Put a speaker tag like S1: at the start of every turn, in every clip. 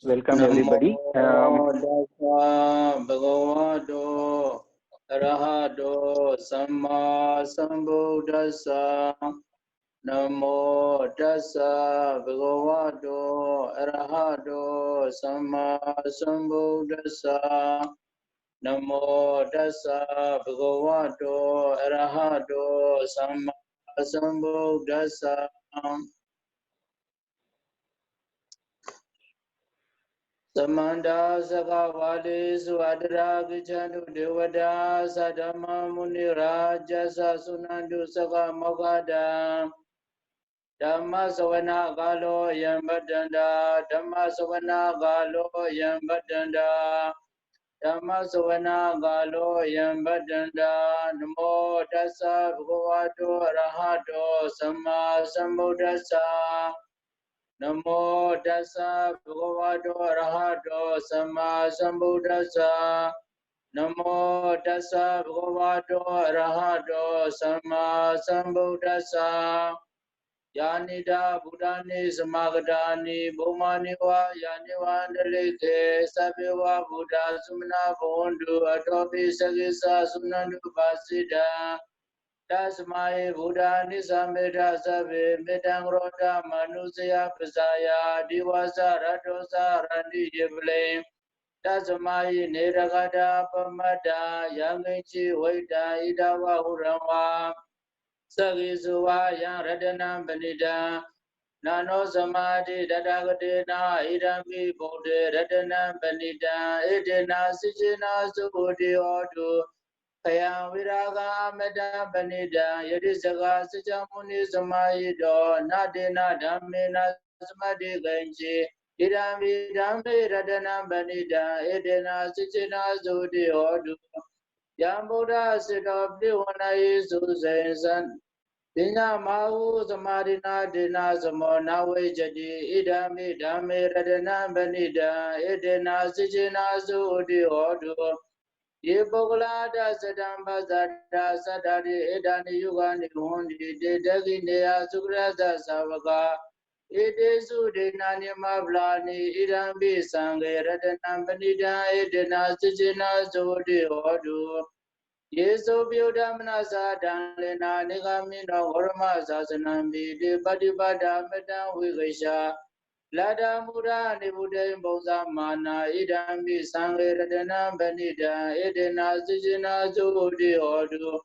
S1: Welcome
S2: Namo
S1: everybody.
S2: Tassa Bhagavato Arahato Samma Sambuddhassa. Namo Tassa Bhagavato Arahato Samma Sambuddhassa. Namo Tassa Bhagavato Arahato Samma Sambuddhassa. Samanda Sagavali Suadra Gichanu Devada Sadama Muniraja Sasunandu Saga Mogada Dhamma Savana Galo Yambadanda Dhamma Savana Galo Yambadanda Dhamma Savana Galo Yambadanda Namo Tassa Bhagavato Arahato Samma Sambuddhassa. Namo Tassa Bhagavato Arahato Samma Sambuddhassa. Namo Tassa Bhagavato Arahato Samma Sambuddhassa. Yanida Buddhani Samagadani Bhumani wa Yani Vandalike Sabiwa Buddha Sumna Bondu Atopi Sagisa Sumnandu Basida. Tasmai Buddha Nisameda Sabe Medangrota Manusaya Pasaya Diwasa Ratosa Randi Jibale Tasmai Nedagada Pamada Yangichi Waita Idawa Urama Sagisuwa Yang Radana Banida Nano Samadhi Dadagatina Idami Bodhi Radana Banida Edena Sijina Sukudi Odu Kaya Viraga Meda Banida Yedisaga Sijamuni Samayido Nadina Damina Samadhi Ganji Idami Dami Radana Banida Edena Sijina Sudi Odu Yambuda Sidabdi Wanai Susan Dina Mahu Samadina Dina Samona Vejadi Idami Dami Radana Banida Edena Sijina Sudi Odu Ye Bogolada Sadamba Zada Sadari Edani Yugani Hundi De Daginea Sugraza Savaga Ede Sudi Nani Mablani Idambi Sange Radanam Banida Edena Sijina Zodi Odu Yeso Biodamana Sadanlena Nigamino Horma Sasanambi De Badibada Medan Wigisha Lada Mura Nibude Boza Mana Idambi Sangeradana Banida Edena Zijina Zudi Odu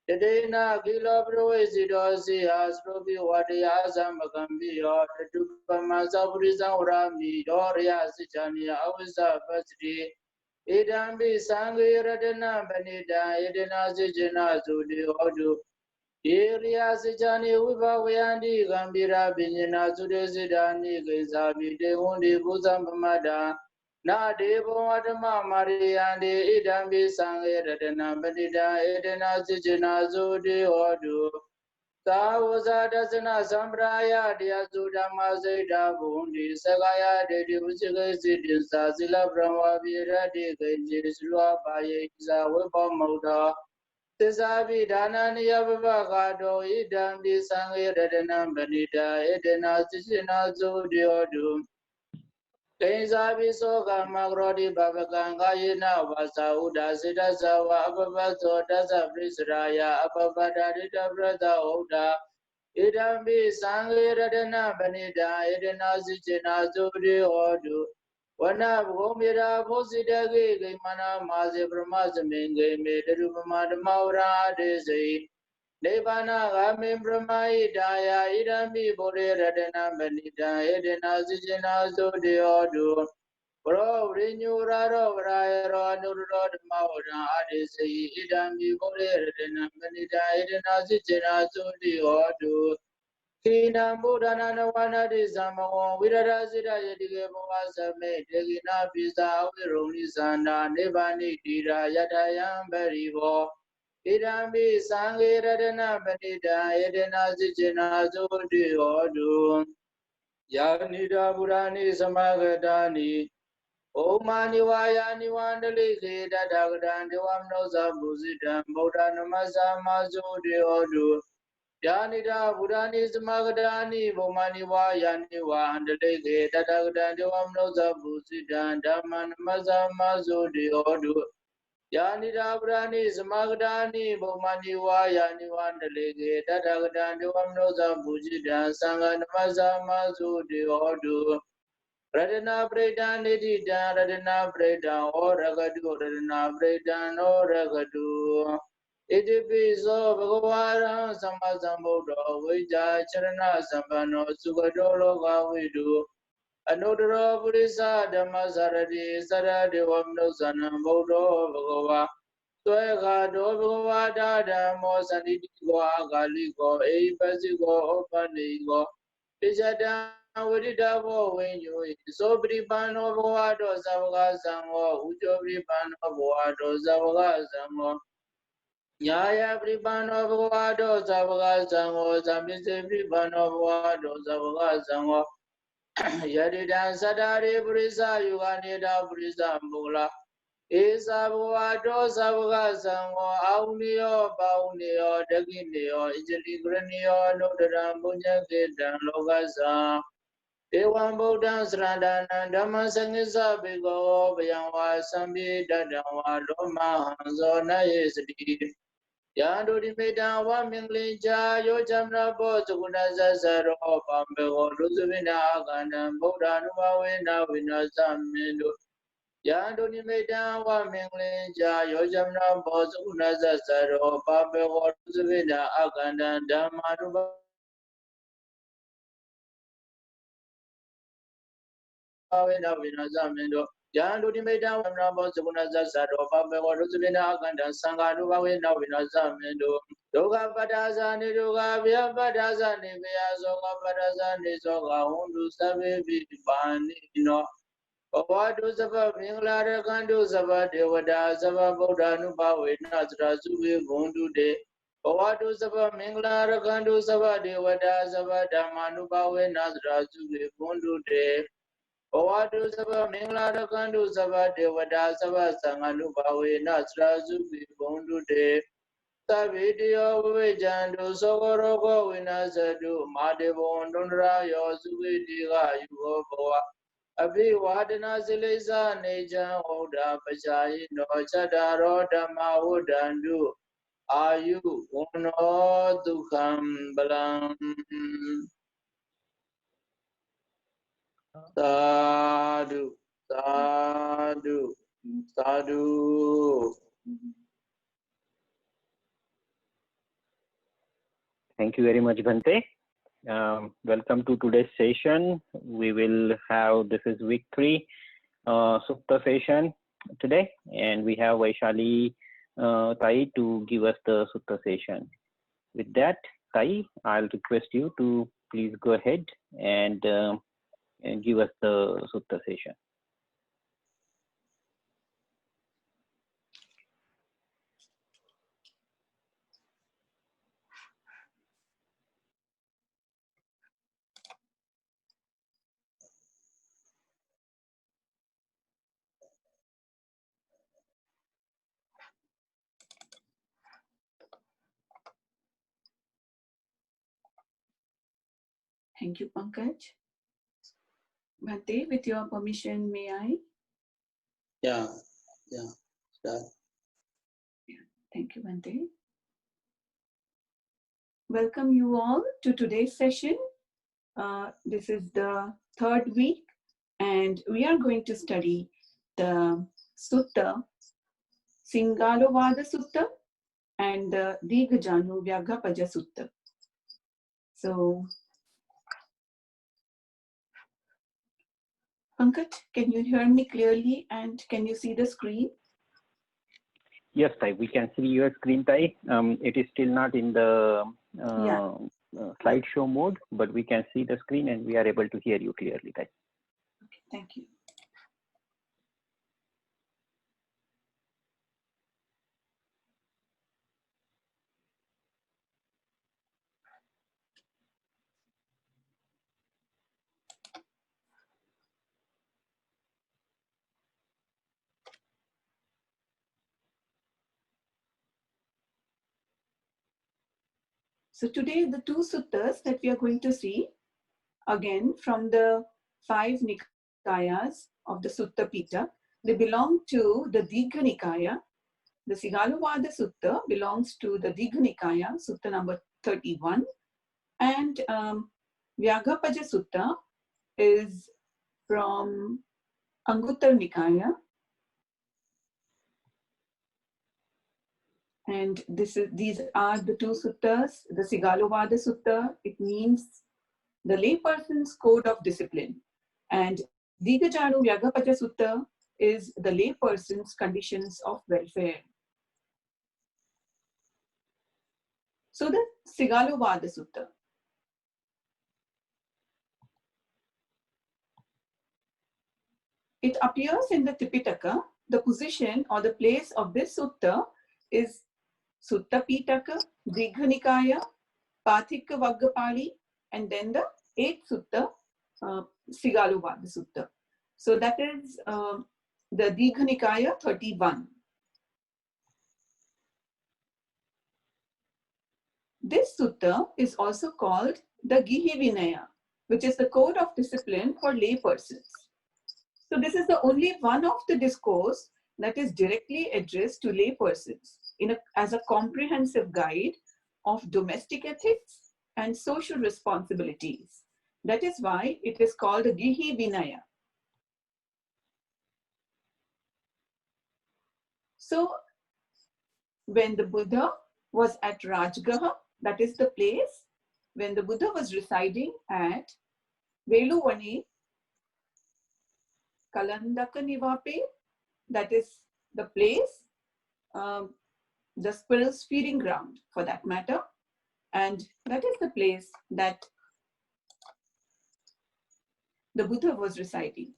S2: Edena Gila Proesidosi Astrobi Wadi Azamagambi or Tupama Saburiza Urami Doria Sichania Awisa Pasri Idambi Sangeradana Banida Edena Zijina Zudi Odu Iriya Sijani Uba Wayandi Gambira Binyana Sudesidani Gizabi De Hundi Buzambamada Na Devo Adama Mariandi Idambi Sange Radana Bandida Edena Sijina Zudi Odu Sawaza Dasana Sambraya Diazuda Mazeda Bundi Sagaya De Usiga Sidin Sazila Brahma Viradi Gajiswa Baye Isa Wipa Tisabi Danani Yabagado Idambi Sangi Redanam Benita Edena Sisina Zudiodu Kenzabi Soga Magrodi Babaganga Yina Wasa Uda Sida Sawa Ababazo Dasa Brisraya Ababada Dita Brother Oda Idambi Sangi Redana Benita Edena Sisina Zudiodu Wana Gomira Posidagi Mana Mazi Brahmazamingi made Rupamad Maura Desi Devana Gami Brahmai Daya Idambi Bode Radana Benita Edena Zijina Zodiodu Pro Rinyuraro Rairo Nurod Maura Adesi Idambi Bode Radana Benita Edena Zijina Zodiodu Kina Budana Wana Dizamo, Vidazida Yadige Mawasame, Degina Pisa, Vironi Sanda, Nevani Dira, Yatayam Berivo, Idambi Sangi Radana Benida, Edena Zijina Zodi Odu, Yanida Burani Samagadani, O Mani Wayani Wandali, Dagdan, the Wamno Zabuzidam, Bodana Mazama Zodi Odu. Yanida Budani Smagadani Bomaniwa Yaniwa and the Lege Tatagan Wamnoza Busidan Daman Maza Mazu de Odu Yanida Brani Smagadani Bomaniwa Yaniwa and the Lege Tatagan Wamnoza Busidan Sangan Maza Mazu de Odu Radana Bredan Edidan Radana Bredan or Ragadu Radana Bredan or Ragadu Idipiso Bhagavara Samazambuddha Vija Charana Sambano Sugadolo Gavidu Anudra Purisa Dhamasaradi Saradi Vamno Sanam Buddha Bhagava Swega Do Bhagava Dada Mosanitigo Agaligo Epasigo Opanigo Pijada Vididavo when you so Bripano Boado Savaga Sango Ujo Bripano Boado Savaga Sango Yaya Bripano Boado Savaga Sango Samise Bripano Boado Savaga Sango Yadidan Sadari Brisa Yuganida Brisa Mula Isa Boado Savaga Sango Aunio Baunio Daginio Ijiligranio Notre Bunya Gidan Logasa Ewan Bodan Srandana Damasangisa Bigo Bayangwa Sambi Dadawa Loma Hanzona Yesdi Yandu di Medan wa Minglinja Yo Jamna Bozuguna Zazaro Pambego Luzuvina Gana Bodanuwa Wina Wina Zamindo Yandu di Medan wa Minglinja Yo Jamna Bozuguna Zazaro Pambego Luzuvina Agana Damanuwa Wina Wina Zamindo Yandu di Medan wa Minglinja Bozuguna Zazaro Pambego Luzuvina Agana Sanganuwa Wina Wina Zamindo Yoga Padazani Yoga Via Padazani Via Soga Padazani Soga Hundu Sabi Bani no Pawadu Saba Mingla Kandu Saba Devada Saba Buddha Nuba Vinasra Subi Bundu De Pawadu Saba Mingla Kandu Saba Devada Saba Damanuba Vinasra Subi Bundu De Pawadu Saba Mingla Kandu Saba Devada Saba Sanganuba Vinasra Subi Bundu De Savidio Vijandu Sogorogo Winazadu Madevon Dundra Yosuidiga Yugoboa Abi Wadana Ziliza Neja Oda Pajai no Chadaro Dama Udandu Ayu Uno Dukam Balam Sadhu Sadhu Sadhu.
S1: Thank you very much, Bhante. Welcome to today's session. We will have, this is week 3 Sutta session today, and we have Vaishali Tai to give us the Sutta session. With that, Tai, I'll request you to please go ahead and give us the Sutta session.
S3: Thank you, Pankaj. Bhante, with your permission, may I?
S2: Yeah. Start.
S3: Thank you, Bhante. Welcome you all to today's session. This is the 3rd week, and we are going to study the Sutta, Sigalovada Sutta, and the Dighajanu Sutta. So, Pankaj, can you hear me clearly and can you see the screen?
S1: Yes, Tai, we can see your screen, Tai. It is still not in the slideshow mode, but we can see the screen and we are able to hear you clearly, Tai.
S3: Okay, thank you. So today, the two suttas that we are going to see, again from the 5 Nikayas of the Sutta Pita, they belong to the Digha Nikaya. The Sigalovada Sutta belongs to the Digha Nikaya, Sutta number 31. And Vyaghapaja Sutta is from Anguttara Nikaya. And these are the two suttas. The Sigalovada Sutta, it means the layperson's code of discipline. And Dighajanu Vyaghapaja Sutta is the layperson's conditions of welfare. So the Sigalovada Sutta. It appears in the Tipitaka. The position or the place of this sutta is Sutta Pitaka, Digha Nikaya, Pathika Vaggapali, and then the 8th sutta, Sigalovada Sutta. So that is the Digha Nikaya 31. This sutta is also called the Gihi Vinaya, which is the code of discipline for lay persons. So this is the only one of the discourse that is directly addressed to lay persons as a comprehensive guide of domestic ethics and social responsibilities. That is why it is called a Gihi Vinaya. So when the Buddha was at Rajgaha, that is the place, when the Buddha was residing at Veluvane, Kalandaka Nivape, that is the place, the squirrel's feeding ground for that matter, and that is the place that the Buddha was residing.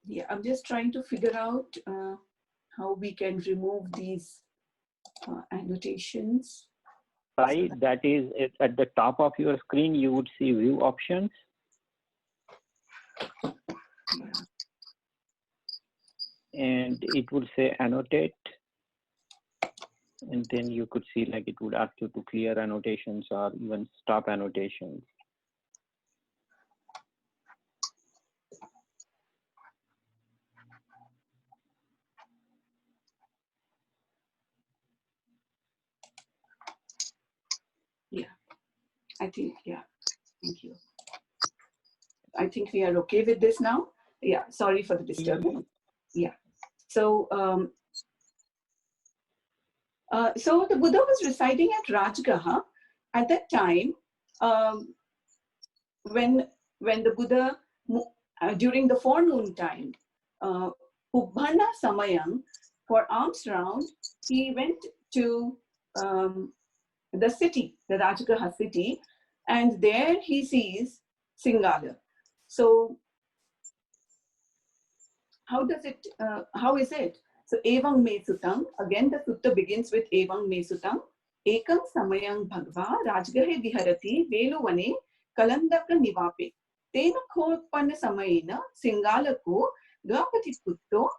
S3: Yeah, I'm just trying to figure out how we can remove these annotations.
S1: Sai, that is at the top of your screen, you would see view options. And it would say annotate. And then you could see like it would ask you to clear annotations or even stop annotations.
S3: Yeah, I think, yeah, thank you. I think we are okay with this now. Yeah, sorry for the disturbance. Yeah, so so the Buddha was residing at Rajgaha at that time. When the Buddha, during the forenoon time, Ubbana Samayam, for alms round, he went to the city, the Rajgaha city, and there he sees Singala. So how is it? So Evang Me Sutang, again the sutta begins with Evang Me Sutang, Ekam Samayang Bhagva, Rajgahe Viharati, Veluvane, Kalandaka Nivape. Tena Khotpanna Samayena, Singalako, Gapati Putto,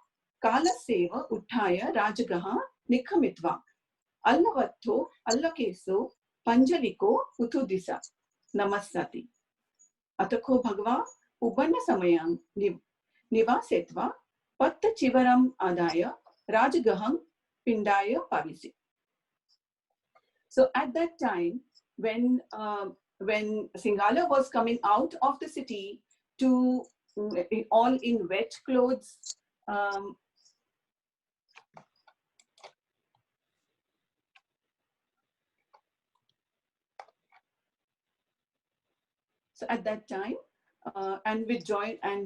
S3: Kala Seva, Uttaya, Rajgaha, Nikhamitva. Allavatto, Allakeso, Panjaliko, Putudisa, Namassati. Atako Bhagva, Ubanna Samayang, Nivasetva, Patta Chivaram Adaya, Rajagaham, Pindaya Pavisi. So at that time, when Singala was coming out of the city to all in wet clothes, so at that time, and with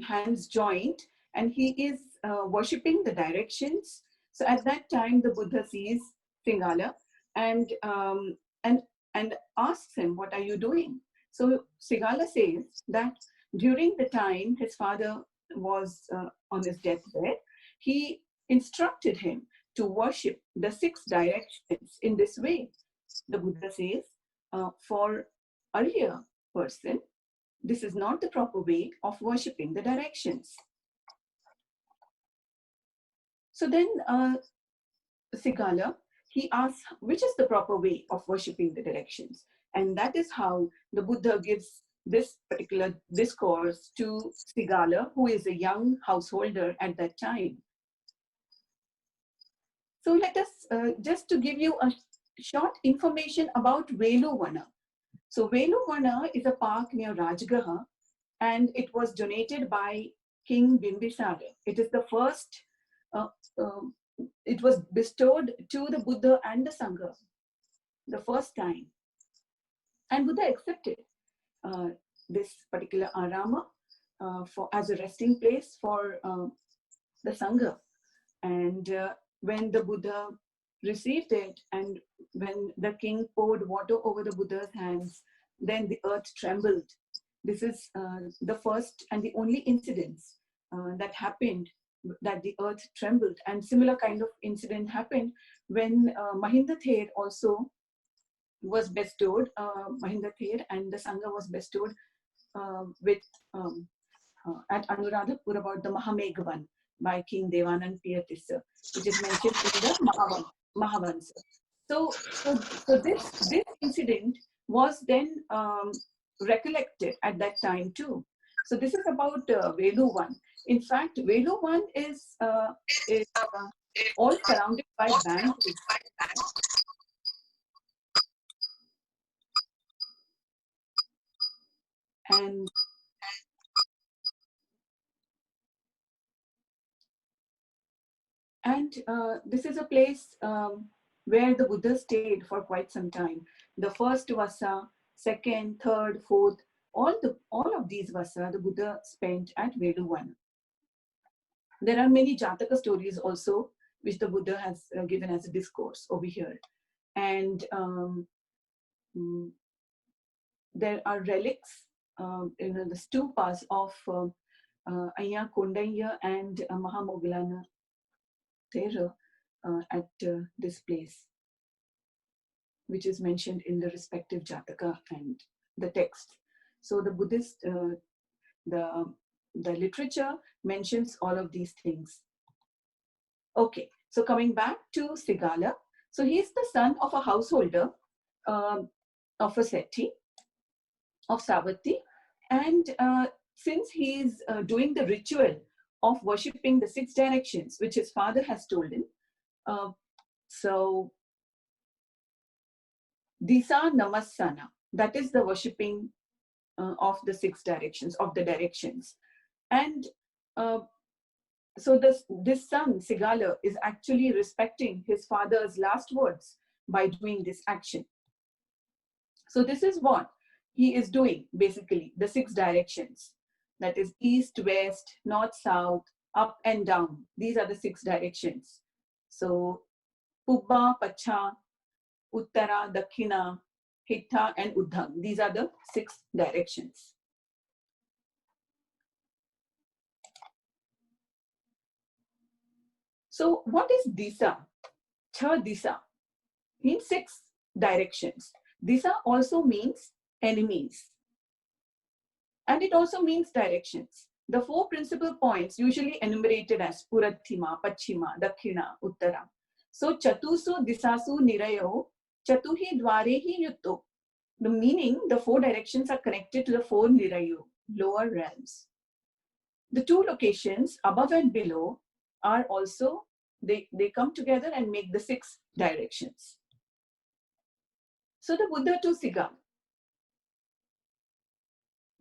S3: hands joined, and he is worshipping the directions. So at that time, the Buddha sees Singala, and and asks him, "What are you doing?" So Sigala says that during the time his father was on his deathbed, he instructed him to worship the 6 directions in this way. The Buddha says, for earlier person, this is not the proper way of worshipping the directions. So then Sigala, he asks, which is the proper way of worshipping the directions? And that is how the Buddha gives this particular discourse to Sigala, who is a young householder at that time. So let us, just to give you a short information about Veluvana. So Veluvana is a park near Rajgaha, and it was donated by King Bimbisara. It is the first, it was bestowed to the Buddha and the Sangha the first time. And Buddha accepted this particular arama as a resting place for the Sangha. And when the Buddha received it, and when the king poured water over the Buddha's hands, then the earth trembled. This is the first and the only incidents that happened, that the earth trembled. And similar kind of incident happened when Mahinda Ther also was bestowed, Mahinda Ther and the Sangha was bestowed with at Anuradhapur about the Mahameghavan by King Devanand Piyatissa, which is mentioned in the Mahavansa. So this incident was then recollected at that time too. So this is about Veluvan. In fact, Veluvan is all surrounded by bamboos. And this is a place where the Buddha stayed for quite some time. The first Vasa, second, third, fourth, all of these Vasa, the Buddha spent at Veluvana. There are many Jataka stories also, which the Buddha has given as a discourse over here. And there are relics, the stupas of Aya Kondaya and Mahamoggallana Thera at this place, which is mentioned in the respective Jataka and the text. So the Buddhist, the literature mentions all of these things. Okay, so coming back to Sigala. So he is the son of a householder of a Sethi, of Savatthi, and since he is doing the ritual of worshipping the 6 directions, which his father has told him, so Disa Namassana, that is the worshipping of the 6 directions, of the directions. And so this son, Sigala, is actually respecting his father's last words by doing this action. So this is what he is doing, basically, the 6 directions. That is east, west, north, south, up and down. These are the 6 directions. So Pubba, Pacha, Uttara, Dakhina, Hitta, and Uddham. These are the 6 directions. So what is Disa? Cha Disa means 6 directions. Disa also means enemies. And it also means directions. The 4 principal points usually enumerated as Puratthima, Pachima, Dakhina, Uttara. So Chatusu Disasu Nirayo, Chatuhi Dwarehi Yutto. The meaning, the 4 directions are connected to the 4 Nirayu, lower realms. The 2 locations, above and below, are also, they come together and make the 6 directions. So the Buddha to Sigala.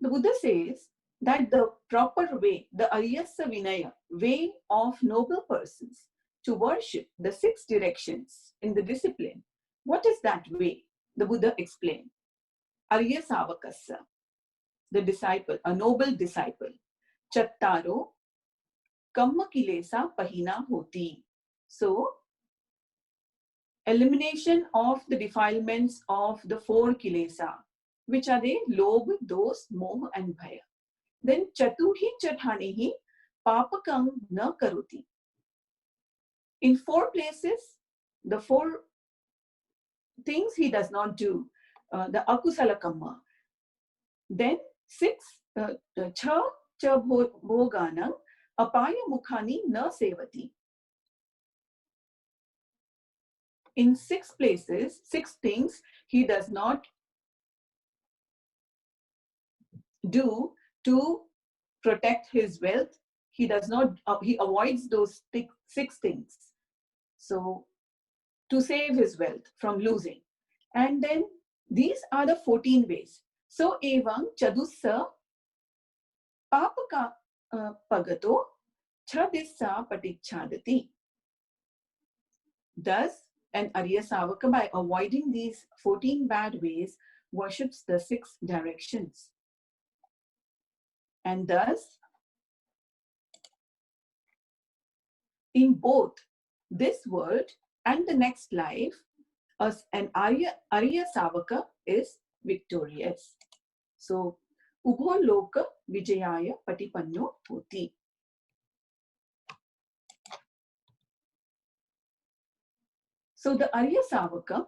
S3: The Buddha says that the proper way, the Aryasa Vinaya, way of noble persons to worship the 6 directions in the discipline. What is that way? The Buddha explained. Arya Savakasa, the disciple, a noble disciple. Chattaro Kamma Kilesa Pahina Hoti. So elimination of the defilements of the four kilesa. Which are they? Lobh, dos, moh and bhaya. Then chatuhi chathanehi papakam na karoti. In 4 places, the 4 things he does not do, the akusala kamma. Then 6, cha bhoganam apaya mukhani na sevati. In 6 places, 6 things he does not do to protect his wealth. He does not, he avoids those 6 things. So to save his wealth from losing. And then these are the 14 ways. So evam chadussa papaka pagato chadissa patichadati. Thus, an Arya Savaka, by avoiding these 14 bad ways, worships the 6 directions. And thus, in both this world and the next life, an Arya Savaka is victorious. So, Ubho Loka Vijayaya Patipanno Hoti. So, the Arya Savaka,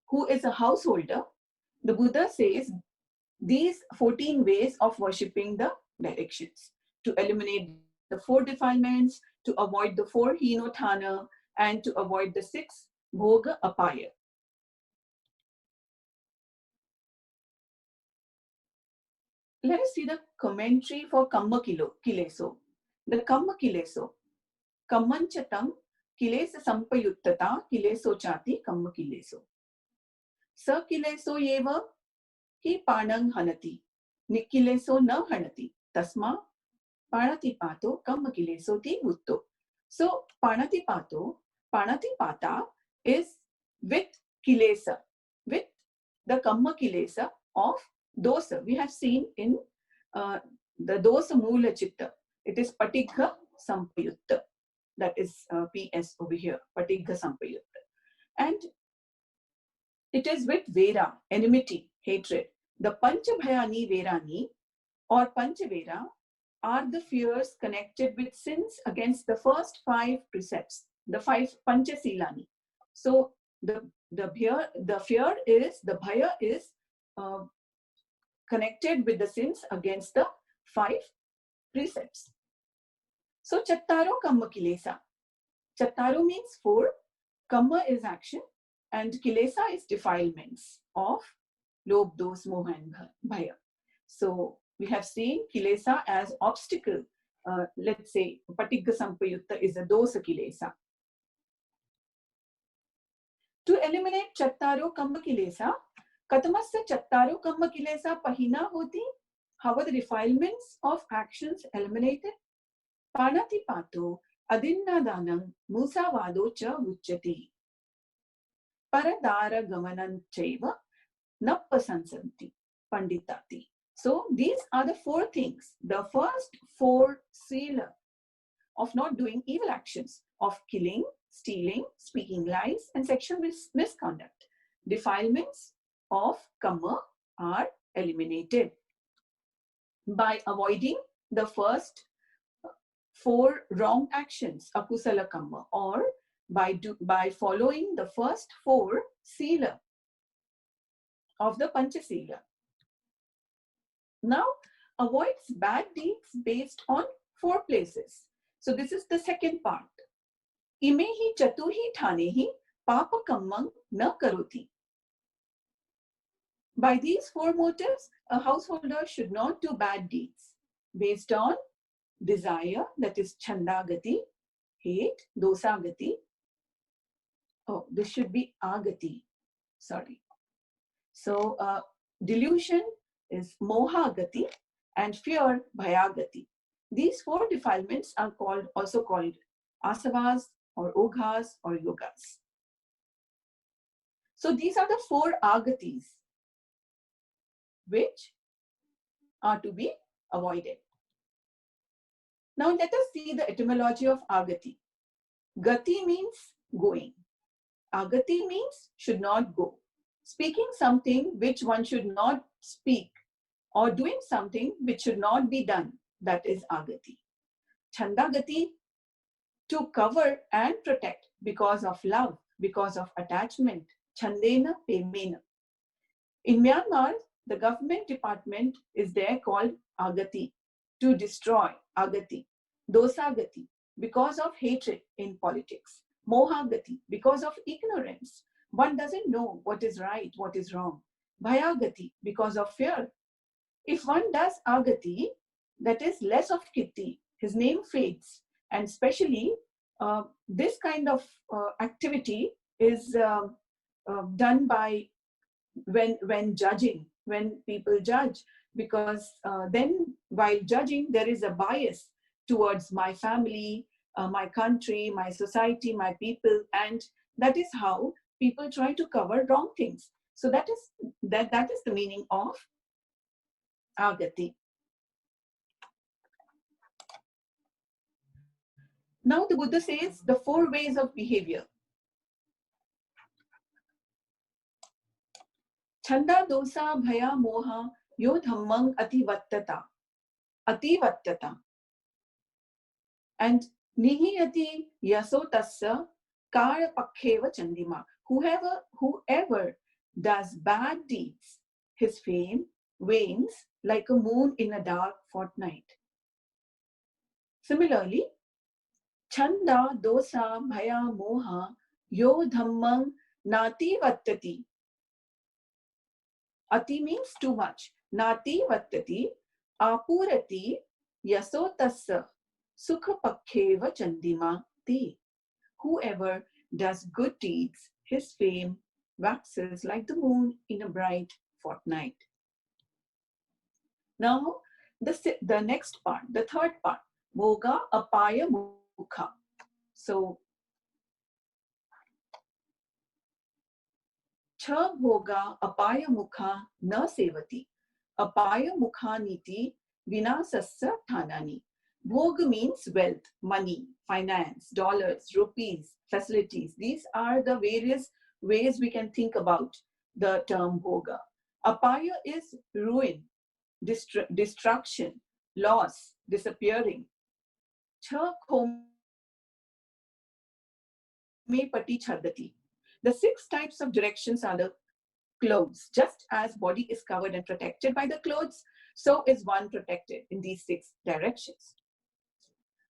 S3: who is a householder, the Buddha says these 14 ways of worshipping the directions to eliminate the 4 defilements, to avoid the 4 hinothana, and to avoid the 6 bhoga apaya. Let us see the commentary for Kamma Kileso. The Kamma Kileso. Kammanchatam Kilesa Sampayuttata Kileso Chati Kamma Kileso. Sa Kileso Yeva Hi Panang Hanati. Nikileso na Hanati. Tasma Panatipato Kamma Kileso Ti Gutto. So Panatipata is with Kilesa, with the Kamma Kilesa of dosa. We have seen in the dosa Mula Chitta. It is Patigha Sampayutta. That is PS over here, Patigha Sampayutta. And it is with Vera, enmity, hatred. The Panchabhayani Verani or Panchavera are the fears connected with sins against the first 5 precepts, the 5 Panchasilani. So the fear is, the bhaya is connected with the sins against the 5 precepts. So Chattaro Kamma Kilesa. Chattaro means 4, Kamma is action, and Kilesa is defilements of Lobh, Dos, Moha and Bhaya. So we have seen Kilesa as obstacle. Let's say Patigha Sampayutta is a dosa Kilesa. To eliminate Chattaro Kamma Kilesa, Katamasya Chattaro Kamma Kilesa Pahina Hoti. How are the defilements of actions eliminated? Panatipato Adinnadanam Musavado Cha Vucchati. Paradara Gamanan Chaiva Nappasansanti Panditati. So these are the 4 things. The first 4 sila of not doing evil actions, of killing, stealing, speaking lies, and sexual misconduct. Defilements of kamma are eliminated by avoiding the first 4 wrong actions, akusala kamma, or by following the first 4 sila of the Panchasila. Now, avoids bad deeds based on 4 places. So this is the second part. Imehi chatuhi thanehi papa kammang na karoti. By these 4 motives, a householder should not do bad deeds based on desire, that is chandagati, hate, dosagati. Oh, this should be agati. Sorry. So delusion is mohagati and fear bhayagati. These 4 defilements are also called asavas or oghas or yogas. So these are the 4 agatis which are to be avoided. Now let us see the etymology of agati. Gati means going. Agati means should not go. Speaking something which one should not speak, or doing something which should not be done, that is agati. Chandagati, to cover and protect because of love, because of attachment. Chandena pemena. In Myanmar, the government department is there called agati, to destroy, agati. Dosagati, because of hatred in politics. Mohagati, because of ignorance. One doesn't know what is right, what is wrong. Bhayagati, because of fear. If one does agati, that is less of kiti, his name fades. And especially this kind of activity is done by when judging, when people judge, because then while judging, there is a bias towards my family, my country, my society, my people, and that is how people try to cover wrong things. So that is the meaning of agati. Now the Buddha says the 4 ways of behavior. Chanda, dosa, bhaya, moha, yo dhammang ativattata. Ativattata. And nihiyati yaso tassa kara pakheva chandima. Whoever does bad deeds, his fame wanes like a moon in a dark fortnight. Similarly, chanda, dosa, bhaya, moha, yo dhammang nati vattati. Ati means too much. Nati vattati apurati yasotasya sukha pakheva chandima ti. Whoever does good deeds, his fame waxes like the moon in a bright fortnight. Now, the next part, the third part, Bhoga Apaya Mukha. So, Cha Bhoga Apaya Mukha na sevati. Apaya Mukha niti vinasasya thanani. Bhog means wealth, money, finance, dollars, rupees, facilities. These are the various ways we can think about the term bhoga. Apaya is ruin, destruction, loss, disappearing. Cha khome pati chadati. The 6 types of directions are the clothes. Just as body is covered and protected by the clothes, so is one protected in these 6 directions.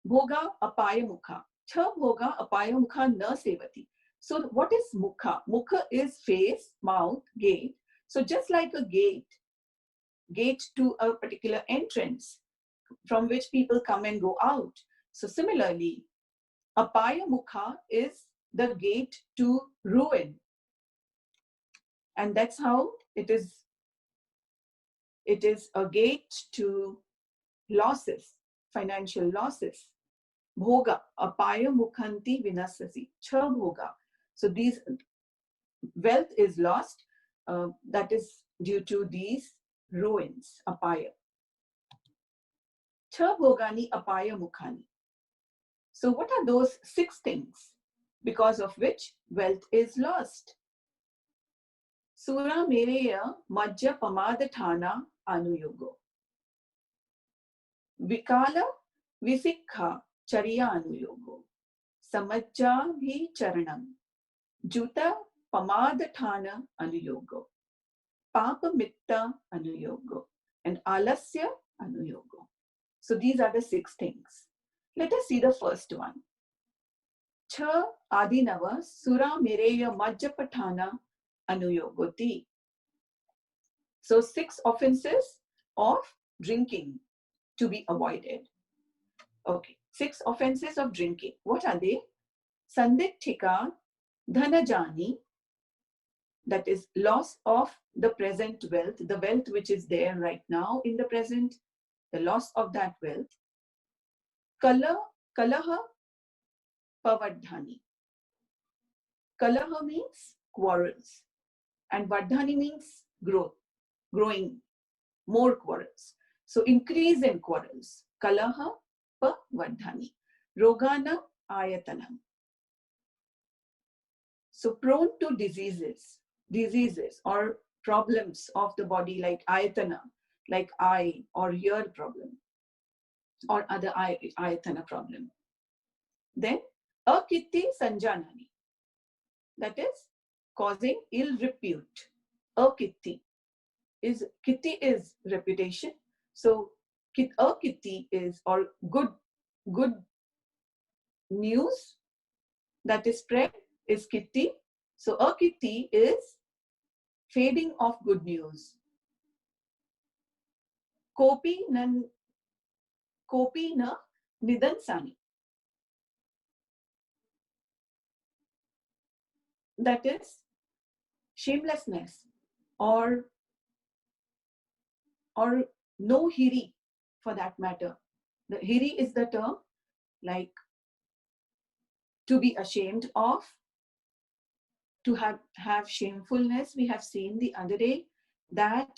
S3: Bhoga apaya mukha. Cha bhoga apaya mukha na sevati. So what is mukha? Mukha is face, mouth, gate. So just like a gate to a particular entrance from which people come and go out. So similarly, apaya mukha is the gate to ruin. And that's how it is a gate to losses, financial losses. Bhoga, apaya mukhanti vinasasi, cha bhoga. So these wealth is lost, that is due to these ruins, apaya. Cha bhogani apaya mukhani. So what are those 6 things because of which wealth is lost? Sura mereya majja pamadatthana anuyogo. Vikala visikha chariya anuyogo. Samajja bhi charanam. Juta pamadatthana anuyogo. Papa mitta anuyogo. And alasya anuyogo. So these are the 6 things. Let us see the first one. Cha adinava sura mereya majjapatthana anuyogoti. So 6 offenses of drinking to be avoided. Okay, 6 offenses of drinking. What are they? Sandithika dhanajani, that is loss of the present wealth, the wealth which is there right now in the present, the loss of that wealth. Kalaha pavadhani. Kalaha means quarrels, and vardhani means growth, growing, more quarrels. So increase in quarrels. Kalaha pavadhani. Rogana ayatanam. So prone to diseases or problems of the body like ayatana, like eye or ear problem or other ayatana problem. Then akitti sanjanani, that is causing ill repute. Akitti Kitti is reputation. So akitti is or good news that is spread is kitti. So akitti is fading of good news. Kopi na nidansani, that is shamelessness or no hiri for that matter. The hiri is the term like to be ashamed of, to have shamefulness. We have seen the other day that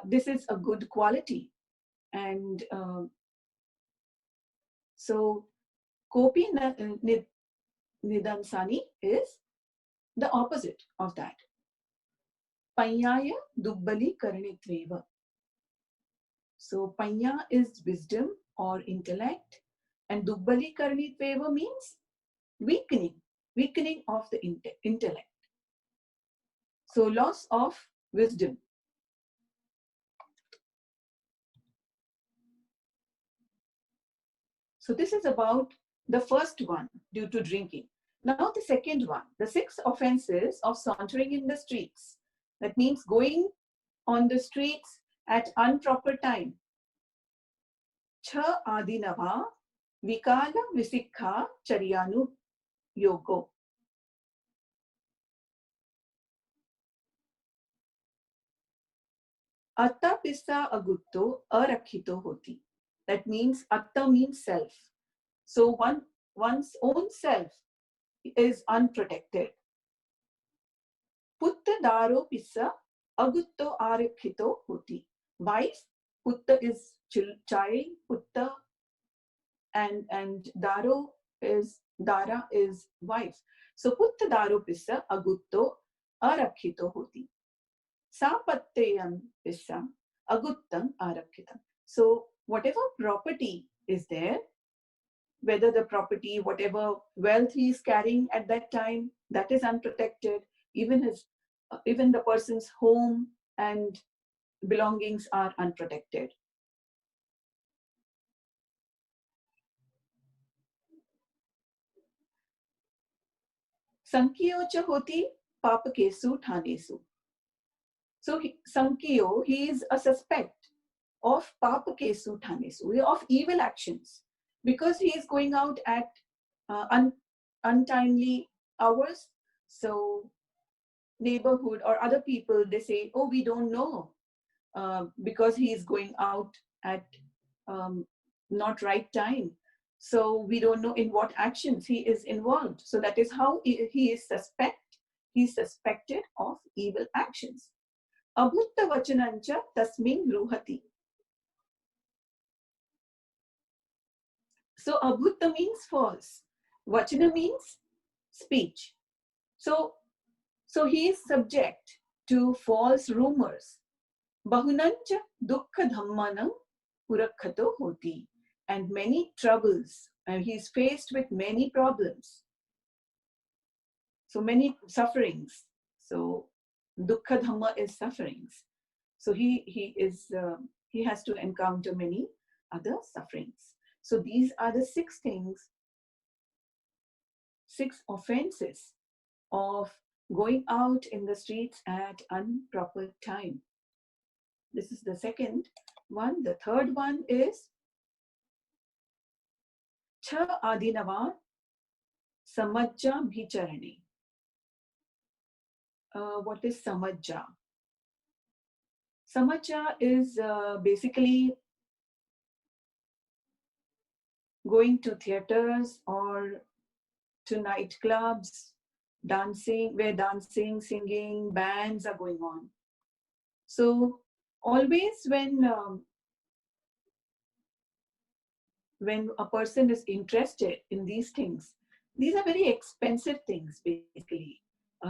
S3: this is a good quality. And so kopi nidansani is the opposite of that. Panyaya dubbali karanitveva. So panya is wisdom or intellect, and dubbali karanitveva means weakening of the intellect. So loss of wisdom. So this is about the first one, due to drinking. Now the second one, the 6 offenses of sauntering in the streets. That means going on the streets at improper time. Cha adinava vikala visikha charyanu yogo. Atta pissa agutto arakhito hoti. That means atta means self. So one's own self is unprotected. Putta daro pissa agutto arakhito hoti. Wife, putta is child, putta, and dara is wife. So putta daro pissa agutto arakhito hoti. Sapatteyam pissa aguttam arakhitam. So whatever property is there, whether the property, whatever wealth he is carrying at that time, that is unprotected. Even the person's home and belongings are unprotected. Sankiyo cha hoti papakesu thanesu. So Sankiyo, he is a suspect of papakesu thanesu, of evil actions, because he is going out at untimely hours. So neighborhood or other people, they say, oh, we don't know, because he is going out at not right time. So we don't know in what actions he is involved. So that is how he is suspected of evil actions. Abhutta vachanancha tasmin ruhati. So abhutta means false. Vachana means speech. So he is subject to false rumors. Bahunancha dukkha dhammanam purakhato hoti. And many troubles. And he is faced with many problems. So many sufferings. So dukkha dhamma is sufferings. So he has to encounter many other sufferings. So these are the 6 things, 6 offenses of going out in the streets at improper time. This is the second one. The third one is cha adinava samajja bhicharani. What is samajja? Samajja is basically going to theaters or to nightclubs, where dancing, singing, bands are going on. So always when a person is interested in these things, these are very expensive things basically.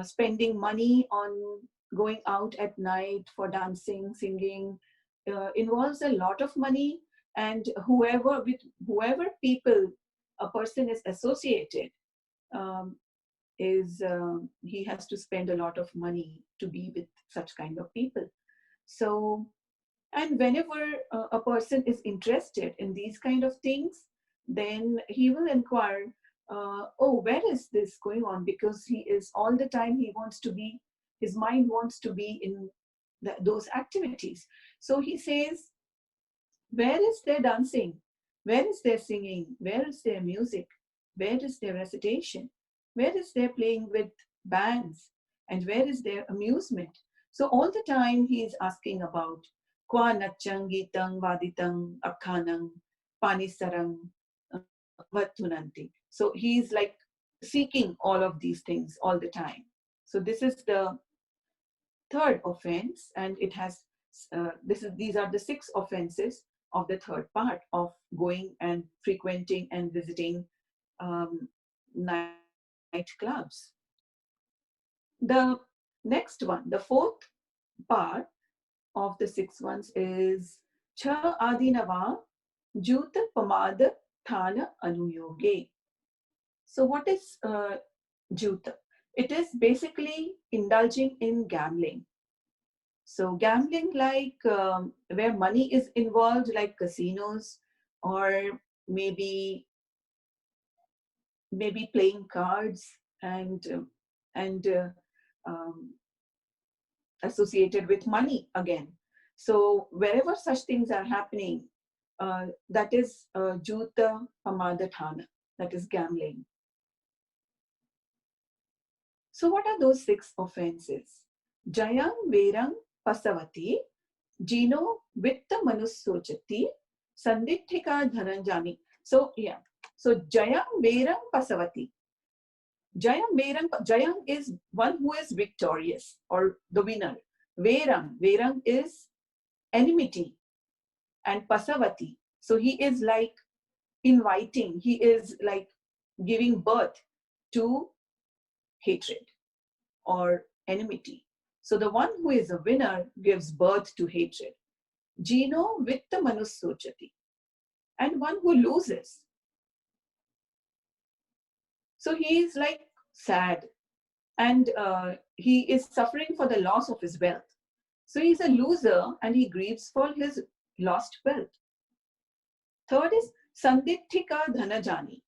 S3: spending money on going out at night for dancing, singing, involves a lot of money, and whoever people a person is associated, um, he has to spend a lot of money to be with such kind of people. So, and whenever a person is interested in these kind of things, then he will inquire, oh, where is this going on? Because he is all the time, his mind wants to be in those activities. So he says, where is their dancing? Where is their singing? Where is their music? Where is their recitation? Where is their playing with bands? And where is their amusement? So all the time he is asking about Kwa nachang gitang vaditang akhanang panisarang vatunanti. So he is like seeking all of these things all the time. So this is the third offense, and it has these are the 6 offenses of the third part of going and frequenting and visiting night clubs. The next one, the fourth part of the 6 ones, is Cha Adinava Juta Pamada Thana Anuyoge. So what is Juta? It is basically indulging in gambling. So gambling, like where money is involved, like casinos, or maybe playing cards and um, associated with money again. So wherever such things are happening, that is Juta Pamadatana, that is gambling. So what are those 6 offenses? Jayang Verang Pasavati, Jino Vitta Manusochati, Sandithika Dhananjani. So yeah, so Jayang Verang Pasavati. Jayang is one who is victorious or the winner. Verang is enmity, and Pasavati. So he is like inviting, he is like giving birth to hatred or enmity. So the one who is a winner gives birth to hatred. Jino Vitta Manusochati. And one who loses. So he is like sad, and he is suffering for the loss of his wealth. So he's a loser and he grieves for his lost wealth. Third is Sandithika Dhanajani.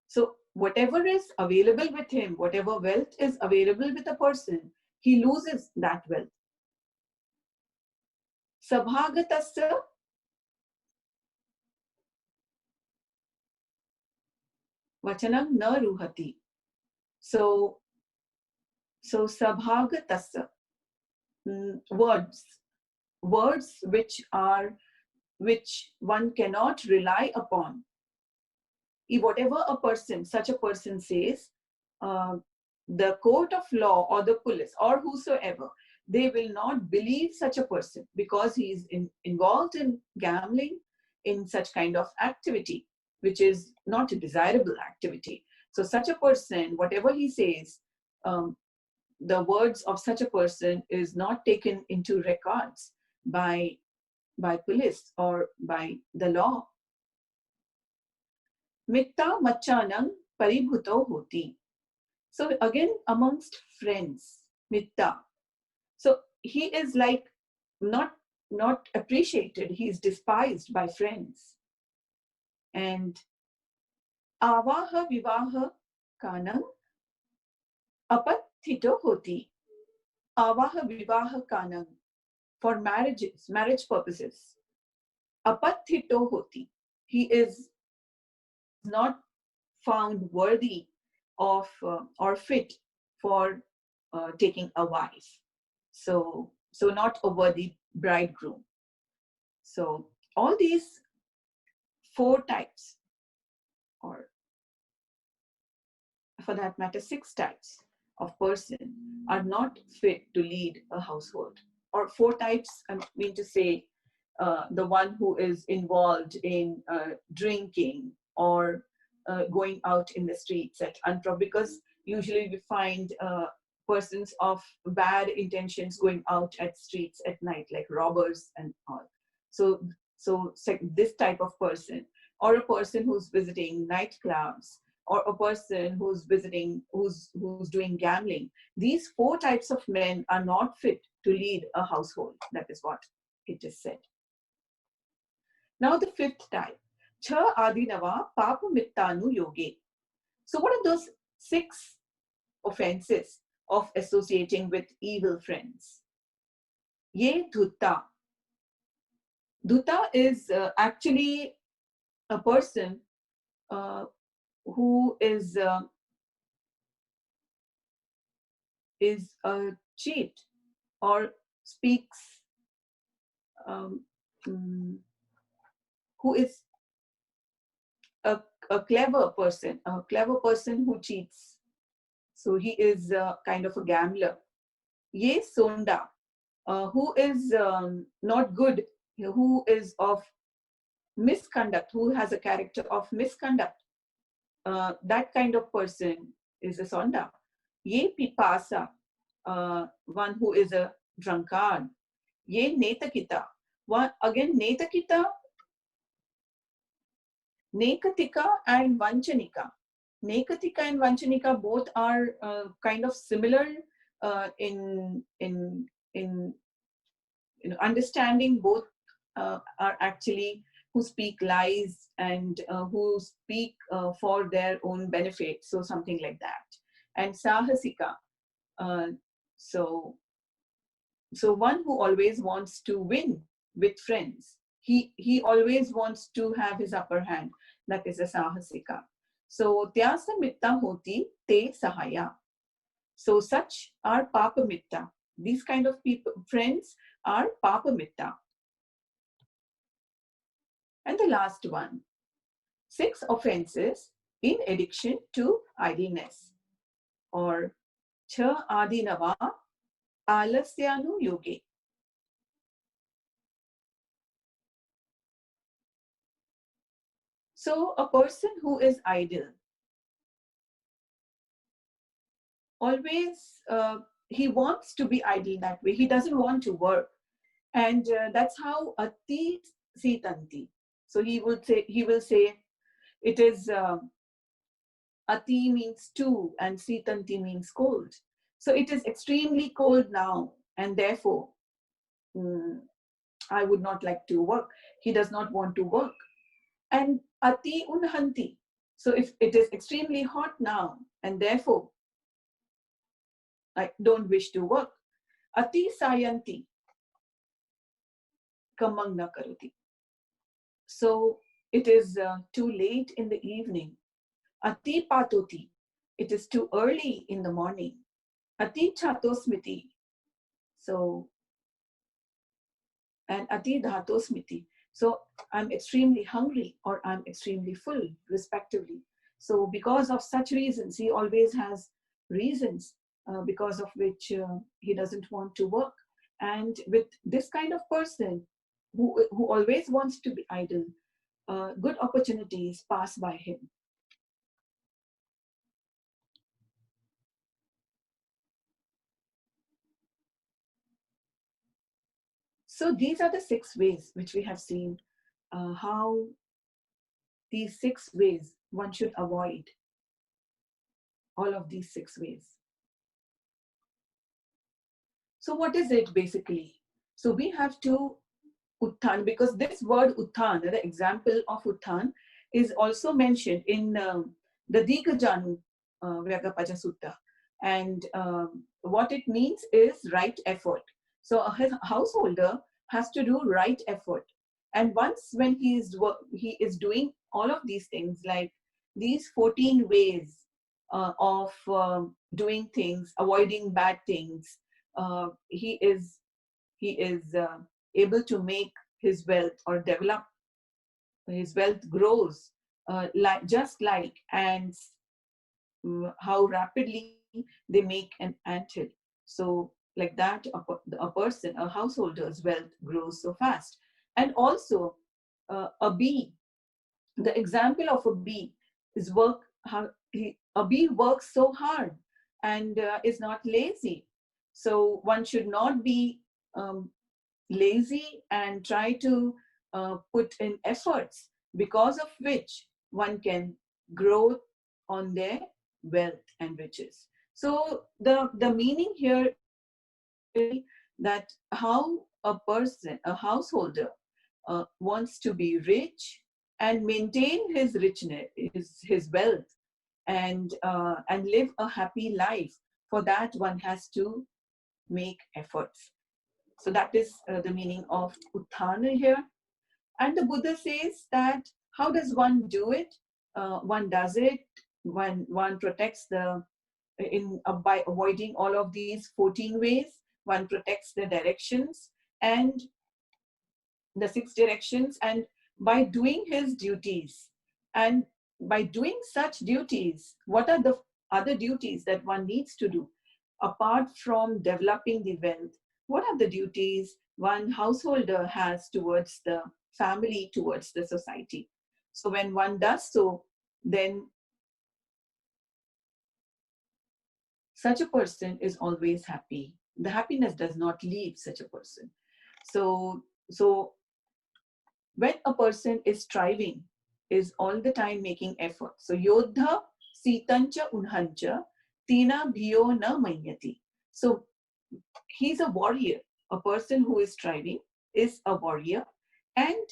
S3: So whatever is available with him, whatever wealth is available with a person, he loses that wealth. Sabhagatasya Vachanam na ruhati. So sabhagatasya, words which one cannot rely upon. Whatever such a person says, the court of law or the police or whosoever, they will not believe such a person because he is involved in gambling, in such kind of activity, which is not a desirable activity. So such a person, whatever he says, the words of such a person is not taken into records by police or by the law. Mitta machanam paribhuto hoti. So again, amongst friends, mitta. So he is like not appreciated. He is despised by friends. And avaha vivaha kanam apathito hoti. Avaha vivaha kanam, for marriage purposes. Apathito hoti. He is not found worthy of or fit for taking a wife. So not a worthy bridegroom. So all these 4 types, or for that matter 6 types of person, are not fit to lead a household. Or 4 types, I mean to say, the one who is involved in drinking or going out in the streets at because usually we find persons of bad intentions going out at streets at night, like robbers and all. So this type of person, or a person who's visiting nightclubs, or a person who's visiting, who's doing gambling. These four types of men are not fit to lead a household. That is what it is said. Now the fifth type, cha adinava papa mittanu yoge. So what are those 6 offenses of associating with evil friends? Ye dhutta. Dhutta is actually a person who is a cheat, or speaks, who is a clever person who cheats. So he is kind of a gambler. Ye sonda, who is not good, who is of misconduct, who has a character of misconduct. That kind of person is a sonda. Ye pipasa, one who is a drunkard. Ye netakita, one again netakita, nekatika and vanchanika. Nekatika and vanchanika both are kind of similar in understanding. Both are actually who speak lies and who speak for their own benefit. So something like that. And sahasika, so one who always wants to win with friends. He always wants to have his upper hand. That is a sahasika. So tyasa mitta hoti te sahaya. So such are papa mitta. These kind of people, friends, are papa mitta. And the last one, 6 offenses in addiction to idleness, or cha adinava alasyanu yoge. So a person who is idle, always he wants to be idle that way. He doesn't want to work, and that's how ati sitanti. So he will say it is ati means too, and sitanti means cold. So it is extremely cold now, and therefore I would not like to work. He does not want to work. And ati unhanti. So if it is extremely hot now, and therefore I don't wish to work. Ati sayanti. Kamang na karuti. So it is too late in the evening. Ati patoti. It is too early in the morning. Ati chatosmiti. So, and ati dhatosmiti. So I'm extremely hungry or I'm extremely full, respectively. So because of such reasons, he always has reasons because of which he doesn't want to work. And with this kind of person who always wants to be idle, good opportunities pass by him. So these are the 6 ways which we have seen how these 6 ways one should avoid. All of these 6 ways. So what is it basically? So we have to uttan, because this word uttan, the example of uttan, is also mentioned in the Dighajanu Sutta. And what it means is right effort. So a householder has to do right effort. And once when he is doing all of these things, like these 14 ways of doing things, avoiding bad things, he is able to make his wealth or develop. His wealth grows just like ants, how rapidly they make an anthill. So like that, a person, a householder's wealth grows so fast. And also a bee, the example of a bee, his work, a bee works so hard and is not lazy. So one should not be lazy and try to put in efforts, because of which one can grow on their wealth and riches. So the meaning here is that how a person, a householder, wants to be rich and maintain his richness, his wealth, and live a happy life. For that, one has to make efforts. So that is the meaning of utthana here. And the Buddha says that how does one do it? One does it when one protects by avoiding all of these 14 ways. One protects the directions and the 6 directions, and by doing his duties. And by doing such duties, what are the other duties that one needs to do apart from developing the wealth? What are the duties one householder has towards the family, towards the society? So when one does so, then such a person is always happy. The happiness does not leave such a person. So when a person is striving, is all the time making effort. So yodha sitancha unhancha tina bhiyo na mayati. So he's a warrior. A person who is striving is a warrior. And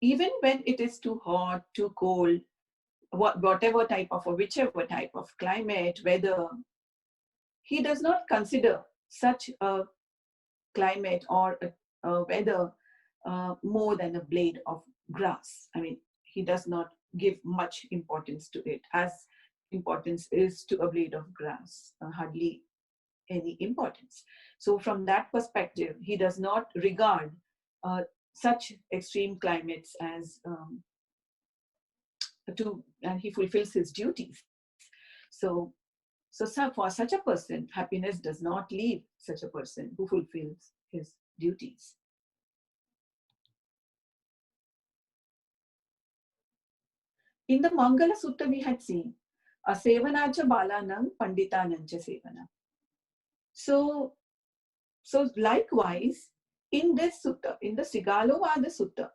S3: even when it is too hot, too cold, whatever type of, or whichever type of climate, weather, he does not consider such a climate or a weather more than a blade of grass. I mean, he does not give much importance to it, as importance is to a blade of grass, hardly any importance. So from that perspective, he does not regard such extreme climates as and he fulfills his duties. So for such a person, happiness does not leave such a person who fulfills his duties. In the Mangala Sutta, we had seen Asevanacha Balanam Panditanancha Sevana. So likewise, in this sutta, in the Sigalovada Sutta,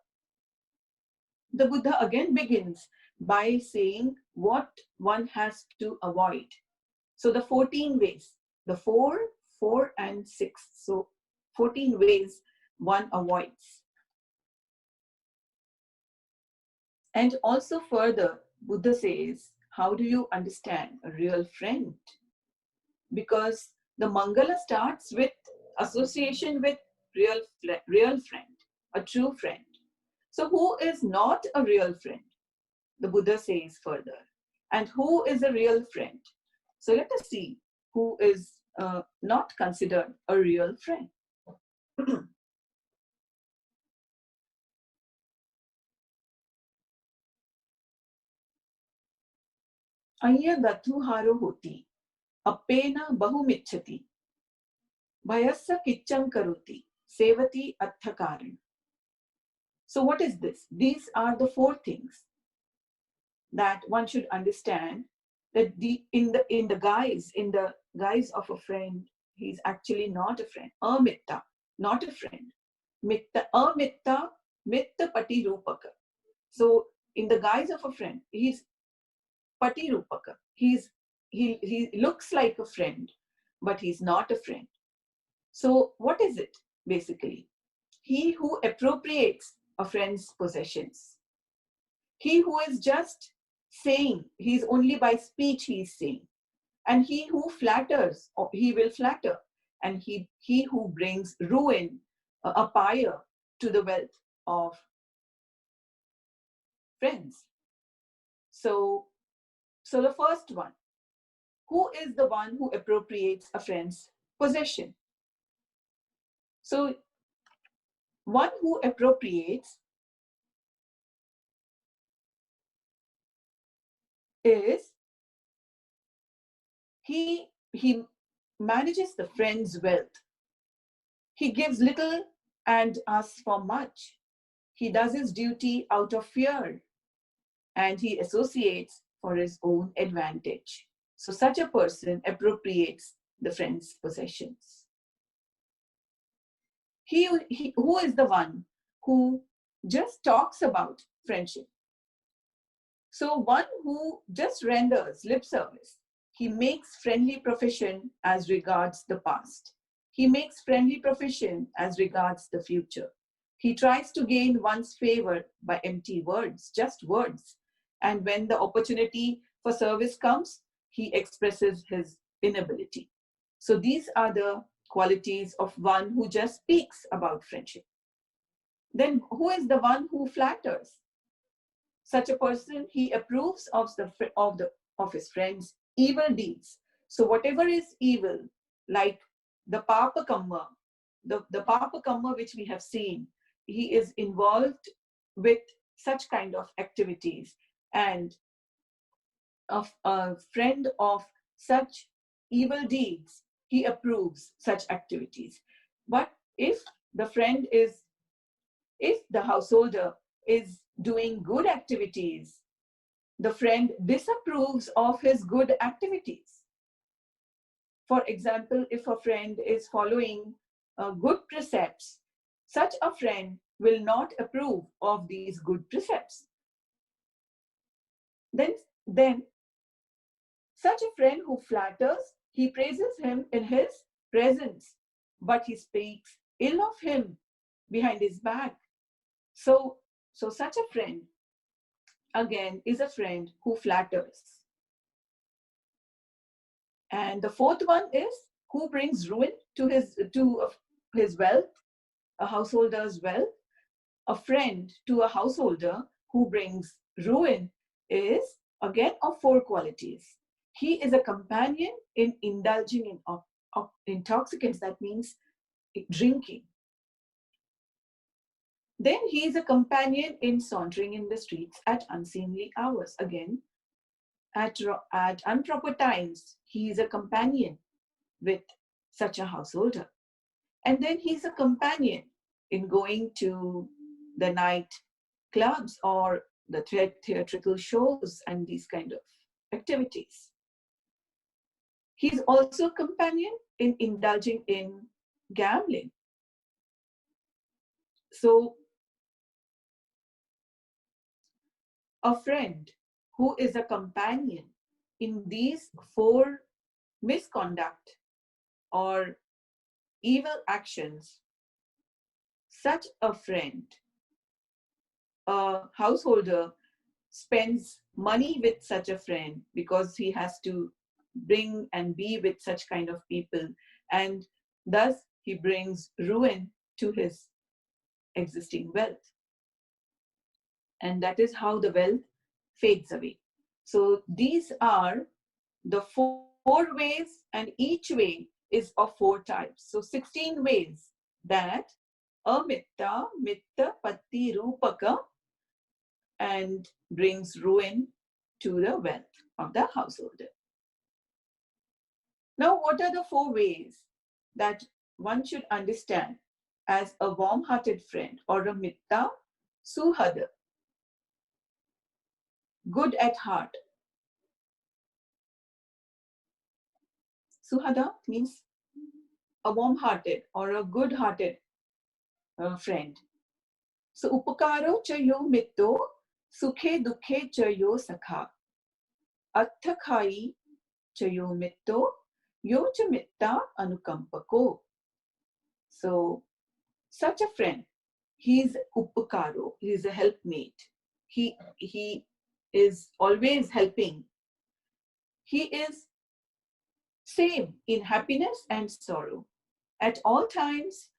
S3: the Buddha again begins by saying what one has to avoid. So the 14 ways, the 4, 4 and 6. So 14 ways one avoids. And also further, Buddha says, how do you understand a real friend? Because the Mangala starts with association with real friend, a true friend. So who is not a real friend? The Buddha says further. And who is a real friend? So let us see who is not considered a real friend. Aya datuharo hoti, appena bahumichati, bhayassa kicham karuti, sevati attakaran. So what is this? These are the 4 things that one should understand, that in the guise of a friend, he's actually not a friend. Amitta, not a friend. Mitta, amitta, mitta pati rupaka. So in the guise of a friend, he's pati rupaka. He looks like a friend, but he's not a friend. So what is it basically? He who appropriates a friend's possessions. He who is just saying, he's only by speech he's saying. And he who flatters, he will flatter. And he who brings ruin, a pyre to the wealth of friends. So the first one, who is the one who appropriates a friend's possession? So one who appropriates is he manages the friend's wealth. He gives little and asks for much. he does his duty out of fear, and he associates for his own advantage. So such a person appropriates the friend's possessions. Who is the one who just talks about friendship? So one who just renders lip service. He makes friendly profession as regards the past. He makes friendly profession as regards the future. He tries to gain one's favor by empty words, just words. And when the opportunity for service comes, he expresses his inability. So these are the qualities of one who just speaks about friendship. Then who is the one who flatters? Such a person, he approves of his friends' evil deeds. So whatever is evil, like the Papa Kamma, the Papa Kamma which we have seen, he is involved with such kind of activities, and of a friend of such evil deeds, he approves such activities. But if the householder is doing good activities, the friend disapproves of his good activities. For example, if a friend is following good precepts, such a friend will not approve of these good precepts. Then such a friend who flatters, he praises him in his presence, but he speaks ill of him behind his back. So such a friend, again, is a friend who flatters. And the fourth one is who brings ruin to his wealth, a householder's wealth. A friend to a householder who brings ruin is again of four qualities. He is a companion in indulging in intoxicants, that means drinking. Then he is a companion in sauntering in the streets at unseemly hours. Again, at improper times, he is a companion with such a householder. And then he's a companion in going to the night clubs or the theatrical shows and these kind of activities. He's also a companion in indulging in gambling. So a friend who is a companion in these four misconduct or evil actions, such a friend, a householder spends money with such a friend because he has to bring and be with such kind of people, and thus he brings ruin to his existing wealth. And that is how the wealth fades away. So these are the four ways, and each way is of four types. So 16 ways that amitta, mitta, patti, rupaka, and brings ruin to the wealth of the householder. Now, what are the four ways that one should understand as a warm-hearted friend or a mitta, suhada, good at heart? Suhada means a warm-hearted or a good-hearted friend. So, upakaro cha yo mitto, sukhe dukhe cha yo sakha, atthakhai cha yo mitto, yo cha mitta anukampako. So, such a friend, he's upakaro, he's a helpmate. He is always helping. He is same in happiness and sorrow. At all times,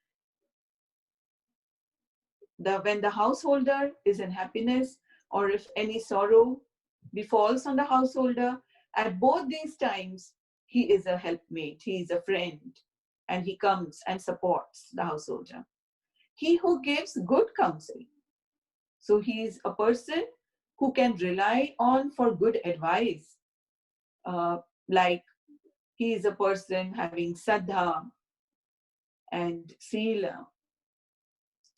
S3: when the householder is in happiness, or if any sorrow befalls on the householder, at both these times, he is a helpmate, he is a friend, and he comes and supports the householder. He who gives good counsel. So he is a person who can rely on for good advice. Like he is a person having saddha and sila,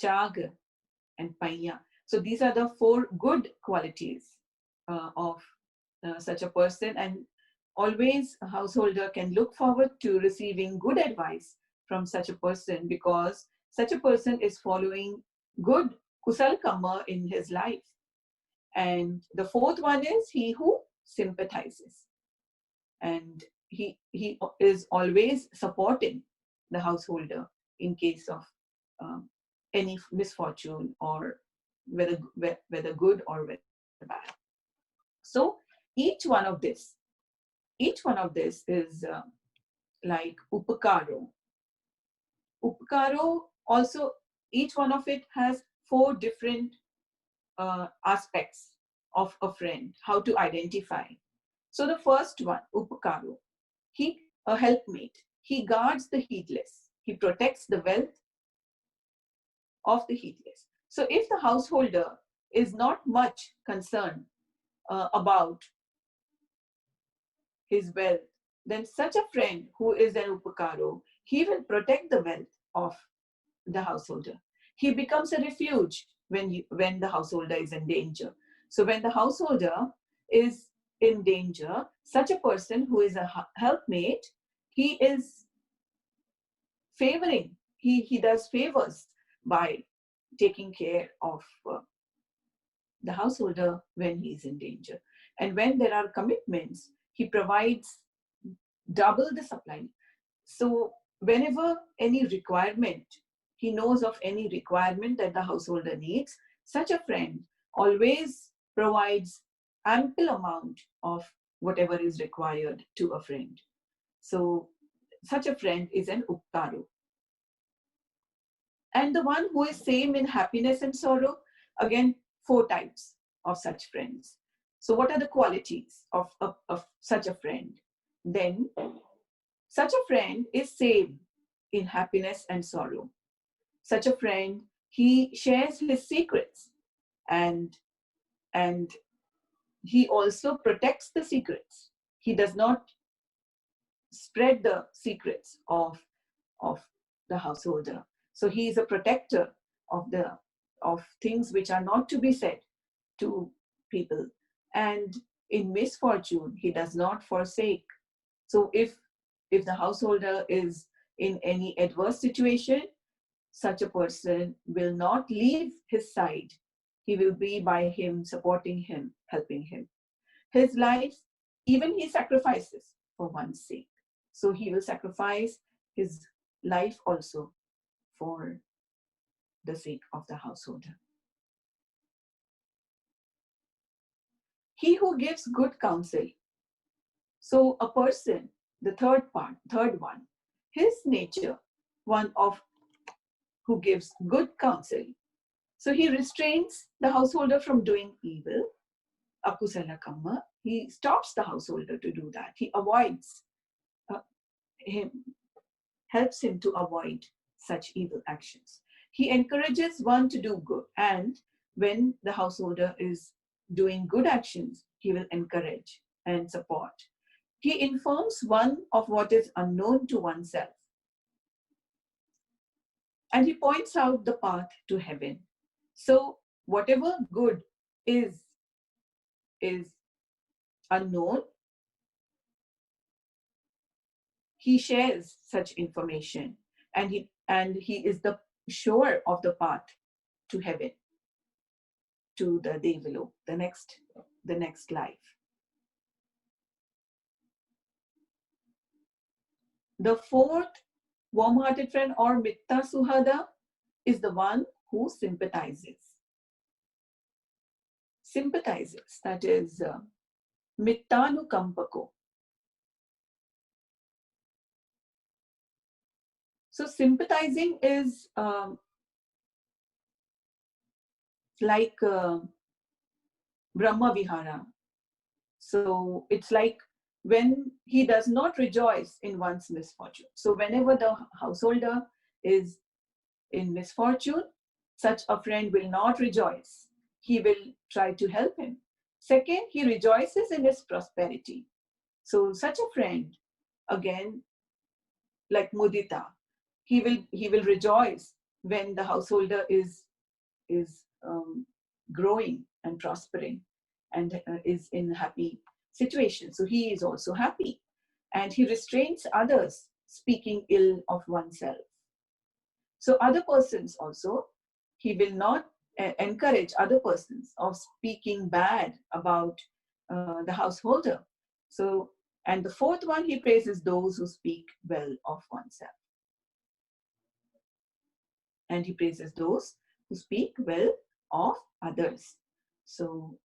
S3: chaga, and Paya. So these are the 4 good qualities of such a person, and always a householder can look forward to receiving good advice from such a person, because such a person is following good kusal karma in his life. And the 4th one is he who sympathizes, and he is always supporting the householder in case of any misfortune, or whether good or whether bad. So each one of this is like upakaro. Upakaro also, each one of it has 4 different aspects of a friend, how to identify. So the first one, upakaro, a helpmate. He guards the heedless. He protects the wealth of the heedless. So if the householder is not much concerned about his wealth, then such a friend who is an upakaro, he will protect the wealth of the householder. He becomes a refuge when the householder is in danger. So when the householder is in danger, such a person who is a helpmate, he is favoring, he does favors by taking care of the householder when he is in danger. And when there are commitments, he provides double the supply. So whenever any requirement, he knows of any requirement that the householder needs, such a friend always provides ample amount of whatever is required to a friend. So such a friend is an upkaru. And the one who is same in happiness and sorrow, again, 4 types of such friends. So what are the qualities of such a friend? Then such a friend is same in happiness and sorrow. Such a friend, he shares his secrets, and he also protects the secrets. He does not spread the secrets of the householder. So he is a protector of things which are not to be said to people. And in misfortune, he does not forsake. So if the householder is in any adverse situation, such a person will not leave his side. He will be by him, supporting him, helping him. His life, even he sacrifices for one's sake. So he will sacrifice his life also for the sake of the householder. He who gives good counsel. So a person, the third one, his nature, one of who gives good counsel. So he restrains the householder from doing evil, akusala kamma. He stops the householder to do that. He avoids him, helps him to avoid such evil actions. He encourages one to do good, and when the householder is doing good actions, he will encourage and support. He informs one of what is unknown to oneself, and he points out the path to heaven. So whatever good is unknown, he shares such information, and he is the shower of the path to heaven, to the Devalo, the next life. The 4th warm-hearted friend, or Mitta Suhada, is the one who sympathizes. Sympathizes, that is Mittanu Kampako. So sympathizing is like Brahma Vihara. So it's like when he does not rejoice in one's misfortune. So whenever the householder is in misfortune, such a friend will not rejoice. He will try to help him. Second, he rejoices in his prosperity. So such a friend, again, like Mudita, he will rejoice when the householder is growing and prospering and is in happy situation. So he is also happy. And he restrains others speaking ill of oneself. So other persons also, he will not encourage other persons of speaking bad about the householder. So, and the fourth one, he praises those who speak well of oneself. And he praises those who speak well of others. So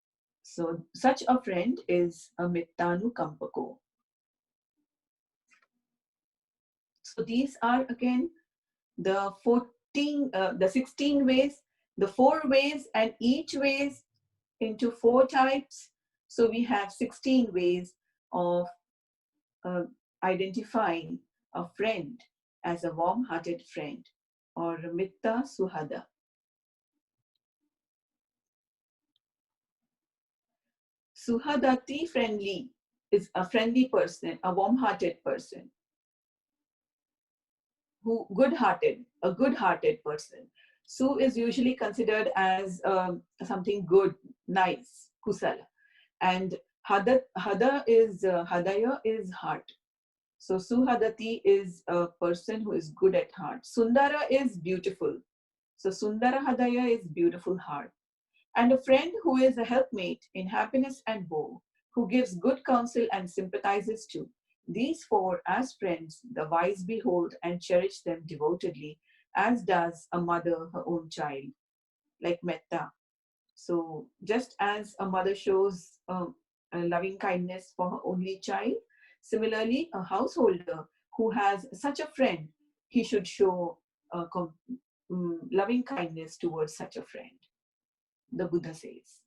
S3: such a friend is a Mittanu Kampako. So these are again the 16 ways, the 4 ways, and each ways into 4 types. So we have 16 ways of identifying a friend as a warm-hearted friend or Mitta Suhada. Suhadati friendly is a friendly person, a warm-hearted person, who a good-hearted person. Su is usually considered as something good, nice, kusala, and Hadaya is heart. So Suhadati is a person who is good at heart. Sundara is beautiful. So Sundara Hadaya is beautiful heart. And a friend who is a helpmate in happiness and woe, who gives good counsel and sympathizes too. These 4 as friends, the wise behold and cherish them devotedly, as does a mother her own child, like Metta. So just as a mother shows a loving kindness for her only child, similarly, a householder who has such a friend, he should show loving kindness towards such a friend, the Buddha says.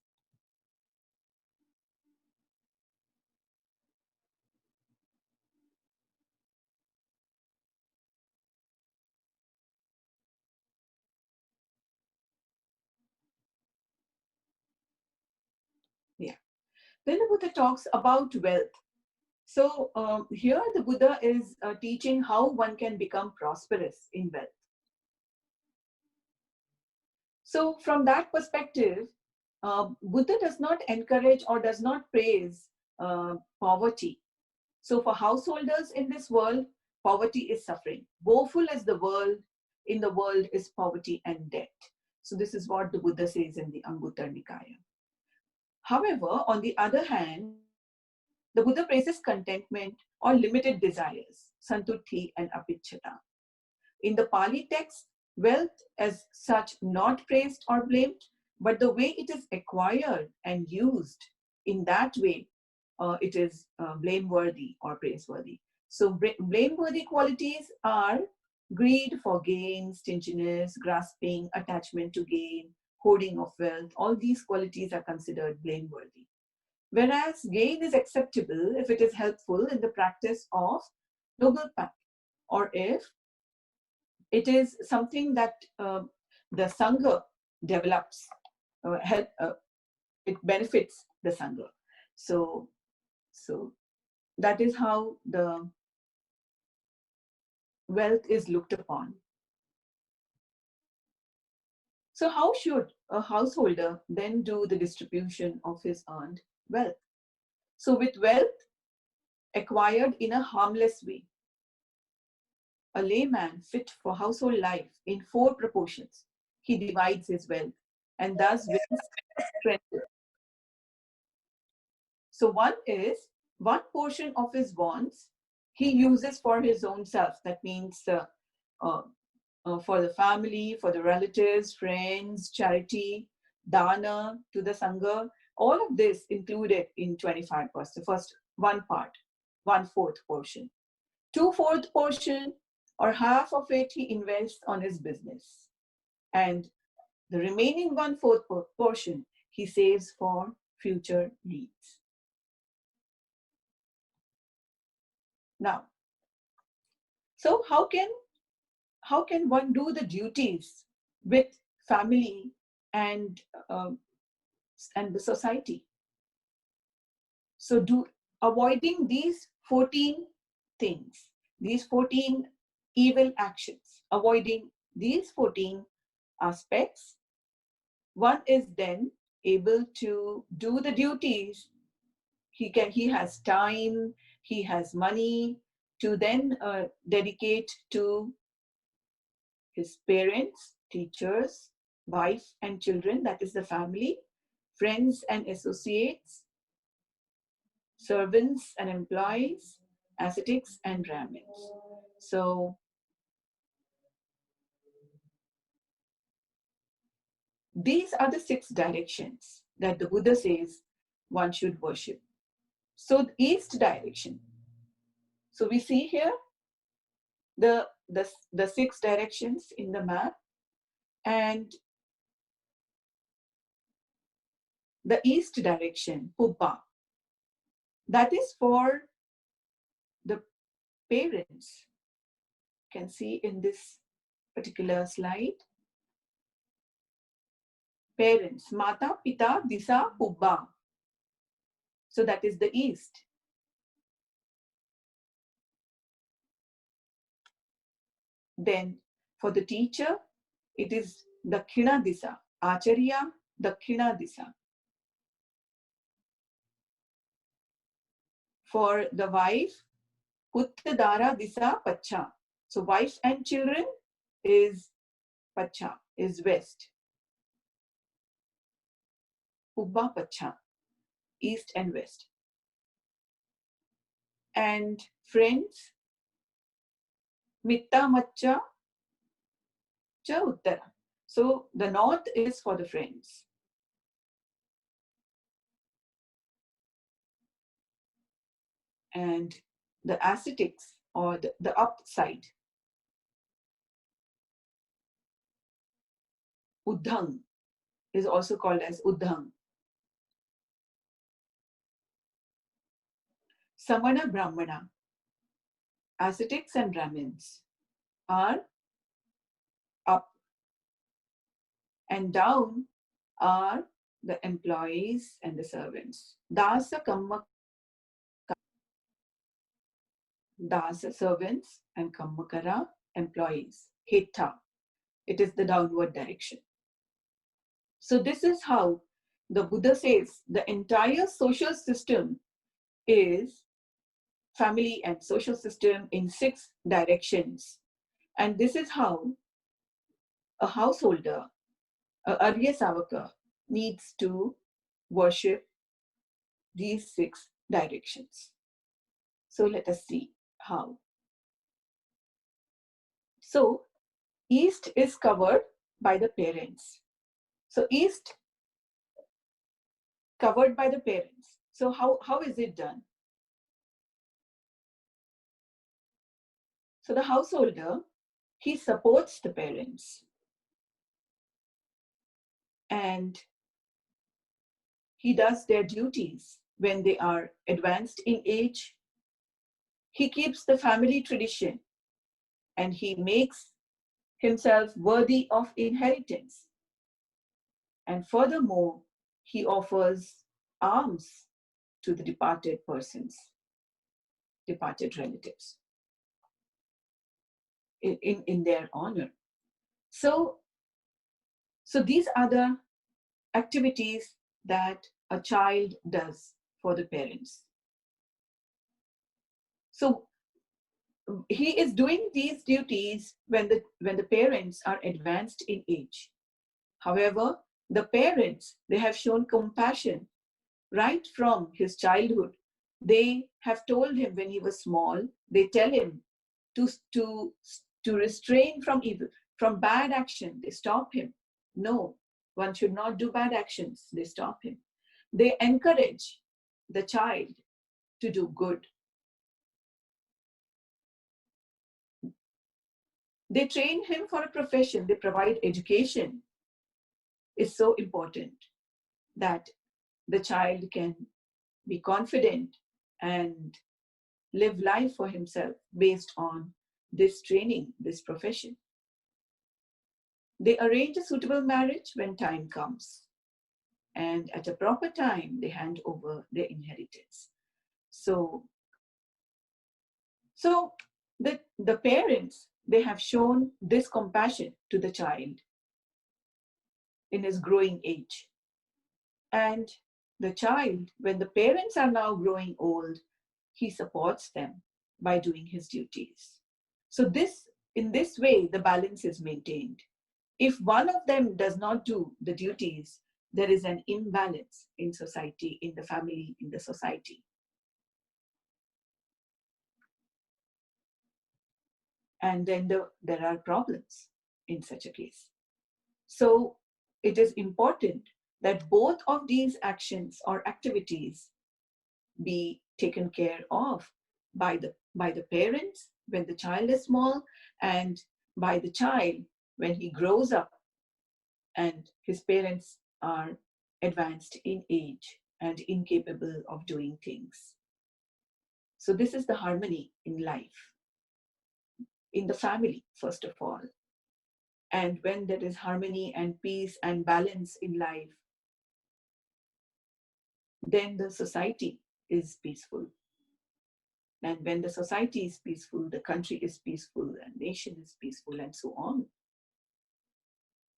S3: Yeah. Then the Buddha talks about wealth. So here the Buddha is teaching how one can become prosperous in wealth. So from that perspective, Buddha does not encourage or does not praise poverty. So for householders in this world, poverty is suffering. Woeful as the world, in the world is poverty and debt. So this is what the Buddha says in the Anguttara Nikaya. However, on the other hand, the Buddha praises contentment or limited desires, santutti and apicchata. In the Pali text, wealth as such not praised or blamed, but the way it is acquired and used, in that way, it is blameworthy or praiseworthy. So blameworthy qualities are greed for gain, stinginess, grasping, attachment to gain, hoarding of wealth. All these qualities are considered blameworthy. Whereas gain is acceptable if it is helpful in the practice of noble path, or if it is something that the Sangha develops, it benefits the Sangha. So that is how the wealth is looked upon. So how should a householder then do the distribution of his earned wealth? So with wealth acquired in a harmless way, a layman fit for household life in 4 proportions, he divides his wealth and thus wins strength. So one portion of his wants he uses for his own self. That means for the family, for the relatives, friends, charity, dana to the Sangha. All of this included in 25%. First, 1/4 portion. 2/4 portion or half of it he invests on his business. And the remaining 1/4 portion he saves for future needs. Now, so how can one do the duties with family and the society? So avoiding these 14 things, these 14 evil actions, avoiding these 14 aspects one is then able to do the duties. He has time, he has money to then dedicate to his parents, teachers, wife and children, that is the family, friends and associates, servants and employees, ascetics and Brahmins. So these are the 6 directions that the Buddha says one should worship. So the east direction. So we see here the 6 directions in the map, and the east direction, Pubba, that is for the parents. You can see in this particular slide. Parents, Mata, Pita, Disa, Pubba. So that is the east. Then for the teacher, it is Dakshina Disa, Acharya, Dakshina Disa. For the wife, Putta Dara Disa Pacha. So wife and children is Pacha, is west. Pubba Pacha, east and west. And friends, Mitta Macha Cha Uttara. So the north is for the friends. And the ascetics, or the upside, Uddhang, is also called as Uddhang. Samana Brahmana, ascetics and Brahmins, are up, and down are the employees and the servants. Dasa Kamma, Dasa servants, and Kammakara employees. Heta, it is the downward direction. So this is how the Buddha says the entire social system is family and social system in 6 directions. And this is how a householder, a Arya Savaka, needs to worship these 6 directions. So let us see how. So east is covered by the parents. So east covered by the parents. So how is it done? So the householder, he supports the parents, and he does their duties when they are advanced in age. He keeps the family tradition, and he makes himself worthy of inheritance. And furthermore, he offers alms to the departed persons, departed relatives, in their honor. So these are the activities that a child does for the parents. So he is doing these duties when the parents are advanced in age. However, the parents, they have shown compassion right from his childhood. They have told him when he was small, they tell him to restrain from evil, from bad action. They stop him. No, one should not do bad actions. They stop him. They encourage the child to do good. They train him for a profession. They provide education. It's so important that the child can be confident and live life for himself based on this training, this profession. They arrange a suitable marriage when time comes, and at a proper time, they hand over their inheritance. So the parents, they have shown this compassion to the child in his growing age. And the child, when the parents are now growing old, he supports them by doing his duties. So in this way, the balance is maintained. If one of them does not do the duties, there is an imbalance in society, in the family, in the society. And then there are problems in such a case. So it is important that both of these actions or activities be taken care of by the parents when the child is small, and by the child when he grows up and his parents are advanced in age and incapable of doing things. So this is the harmony in life, in the family, first of all. And when there is harmony and peace and balance in life, then the society is peaceful. And when the society is peaceful, the country is peaceful, and nation is peaceful, and so on.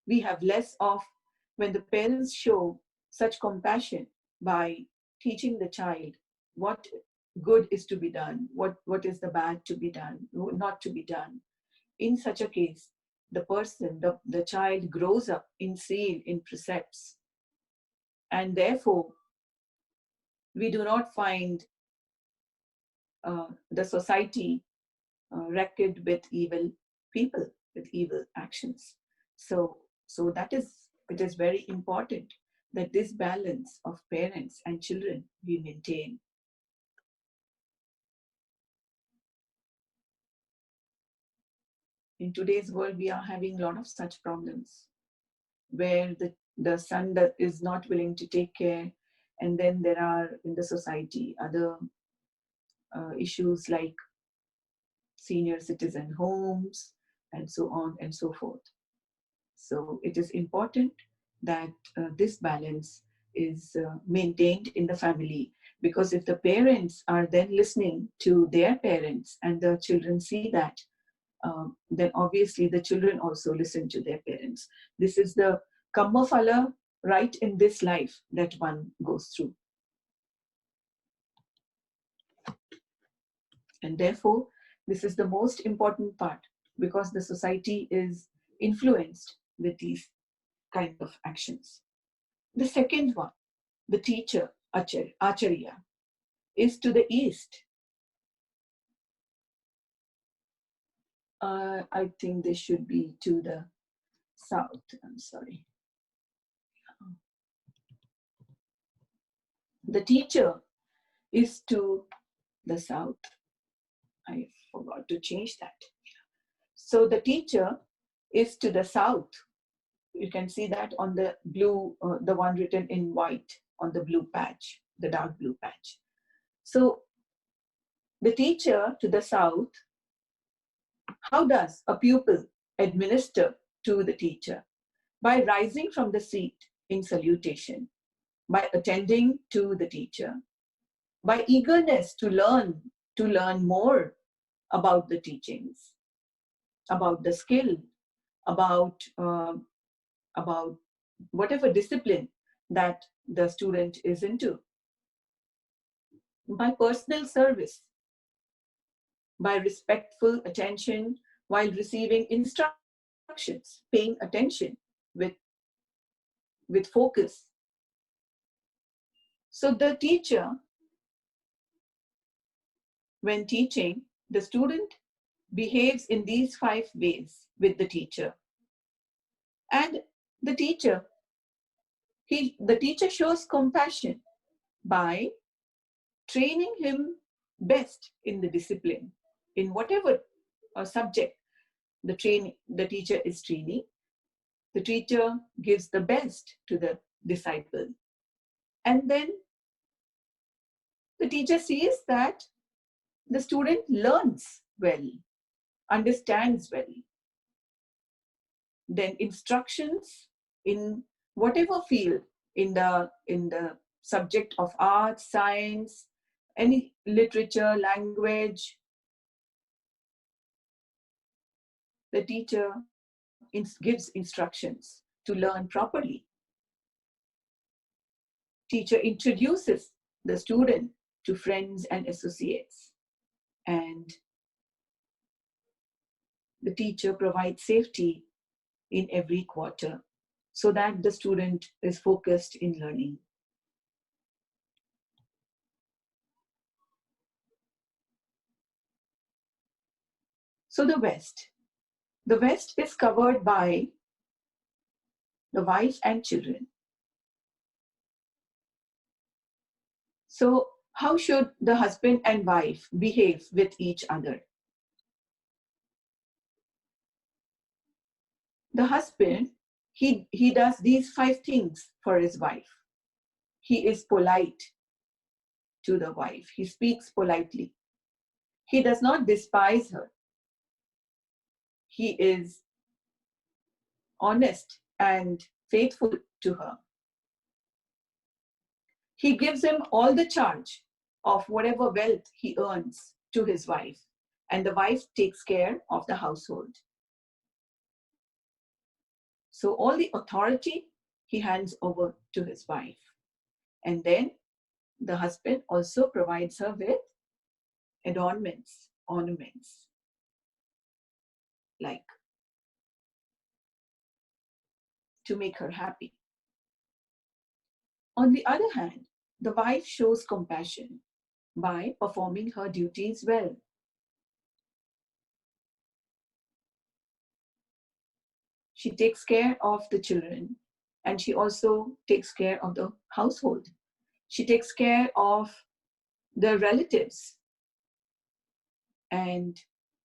S3: We have less of, when the parents show such compassion by teaching the child what good is to be done, what is the bad to be done, not to be done. In such a case, the person, the child grows up in seal, in precepts. And therefore, we do not find the society wrecked with evil people, with evil actions. So it is very important that this balance of parents and children we maintain. In today's world, we are having a lot of such problems where the son that is not willing to take care, and then there are in the society other issues like senior citizen homes and so on and so forth. So it is important that this balance is maintained in the family, because if the parents are then listening to their parents and the children see that, then obviously the children also listen to their parents. This is the karma phala right in this life that one goes through. And therefore, this is the most important part, because the society is influenced with these kind of actions. The second one, the teacher, Acharya, is to the east. I think they should be to the south. I'm sorry. The teacher is to the south. I forgot to change that. So the teacher is to the south. You can see that on the blue, the one written in white on the blue patch, the dark blue patch. So the teacher to the south, how does a pupil administer to the teacher? By rising from the seat in salutation, by attending to the teacher, by eagerness to learn more about the teachings, about the skill, about whatever discipline that the student is into, by personal service, by respectful attention while receiving instructions, paying attention with focus. So the teacher, when teaching, the student behaves in these 5 ways with the teacher. And the teacher shows compassion by training him best in the discipline, in whatever subject the teacher is training. The teacher gives the best to the disciple. And then the teacher sees that the student learns well, understands well. Then instructions in whatever field, in the subject of art, science, any literature, language, the teacher gives instructions to learn properly teacher introduces the student to friends and associates, and the teacher provides safety in every quarter so that the student is focused in learning. So the West is covered by the wife and children. So how should the husband and wife behave with each other? The husband, he does these 5 things for his wife. He is polite to the wife. He speaks politely. He does not despise her. He is honest and faithful to her. He gives him all the charge of whatever wealth he earns to his wife, and the wife takes care of the household. So all the authority he hands over to his wife. And then the husband also provides her with adornments, ornaments, like to make her happy. On the other hand, the wife shows compassion by performing her duties well. She takes care of the children, and she also takes care of the household. She takes care of the relatives, and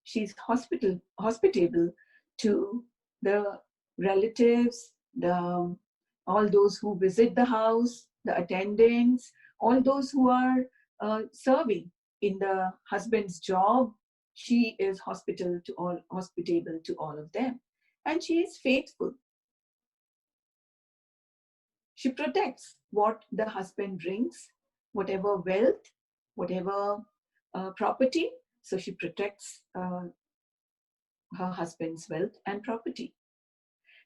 S3: she's hospitable to the relatives, all those who visit the house, the attendants, all those who are serving in the husband's job. She is hospitable to all of them, and she is faithful. She protects what the husband brings, whatever wealth, whatever property. So she protects her husband's wealth and property.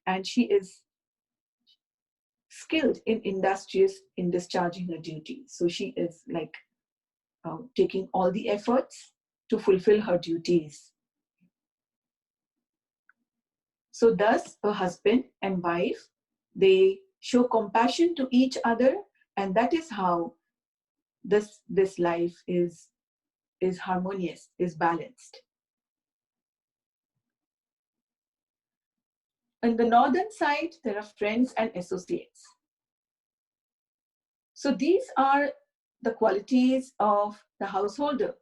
S3: And she is skilled in industrious in discharging her duty. So she is like taking all the efforts to fulfill her duties. So thus a husband and wife, they show compassion to each other, and that is how this life is harmonious, is balanced. On the northern side, there are friends and associates. So these are the qualities of the householder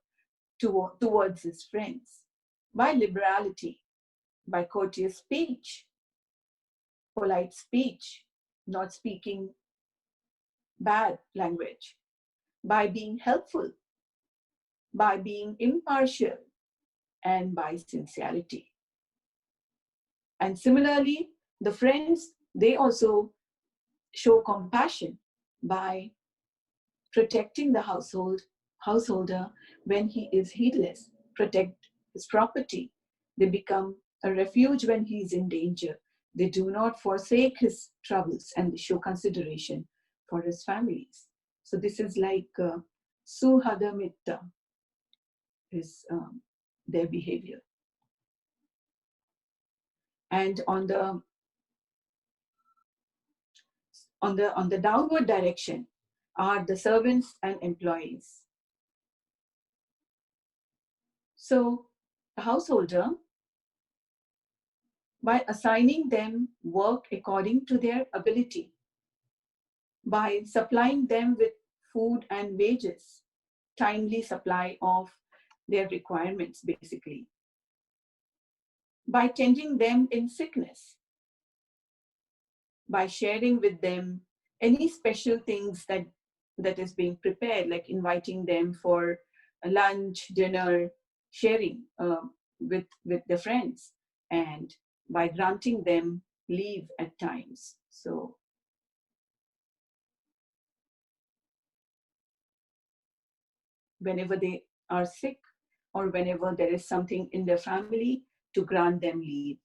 S3: towards his friends. By liberality, by courteous speech, polite speech, not speaking bad language, by being helpful, by being impartial, and by sincerity. And similarly, the friends, they also show compassion by protecting the householder when he is heedless, protect his property. They become a refuge when he is in danger. They do not forsake his troubles, and they show consideration for his families. So this is like suhadamitta is their behavior. And on the downward direction are the servants and employees. So the householder, by assigning them work according to their ability, by supplying them with food and wages, timely supply of their requirements basically, by tending them in sickness, by sharing with them any special things that is being prepared, like inviting them for a lunch, dinner, sharing with the friends, and by granting them leave at times. So whenever they are sick or whenever there is something in their family, to grant them leave.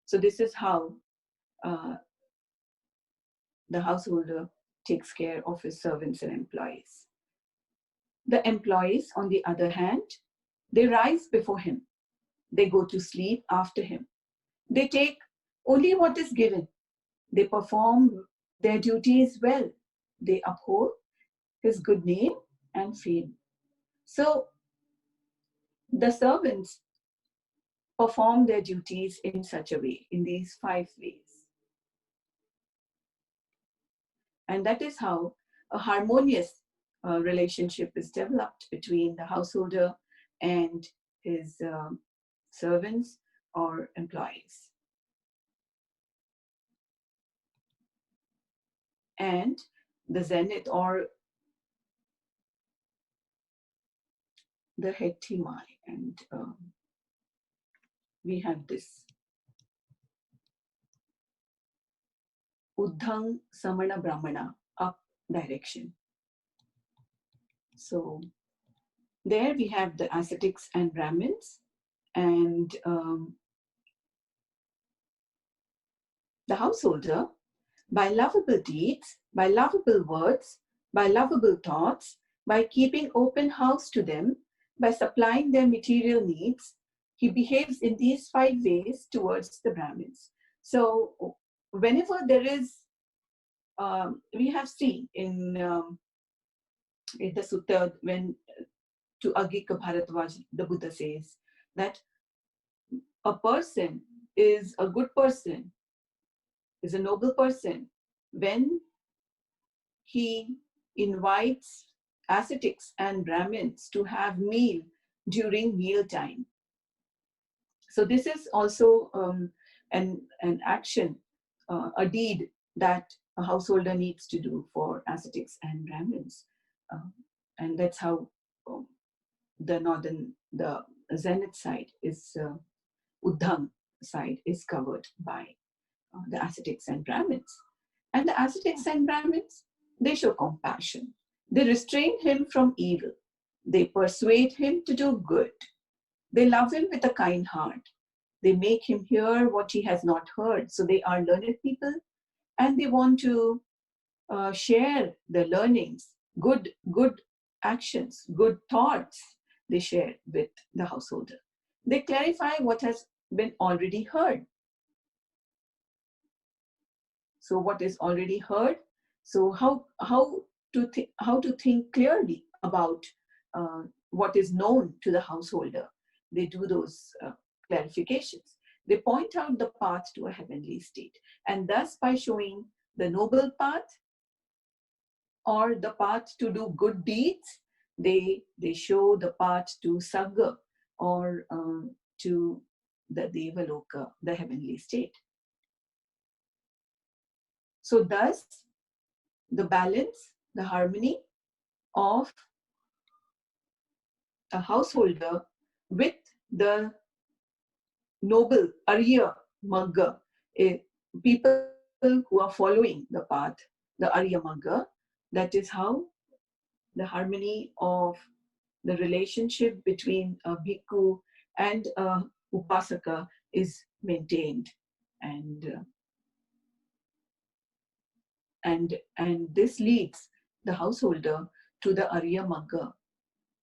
S3: So this is how the householder takes care of his servants and employees. The employees, on the other hand, they rise before him. They go to sleep after him. They take only what is given. They perform their duties well. They uphold his good name and fame. So the servants perform their duties in such a way, in these 5 ways. And that is how a harmonious relationship is developed between the householder and his servants or employees. And the zenith or the Hetimai, and we have this Uddhang Samana Brahmana, up direction. So there we have the ascetics and Brahmins, and the householder, by lovable deeds, by lovable words, by lovable thoughts, by keeping open house to them, by supplying their material needs, he behaves in these 5 ways towards the Brahmins. So whenever there is, we have seen in the Sutta, when to Agika Bharatwaj, the Buddha says that a person is a good person, is a noble person, when he invites ascetics and Brahmins to have meal during meal time. So this is also an action, a deed that a householder needs to do for ascetics and Brahmins. And that's how the zenith side is, Uddham side is covered by the ascetics and Brahmins. And the ascetics and Brahmins, they show compassion. They restrain him from evil. They persuade him to do good. They love him with a kind heart. They make him hear what he has not heard. So they are learned people, and they want to share the learnings, good actions, good thoughts they share with the householder. They clarify what has been already heard. So what is already heard? So how to think clearly about what is known to the householder? They do those clarifications. They point out the path to a heavenly state, and thus by showing the noble path or the path to do good deeds, they show the path to Sagga, or to the Devaloka, the heavenly state. So thus, the balance, the harmony of a householder with the noble Arya Magga, people who are following the path, the Arya Magga, that is how the harmony of the relationship between a bhikkhu and a upasaka is maintained. And this leads the householder to the Arya Magga,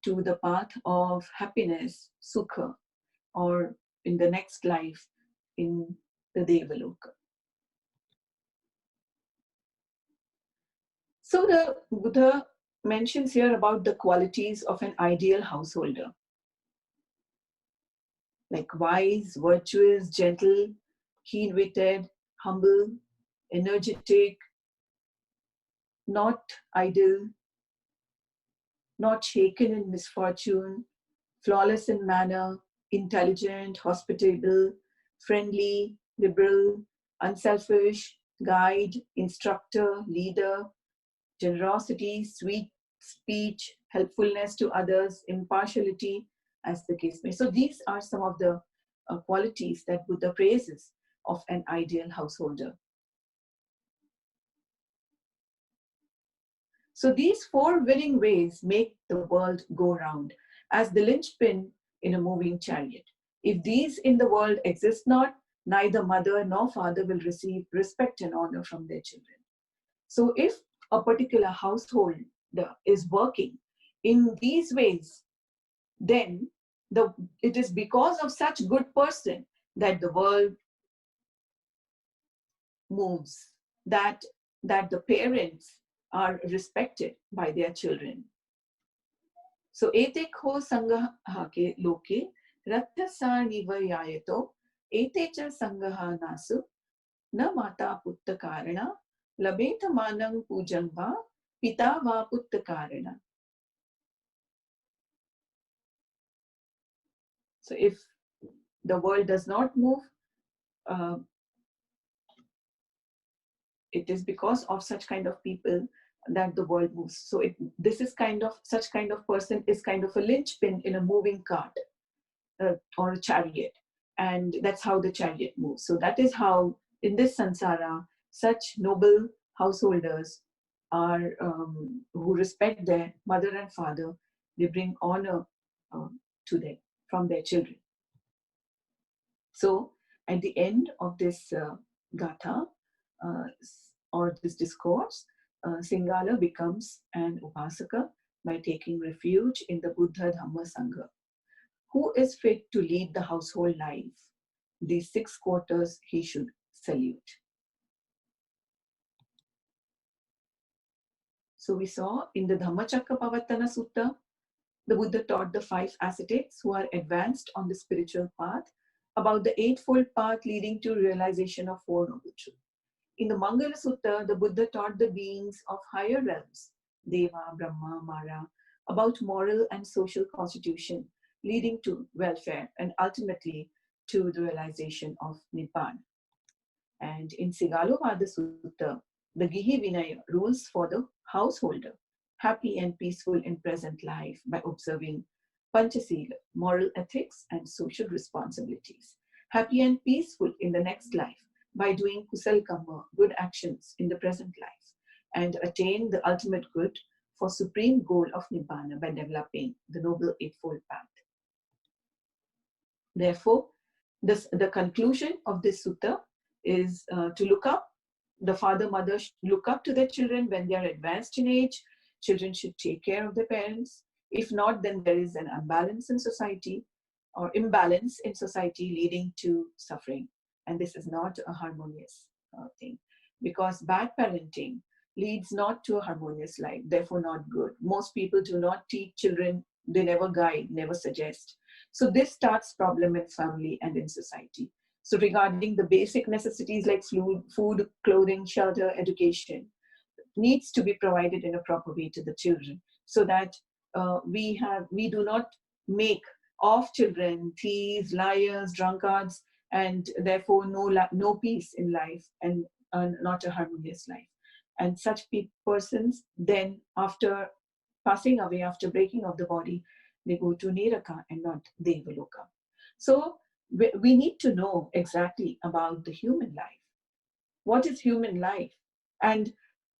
S3: to the path of happiness, sukha, or in the next life in the Devaloka. So the Buddha mentions here about the qualities of an ideal householder, like wise, virtuous, gentle, keen-witted, humble, energetic, not idle, not shaken in misfortune, flawless in manner, intelligent, hospitable, friendly, liberal, unselfish, guide, instructor, leader, generosity, sweet speech, helpfulness to others, impartiality, as the case may. So these are some of the qualities that Buddha praises of an ideal householder. So these 4 winning ways make the world go round, as the linchpin in a moving chariot. If these in the world exist not, neither mother nor father will receive respect and honor from their children. So if a particular household is working in these ways, then it is because of such good person that the world moves, that the parents are respected by their children. So ete kho sangaha ke loke rathasa nivayayato ete cha sangaha nasu na mata putta karana labeta manang pujangva pita va putta karana. So if the world does not move, it is because of such kind of people that the world moves. So this is such kind of person is kind of a linchpin in a moving cart or a chariot, and that's how the chariot moves. So that is how in this sansara such noble householders are who respect their mother and father. They bring honor to them from their children. So at the end of this gatha or this discourse, Singala becomes an upasaka by taking refuge in the Buddha Dhamma Sangha. Who is fit to lead the household life? These 6 quarters he should salute. So we saw in the Dhammacakkappavattana Sutta, the Buddha taught the 5 ascetics who are advanced on the spiritual path about the 8-fold path leading to realization of 4 noble truths. In the Mangala Sutta, the Buddha taught the beings of higher realms, Deva, Brahma, Mara, about moral and social constitution leading to welfare and ultimately to the realization of Nibbana. And in Sigalovada Sutta, the Gihi Vinaya rules for the householder, happy and peaceful in present life by observing Panchasila, moral ethics and social responsibilities, happy and peaceful in the next life by doing kusal karma, good actions in the present life, and attain the ultimate good for supreme goal of Nibbana by developing the noble 8-fold path. Therefore, the conclusion of this sutta is to look up. The father, mother should look up to their children when they are advanced in age. Children should take care of their parents. If not, then there is an imbalance in society leading to suffering. And this is not a harmonious thing, because bad parenting leads not to a harmonious life, therefore not good. Most people do not teach children, they never guide, never suggest. So this starts problem in family and in society. So regarding the basic necessities like food, clothing, shelter, education, needs to be provided in a proper way to the children, so that we do not make of children thieves, liars, drunkards, and therefore no peace in life and not a harmonious life. And such persons then, after passing away, after breaking of the body, they go to Niraka and not Devaloka. So we need to know exactly about the human life. What is human life? And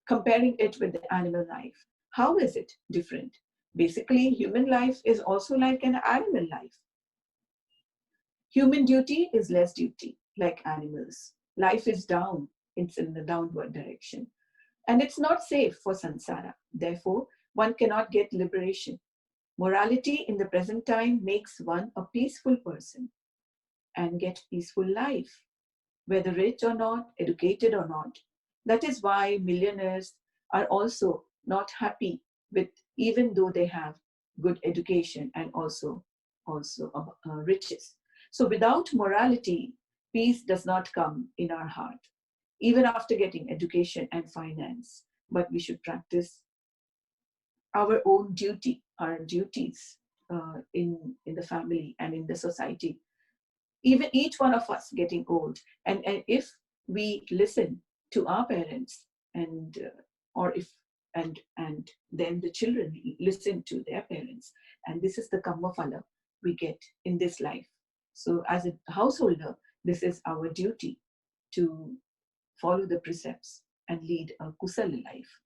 S3: comparing it with the animal life, how is it different? Basically, human life is also like an animal life. Human duty is less duty, like animals. Life is down, it's in the downward direction. And it's not safe for samsara. Therefore, one cannot get liberation. Morality in the present time makes one a peaceful person and get peaceful life, whether rich or not, educated or not. That is why millionaires are also not happy with, even though they have good education and also riches. So without morality, peace does not come in our heart, even after getting education and finance. But we should practice our own duty, our duties in the family and in the society. Even each one of us getting old, and if we listen to our parents, and then the children listen to their parents, and this is the karma phala we get in this life. So as a householder, this is our duty to follow the precepts and lead a kusala life.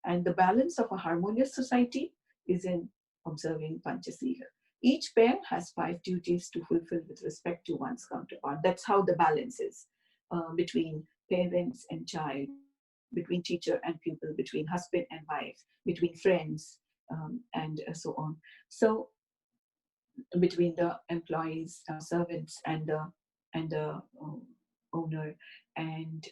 S3: And the balance of a harmonious society is in observing Panchasila. Each pair has 5 duties to fulfill with respect to one's counterpart. That's how the balance is between parents and child, between teacher and pupil, between husband and wife, between friends, and so on. So between the employees, servants, and the owner, and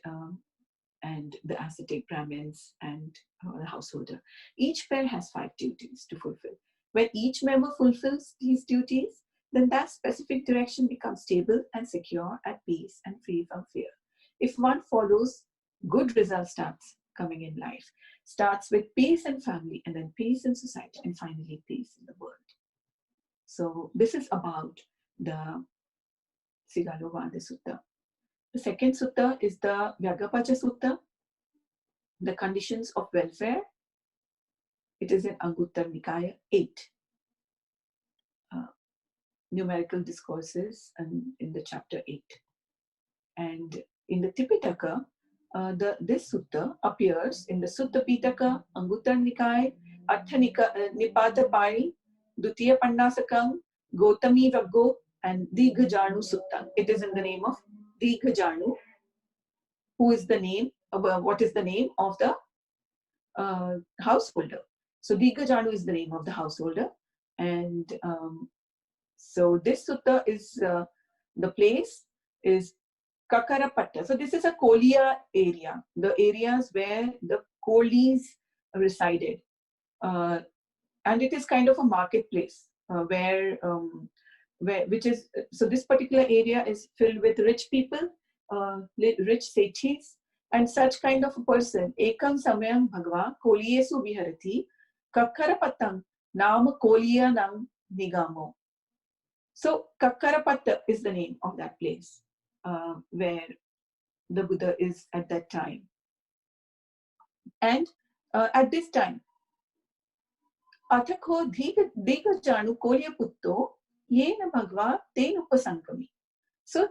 S3: the ascetic Brahmins and the householder. Each pair has 5 duties to fulfill. When each member fulfills these duties, then that specific direction becomes stable and secure, at peace and free from fear. If one follows, good results starts coming in life. Starts with peace in family, and then peace in society, and finally peace in the world. So this is about the Sigalovada Sutta. The second sutta is the Vyagapacha Sutta, the conditions of welfare. It is in Anguttara Nikaya 8. Numerical discourses and in the chapter 8. And in the Tipitaka, this sutta appears in the Sutta Pitaka, Anguttara Nikaya, Nipata Pai, Dutiya Pandasakam, Gotami Vaggo, and Dighajanu Sutta. It is in the name of Dighajanu, who is the name, what is the name of the householder. So Dighajanu is the name of the householder. And so this sutta is, the place is Kakarapatta. So this is a Koliya area, the areas where the Kolis resided. And it is kind of a marketplace which is, so this particular area is filled with rich people, rich sechis, and such kind of a person. Ekam samayam bhagava koliyesu viharati kakkarapatam nama koliyanam nigamo. So Kakkarapatta is the name of that place where the Buddha is at that time. And at this time, Athakho Dighajanu Kolya Putto Yena Bhagava Ten Upasankami. So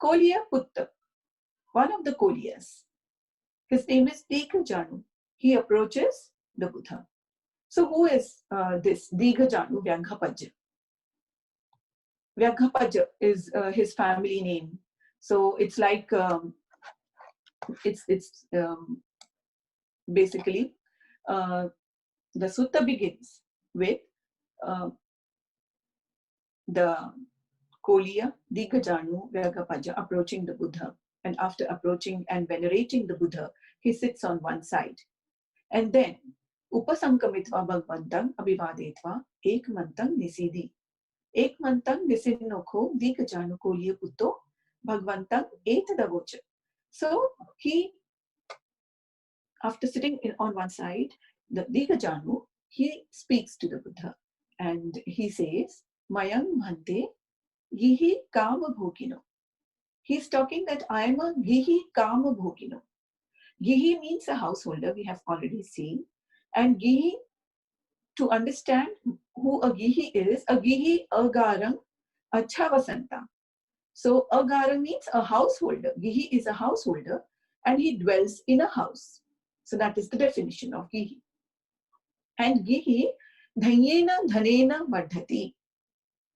S3: Kolya Putta, one of the Kolyas, his name is Dighajanu. He approaches the Buddha. So who is this Dighajanu Vyaghapaja? Vyaghapaja is his family name. So it's like, it's basically, the sutta begins with the Koliya, Dighajanu, Vyaghapaja approaching the Buddha. And after approaching and venerating the Buddha, he sits on one side. And then, Upasankamitva Bhagavantang Abhivadetva Ekmantang Nisidi. Ekmantang Nisinokho Dighajanu Koliya Putto Bhagavantang Etadavocha. So he, after sitting on one side, the Dighajanu, he speaks to the Buddha and he says, Mayang Bhante Gihi Kama Bhogino. He's talking that I am a Gihi Kama Bhogino. Gihi means a householder, we have already seen. And Gihi, to understand who a Gihi is, a Gihi Agarang Achavasanta. So Agarang means a householder. Gihi is a householder and he dwells in a house. So that is the definition of Gihi. And Gihi Dhanyena Dhanena Vardhati.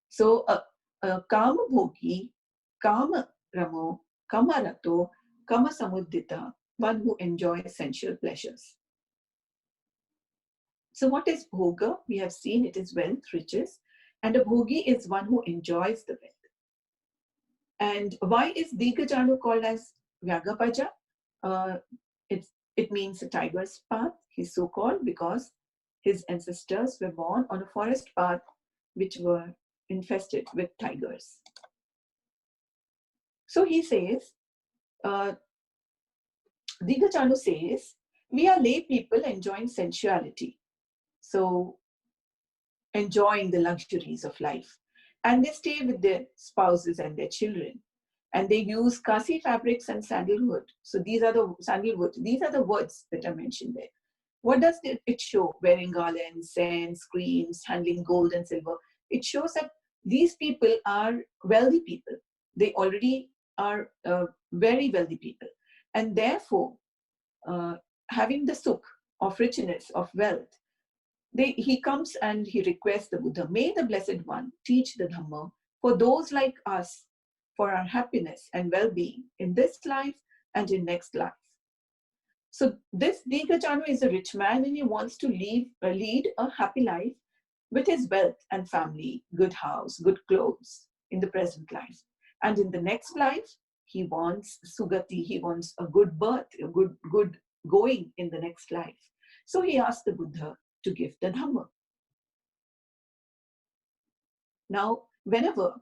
S3: So a Kama Bhogi, Kama Ramo, Kama Rato, Kama Samuddita, one who enjoys sensual pleasures. So what is Bhoga? We have seen it is wealth, riches, and a Bhogi is one who enjoys the wealth. And why is Dighajanu called as Vyagapaja? It means a tiger's path. He's so called because his ancestors were born on a forest path which were infested with tigers. So he says, Dighajanu says, we are lay people enjoying sensuality. So enjoying the luxuries of life. And they stay with their spouses and their children. And they use kasi fabrics and sandalwood. So these are the sandalwood. These are the words that are mentioned there. What does it show? Wearing garlands, scents, creams, handling gold and silver. It shows that these people are wealthy people. They already are very wealthy people. And therefore, having the sukh of richness, of wealth, he comes and he requests the Buddha, may the Blessed One teach the Dhamma for those like us, for our happiness and well-being in this life and in next life. So this Dighajanu is a rich man and he wants to lead a happy life with his wealth and family, good house, good clothes in the present life. And in the next life, he wants Sugati, he wants a good birth, a good going in the next life. So he asked the Buddha to give the Dhamma. Now, whenever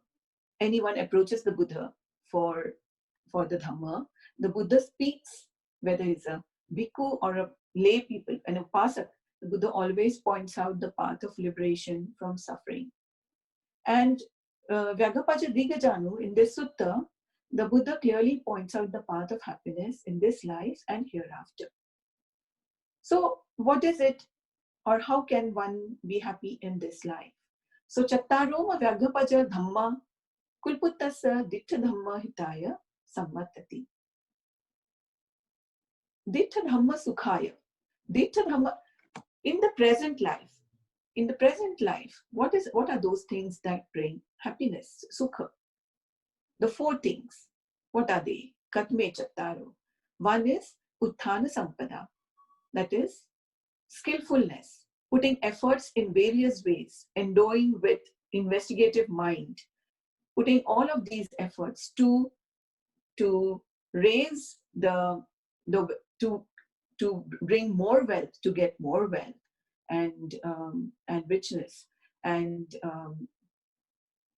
S3: anyone approaches the Buddha for the Dhamma, the Buddha speaks, whether it's a bhikkhu or a lay people, an upasak, the Buddha always points out the path of liberation from suffering. And Vyagapaja Dighajanu, in this sutta, the Buddha clearly points out the path of happiness in this life and hereafter. So what is it, or how can one be happy in this life? So Chattaroma Vyagapaja Dhamma Kulputtasa Dittha Dhamma Hitaya Sammatati. Dittha Dhamma Sukhaya. Dittha Dhamma, in the present life, what are those things that bring happiness, sukha? The four things, what are they? Katme chattaro. One is utthana sampada, that is skillfulness, putting efforts in various ways, endowing with investigative mind, putting all of these efforts to raise to bring more wealth, to get more wealth and richness. And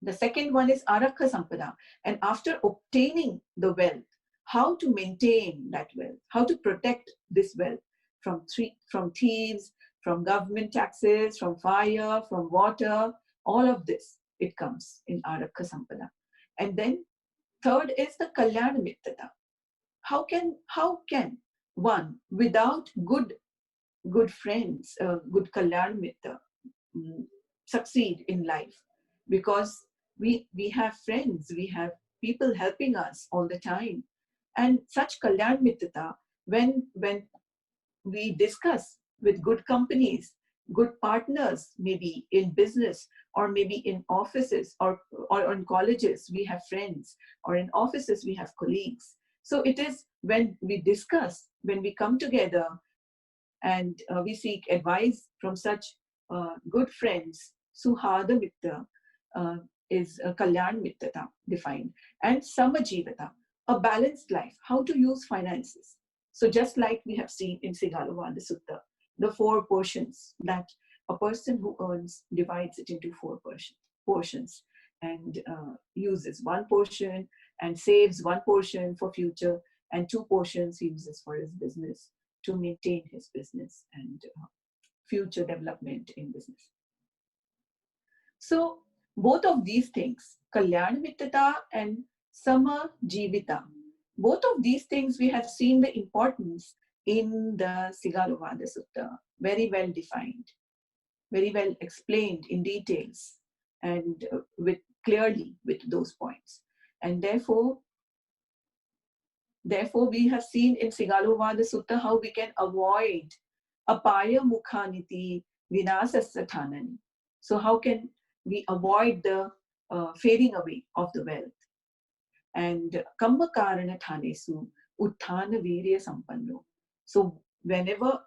S3: the second one is arakha sampada. And after obtaining the wealth, how to maintain that wealth, how to protect this wealth from thieves, from government taxes, from fire, from water, all of this, it comes in arakha sampada. And then third is the kalyana mittata. How can one, without good friends, good kalyana mitta, succeed in life? Because we have friends, we have people helping us all the time, and such kalyan mittata, when we discuss with good companies, good partners, maybe in business or maybe in offices or in colleges, we have friends, or in offices we have colleagues. So it is when we discuss, when we come together and we seek advice from such good friends, suhada mitta is kalyan mittata defined, and samajivata, a balanced life, how to use finances. So just like we have seen in Sigalovada Sutta, the four portions that a person who earns divides it into four portions and uses one portion and saves one portion for future, and two portions he uses for his business to maintain his business and future development in business. So both of these things, Kalyana Mittata and Sama Jivita, both of these things we have seen the importance in the Sigalovada Sutta, very well defined, very well explained in details, and clearly with those points. And therefore we have seen in Sigalovada Sutta how we can avoid apaya mukhaniti vinasasya thanani. So how can we avoid the fading away of the wealth? And kamma karana thanesu utthana virya sampanno. So whenever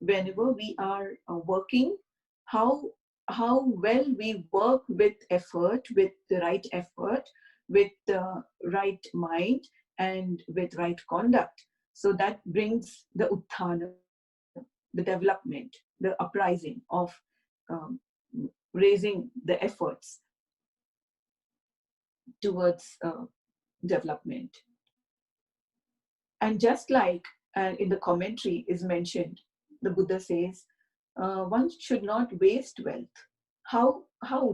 S3: we are working, how well we work with effort, with the right effort, with the right mind, and with right conduct. So that brings the utthana, the development, the uprising of raising the efforts towards development. And just like in the commentary is mentioned, the Buddha says, one should not waste wealth. How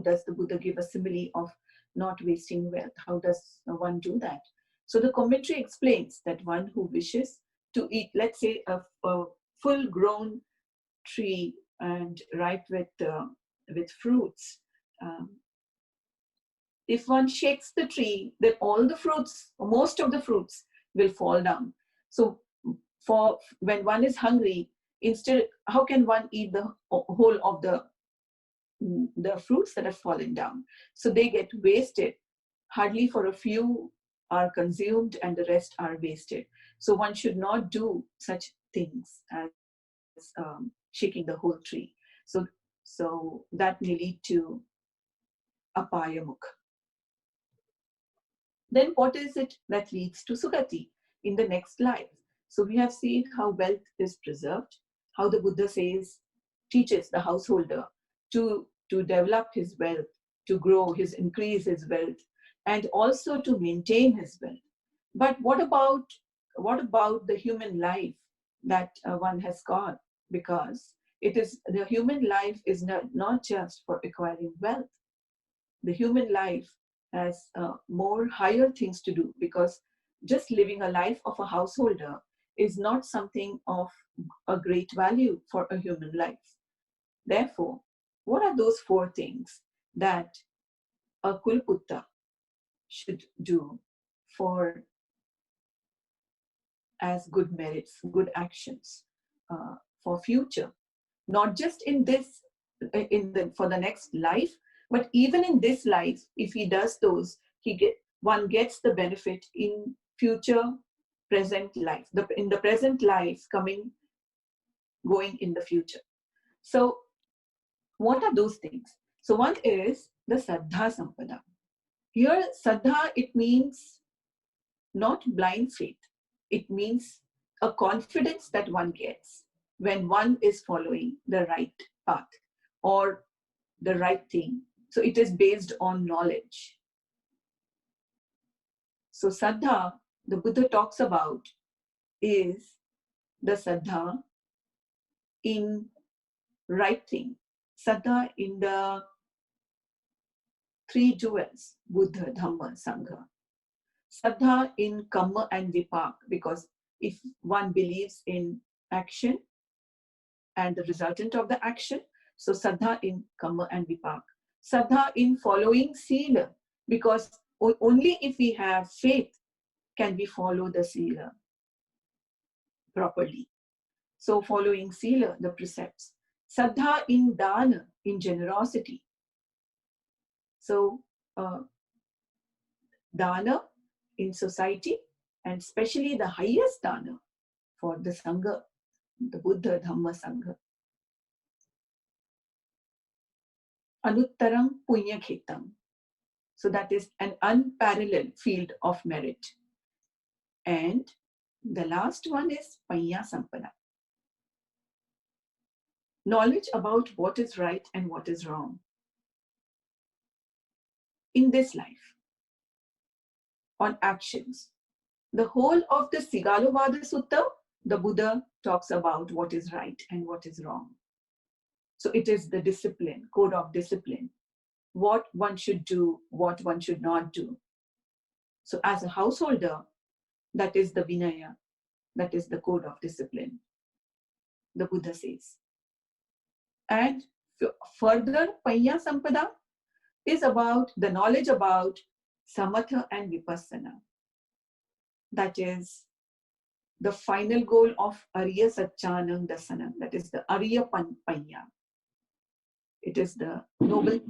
S3: does the Buddha give a simile of not wasting wealth? How does one do that? So the commentary explains that one who wishes to eat, let's say, a full-grown tree and ripe with fruits, if one shakes the tree, then all the fruits, or most of the fruits, will fall down. So for when one is hungry, instead, how can one eat the whole of the fruits that have fallen down? So they get wasted hardly for a few are consumed and the rest are wasted. So one should not do such things as shaking the whole tree. So that may lead to apayamukha. Then what is it that leads to sugati in the next life? So we have seen how wealth is preserved, how the Buddha teaches the householder to develop his wealth, to grow increase his wealth, and also to maintain his wealth. But what about the human life that one has got? Because the human life is not just for acquiring wealth. The human life has more higher things to do, because just living a life of a householder is not something of a great value for a human life. Therefore, what are those 4 things that a Kulputta should do as good merits, good actions for future? Not just for the next life, but even in this life, if he does those, one gets the benefit in future present life, in the present life going in the future. So what are those things? So one is the Saddha Sampada. Here, Saddha, it means not blind faith. It means a confidence that one gets when one is following the right path or the right thing. So it is based on knowledge. So Saddha, the Buddha talks about, is the Saddha in right thing. Saddha in the 3 jewels, Buddha, Dhamma, Sangha. Saddha in Kamma and Vipak, because if one believes in action and the resultant of the action, so Saddha in Kamma and Vipak. Saddha in following Sila, because only if we have faith can we follow the Sila properly. So following Sila, the precepts. Saddha in Dana, in generosity. So Dana in society, and especially the highest Dana for the Sangha, the Buddha Dhamma Sangha. Anuttarang Punyakhetam. So that is an unparalleled field of merit. And the last one is Panya Sampada. Knowledge about what is right and what is wrong in this life, on actions. The whole of the Sigalovada Sutta, the Buddha talks about what is right and what is wrong. So it is the discipline, code of discipline, what one should do, what one should not do. So as a householder, that is the Vinaya, that is the code of discipline, the Buddha says. And further, Panya Sampada is about the knowledge about Samatha and Vipassana. That is the final goal of Arya Satchanam Dasanam, that is the Arya Panya. It is the noble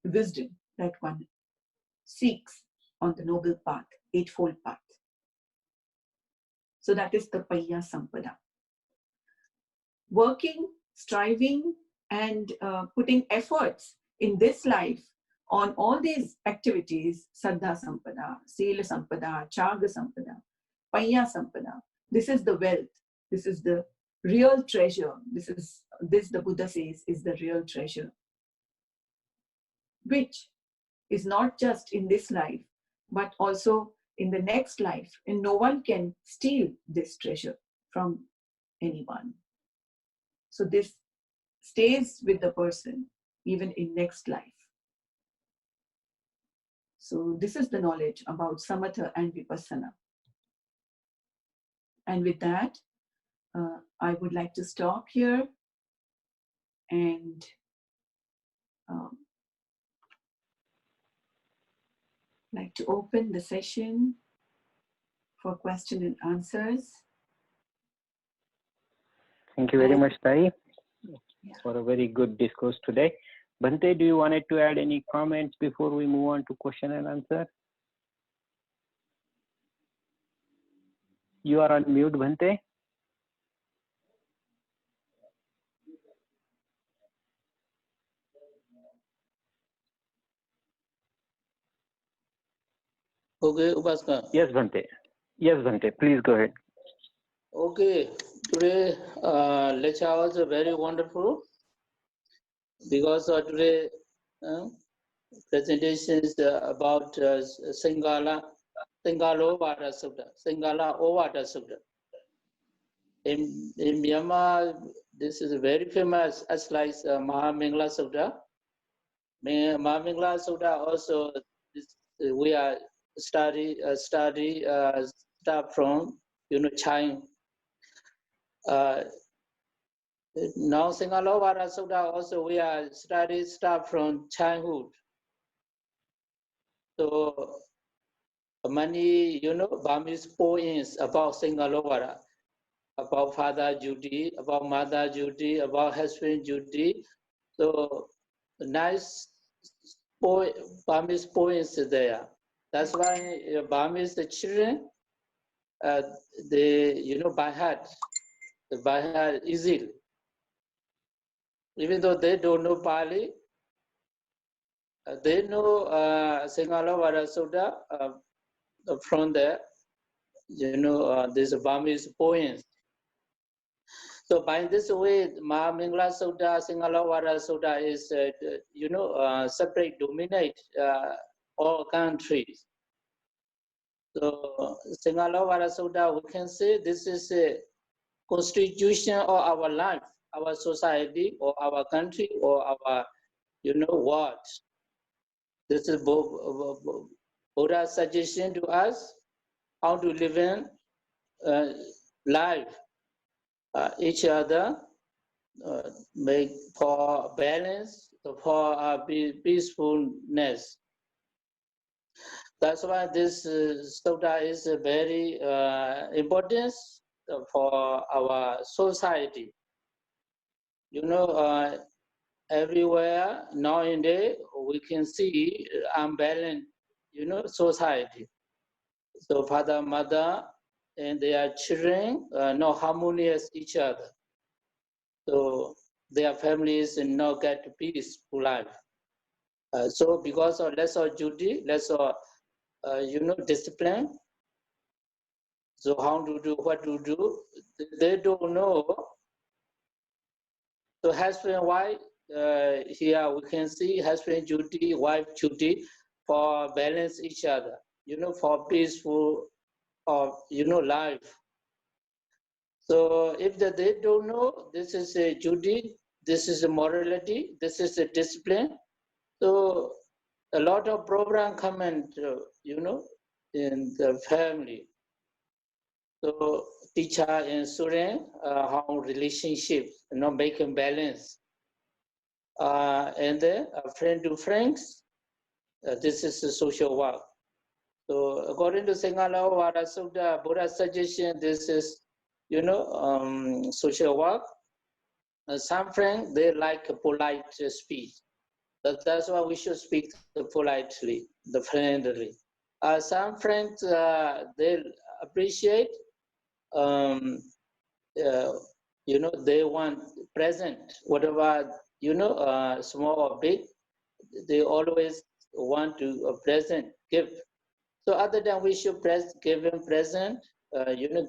S3: wisdom that one seeks on the noble path, eightfold path. So that is the Panya Sampada. Working, striving, and putting efforts in this life on all these activities, Saddha Sampada, Sila Sampada, Chaga Sampada, Panya Sampada. This is the wealth. This is the real treasure. This the Buddha says is the real treasure, which is not just in this life, but also in the next life. And no one can steal this treasure from anyone. So this stays with the person even in next life. So this is the knowledge about Samatha and Vipassana. And with that, I would like to stop here and like to open the session for question and answers.
S1: Thank you very much, Sai, for a very good discourse today. Bhante, do you wanted to add any comments before we move on to question and answer? You are on mute, Bhante.
S2: Okay, Upaska.
S1: Yes, Bhante. Yes, Bhante. Please go ahead.
S2: Okay, today lecture was very wonderful because today presentation is about Sigalovada Sutta, Sigalovada Sutta. In Myanmar, this is very famous as like Mahamingla Sutta. Mahamingla Sutta also we are study start from China. Now Sigalovada Sutta also we are study start from childhood. So many Burmese poems about Sigalovada, about father duty, about mother duty, about husband duty. So nice Burmese poems there. That's why Burmese children they by heart easily. Even though they don't know Pali, they know Sigalovada Sutta from there. These Burmese poems. So by this way, Mahamingla Sutta, Sigalovada Sutta is, separate, dominate all countries. So Sigalovada Sutta, we can say this is a constitution of our life, our society, or our country, or our, world. This is Buddha's suggestion to us how to live in life, each other, make for balance, for peacefulness. That's why this sutta is very important for our society. Everywhere nowadays we can see unbalanced, society. So father, mother, and their children not harmonious each other. So their families not get peaceful life. So because of less of duty, less of discipline. So how to do, what to do, they don't know. So husband, wife, here we can see husband duty, wife duty for balance each other, for peaceful life. So if they don't know, this is a duty, this is a morality, this is a discipline. So a lot of program come and, in the family. So teacher and student, how relationships, making balance. And then friend to friends, this is a social work. So according to Sigalovada Sutta, Buddha's suggestion, this is, social work. Some friends, they like polite speech. That's why we should speak politely, the friendly. Some friends, they appreciate, they want present, whatever, small or big, they always want to present, give. So other than we should give him present,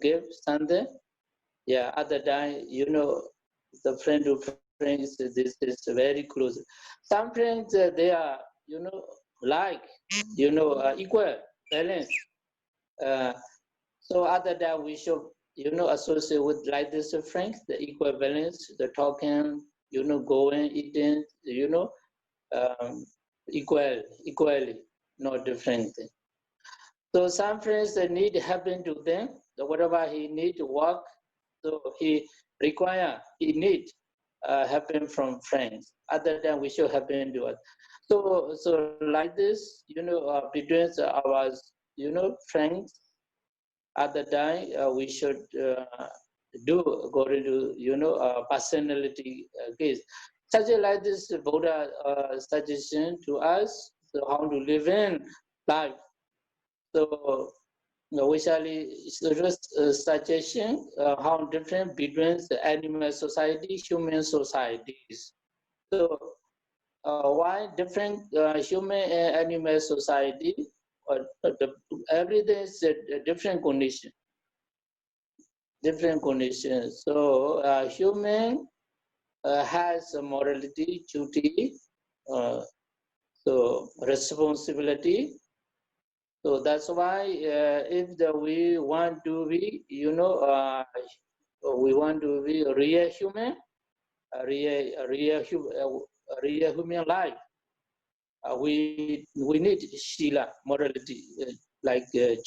S2: give something. Yeah, other than, the friend to friends, this is very close. Some friends, they are, like, equal, balance. So other than we should, associate with like this friends, the equal balance, the talking, going, eating, equally, not different thing. So some friends they need helping to them, whatever he need to work, so he need helping from friends. Other than we should helping to us. So like this, between our, friends, other time we should do according to personality case. Such like this Buddha suggestion to us, so how to live in life. So Vaishali suggestion how different between the animal society, human societies. So why different human and animal society? Everything is a different condition. Different conditions. So human has a morality, duty, so responsibility. So that's why if we want to be, we want to be a real human, real human life. We need shila, morality,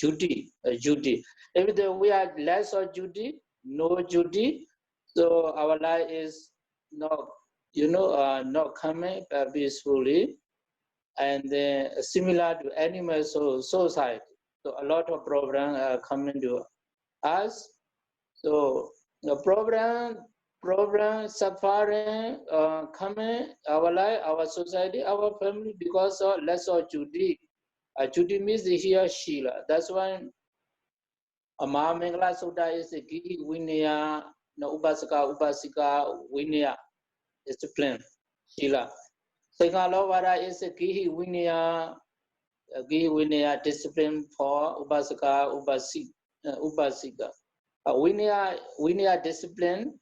S2: duty, duty. If we are less of duty, no duty, so our life is not, not coming peacefully, and similar to animal society. So a lot of problems are coming to us. So the problem suffering coming our life, our society, our family because of less of duty. Duty means here Shila. That's why Mahamangala Sutta is a Gihi Vinaya, no Upasika Vinaya discipline. Shila. Sigalovada is a Gihi Vinaya discipline for Upasika Upasika. Vinaya discipline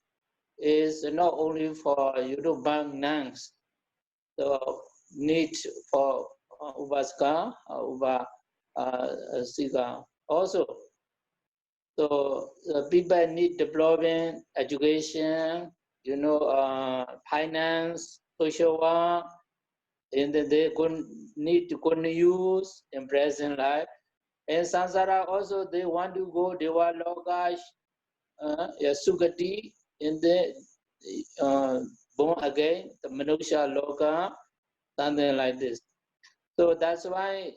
S2: is not only for bank nuns, the need for Upasika, Upasika also. So people need development, education, finance, social work, and then they need to use in present life. And samsara also they want to go Deva Loka, Sugati, and they born again, the Manusha Loka, something like this. So that's why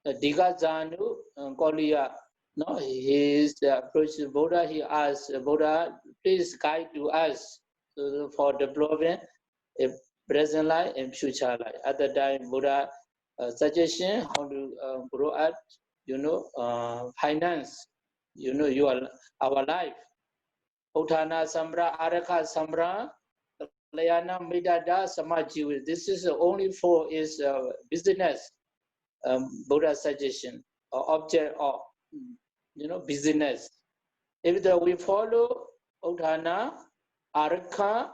S2: Dighajanu Kolia. No, he is approached Buddha. He asked Buddha, please guide to us for developing a present life and future life. At the time, Buddha suggestion how to grow up, finance, our life. Uthana Samra, Araka Samra, Layana Midada Samaji. This is only for is business. Buddha suggestion or object of business. If we follow Uthana, Araka,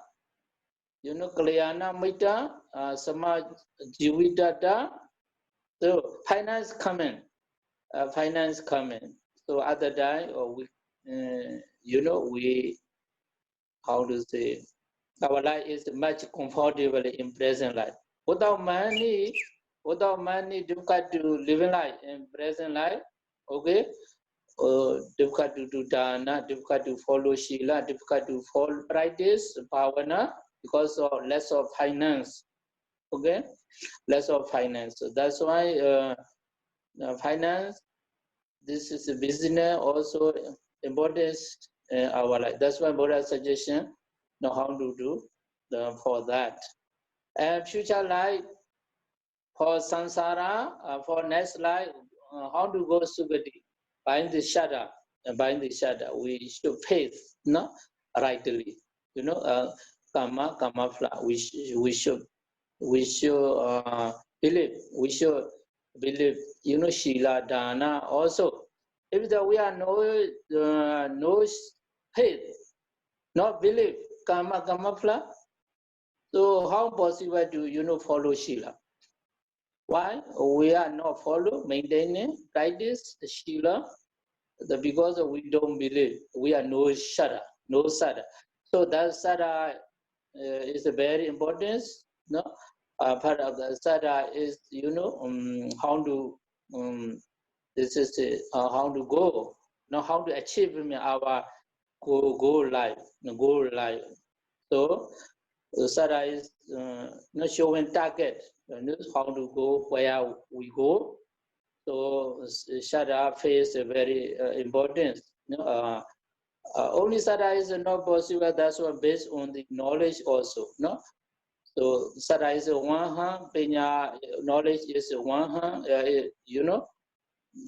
S2: Kalyana Mita, Samaj Jividata, so finance coming. So other time, or we how to say, our life is much comfortable in present life. Without money, difficult to live life in present life. Okay, difficult to do dana, difficult to follow shila, difficult to follow practice bhavana because of less of finance. Okay, less of finance. So that's why finance. This is a business also important our life. That's why Buddha suggestion know how to do for that. And future life for samsara, for next life, how to go sugati. Buying the shadow, we should faith, no, rightly. Karma flow. We should believe. We should believe. Shila dana also. If we are no faith, not believe, karma flow. So how possible to follow shila? Why we are not follow, maintaining, practice the shila? Because we don't believe, we are no shara, no sada. So that sada is a very important. No, part of the sada is how to this is how to go, how to achieve our goal life. So sada is not showing target, how to go, where we go. So Shada face a very important. Only Shada is not possible. That's what based on the knowledge also. No, so Shada is one hand. Penya knowledge is one hand.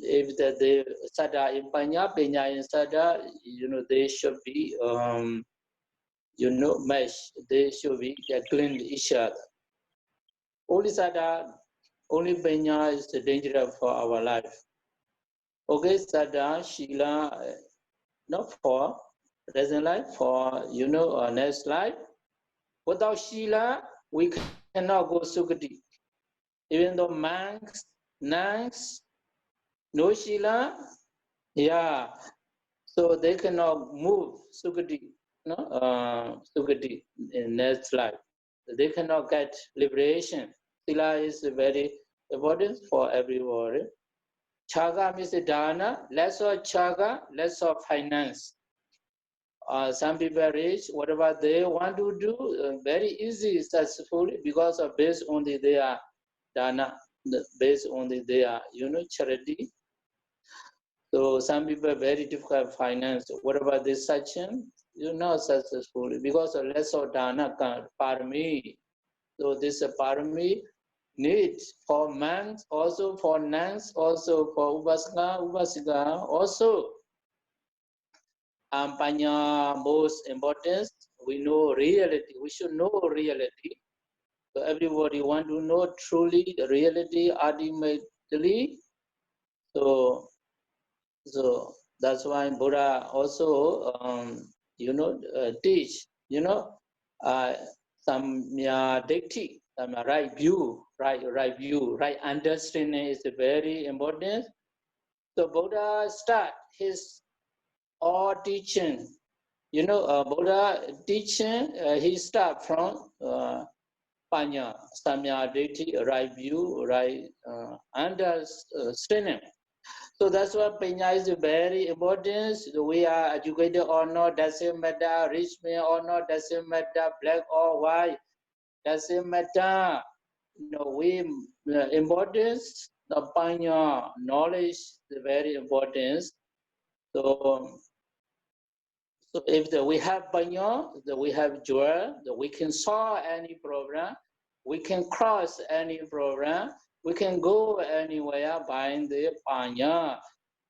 S2: if the Sutta in Panya, Penya in Sutta, they should be, mesh. They should be clean each other. Only Sutta, only Penya is dangerous for our life. Okay, Sutta, Shila, not for present life, for next life. Without Shila, we cannot go Sukati. Even though monks, nuns, no Shila, yeah, so they cannot move Sukati, Sukati in next life. They cannot get liberation. Sila is very important for everybody. Chaga means dana, less of chaga, less of finance. Some people rich, whatever they want to do, very easy, successfully, because of based on their dana, based on their charity. So some people very difficult finance, whatever they searching, successfully because of less of dana parami. So this parami need for monks, also for nuns, also for upasika, also. Panya most important, we know reality. We should know reality. So everybody want to know truly the reality ultimately. So that's why Buddha also teach samya dikti, right view, right view, right understanding is very important. So Buddha start his all teaching. Buddha teaching, he start from Panya, Samya Deity, right view, right understanding. So that's why Panya is very important. We are educated or not, doesn't matter, rich man or not, doesn't matter, black or white, doesn't matter. We importance the Panya knowledge is very important. So if we have Banyo, we have joy, we can solve any problem, we can cross any problem, we can go anywhere by the Panya.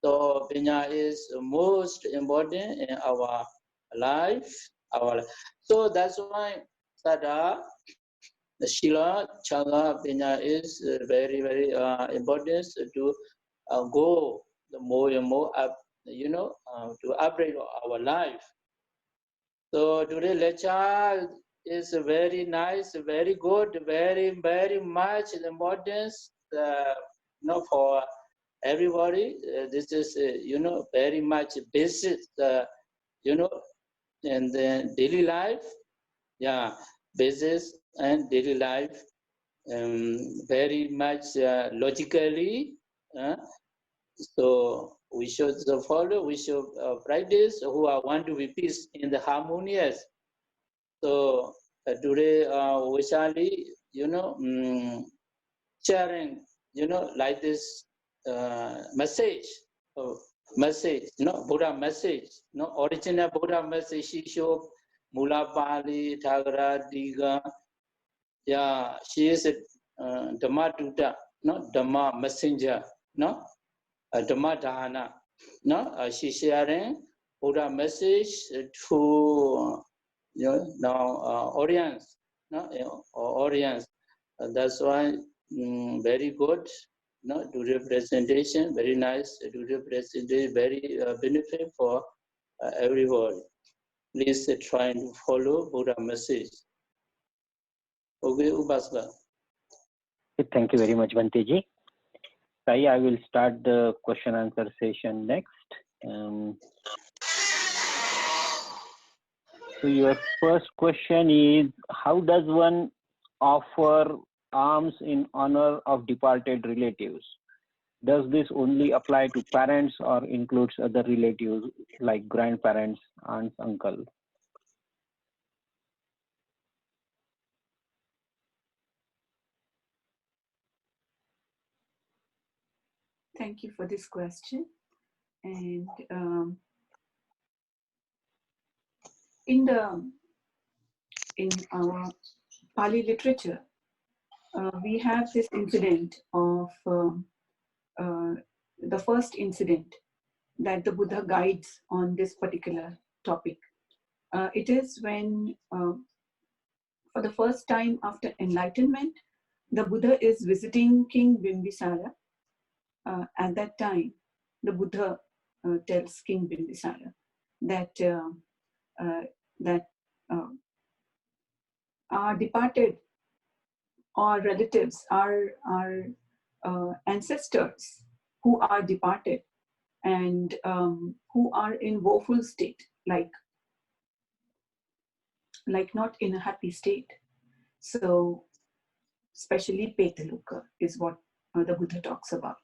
S2: So Panya is most important in our life. So that's why Sada, the Shila, Chaga, Panya is very, very important to go the more and more up, to upgrade our life. So today lecture is very nice, very good, very, very much importance, for everybody. This is, very much basic, and then daily life. Yeah, basis and daily life, very much logically. So we should follow, we should practice who want to be peace in the harmonious. So today we shall be, sharing, like this message, Buddha message, original Buddha message, she showed Mula Pali, Thagara, Diga. Yeah, she is a Dhamma Duta, Dhamma messenger, Dhamma Dahana. She sharing Buddha message to audience, audience. That's why very good. Do the presentation, very nice. Do the presentation, very benefit for everybody. Please try to follow Buddha message. Okay, Upasaka.
S1: Thank you very much, Bhanteji. Sai, I will start the question answer session next. So your first question is, how does one offer alms in honor of departed relatives? Does this only apply to parents or includes other relatives like grandparents, aunts, uncles?
S3: Thank you for this question. And in our Pali literature, we have this incident of the first incident that the Buddha guides on this particular topic. It is when, for the first time after enlightenment, the Buddha is visiting King Bimbisara. At that time, the Buddha tells King Bimbisara that our departed, our relatives, our ancestors who are departed and who are in woeful state, like not in a happy state. So, especially Petaluka is what the Buddha talks about.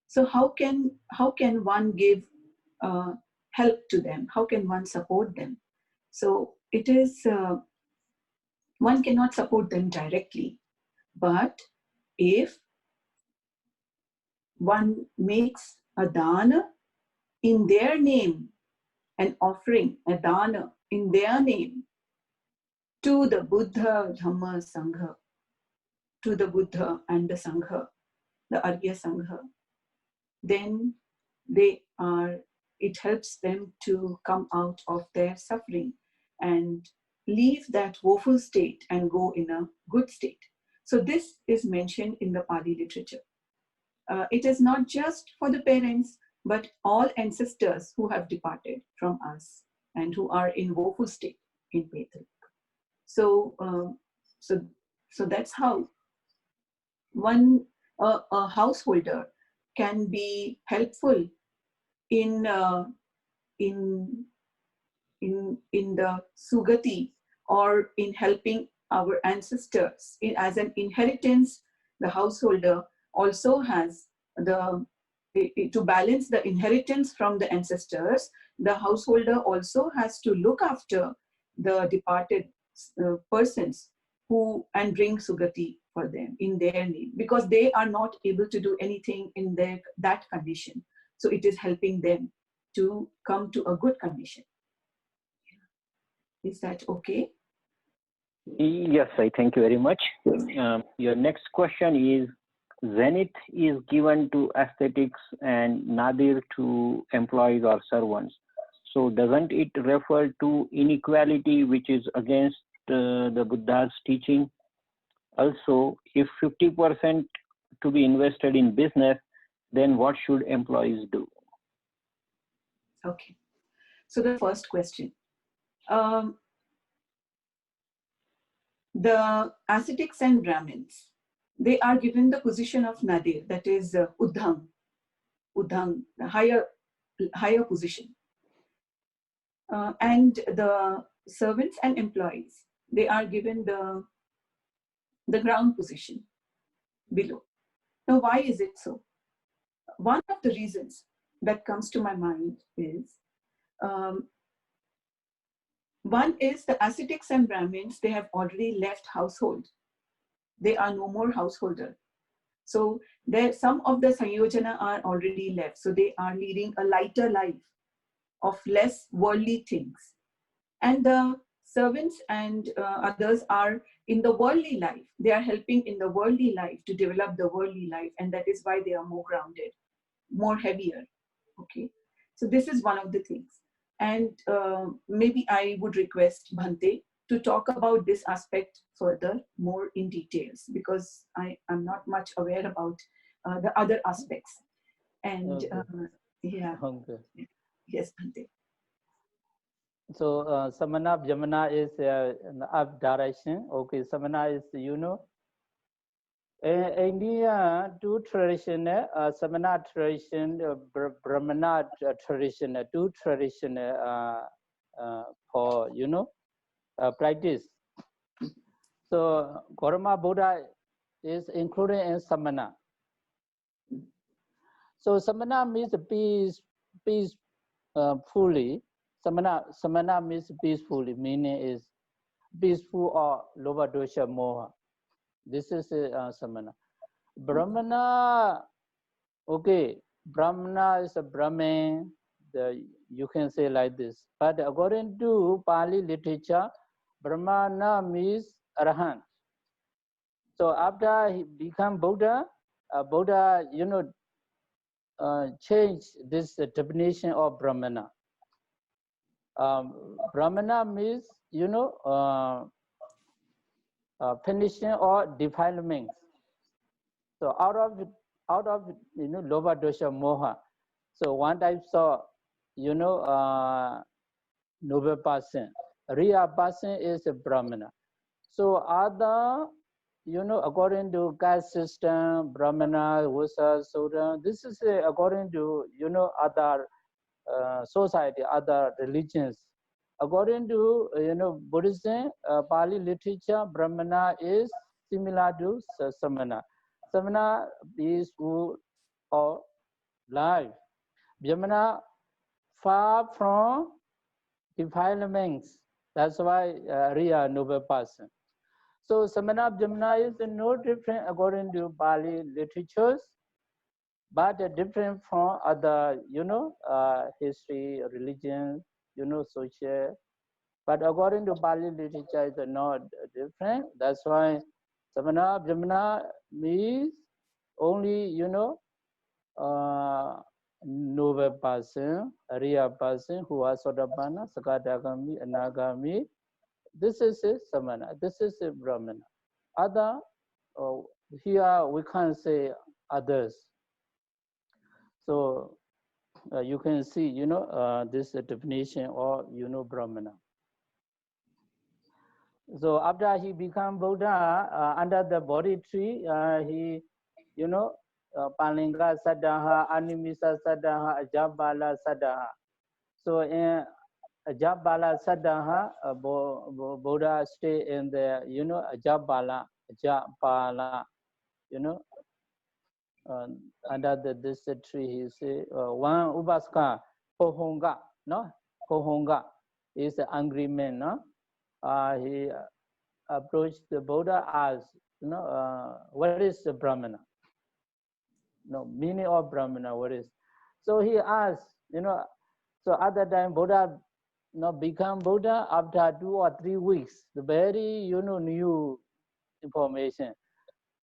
S3: So, how can one give help to them? How can one support them? So, it is one cannot support them directly, but if one makes a dana in their name, an offering, a dana in their name to the Buddha, Dhamma, Sangha, to the Buddha and the Sangha, the Arya Sangha, then it helps them to come out of their suffering and leave that woeful state and go in a good state. So this is mentioned in the Pali literature. It is not just for the parents, but all ancestors who have departed from us and who are in woeful state in Petal. So that's how a householder can be helpful in the Sugati, or in helping our ancestors. As an inheritance, the householder also has to balance the inheritance from the ancestors. The householder also has to look after the departed persons and bring Sugati for them in their need, because they are not able to do anything in that condition. So it is helping them to come to a good condition. Is that okay?
S1: Yes, I thank you very much. Your next question is, zenith is given to aesthetics and nadir to employees or servants. So doesn't it refer to inequality, which is against the Buddha's teaching? Also, if 50% to be invested in business, then what should employees do?
S3: Okay. So the first question. The ascetics and Brahmins, they are given the position of nadir, that is udhang, the higher position. And the servants and employees, they are given the ground position below. Now, why is it so? One of the reasons that comes to my mind is, one is the ascetics and Brahmins, they have already left household. They are no more householder. So some of the Sanyojana are already left. So they are leading a lighter life of less worldly things. And the servants and others are in the worldly life. They are helping in the worldly life to develop the worldly life. And that is why they are more grounded, more heavier. Okay. So this is one of the things. And maybe I would request Bhante to talk about this aspect further, more in details, because I am not much aware about the other aspects. And
S4: okay.
S3: yeah.
S4: Okay.
S3: Yes, Bhante.
S4: So Samana Yamana is in the up direction. Okay, Samana is, India, two traditional, Samana tradition, Brahmana tradition, two traditional for, practice. So Gautama Buddha is included in Samana. So Samana means peacefully. Samana means peacefully, meaning is peaceful or lower dosha moha. This is Samana. Brahmana, okay, Brahmana is a Brahmin, you can say like this. But according to Pali literature, Brahmana means Arahant. So after he became Buddha, Buddha, change this definition of Brahmana. Brahmana means, finishing or defilement. So out of Lobha Dosha Moha. So one type saw, noble person. Real person is a Brahmana. So other, according to caste system, Brahmana, Vasa, Sutta, this is according to, other society, other religions. According to, Buddhism, Pali literature, Brahmana is similar to Samana. Samana is peaceful or life. Brahmana far from defilements. That's why real noble person. So Samana Brahmana is no different according to Pali literatures, but different from other, history, religion, social. But according to Pali literature, it's not different. That's why Samana Brahmana means only, noble person, a real person who are Sotapanna, Sakadagami, Anagami. This is a Samana, this is a Brahmana. Other, here we can't say others. So you can see, this definition of, Brahmana. So after he became Buddha, under the Bodhi tree, he, Palinga Sadaha, Animisa Sadaha, Ajabala Sadaha. So in Ajabala Sadaha, Buddha stay in the, Ajabala, under this tree, he say, one Ubaska, Pohonga, no? Pohonga is an angry man, no? He approached the Buddha as, what is the Brahmana? No, meaning of Brahmana, what is? So he asked, so at that time Buddha become Buddha after 2 or 3 weeks, the very, new information.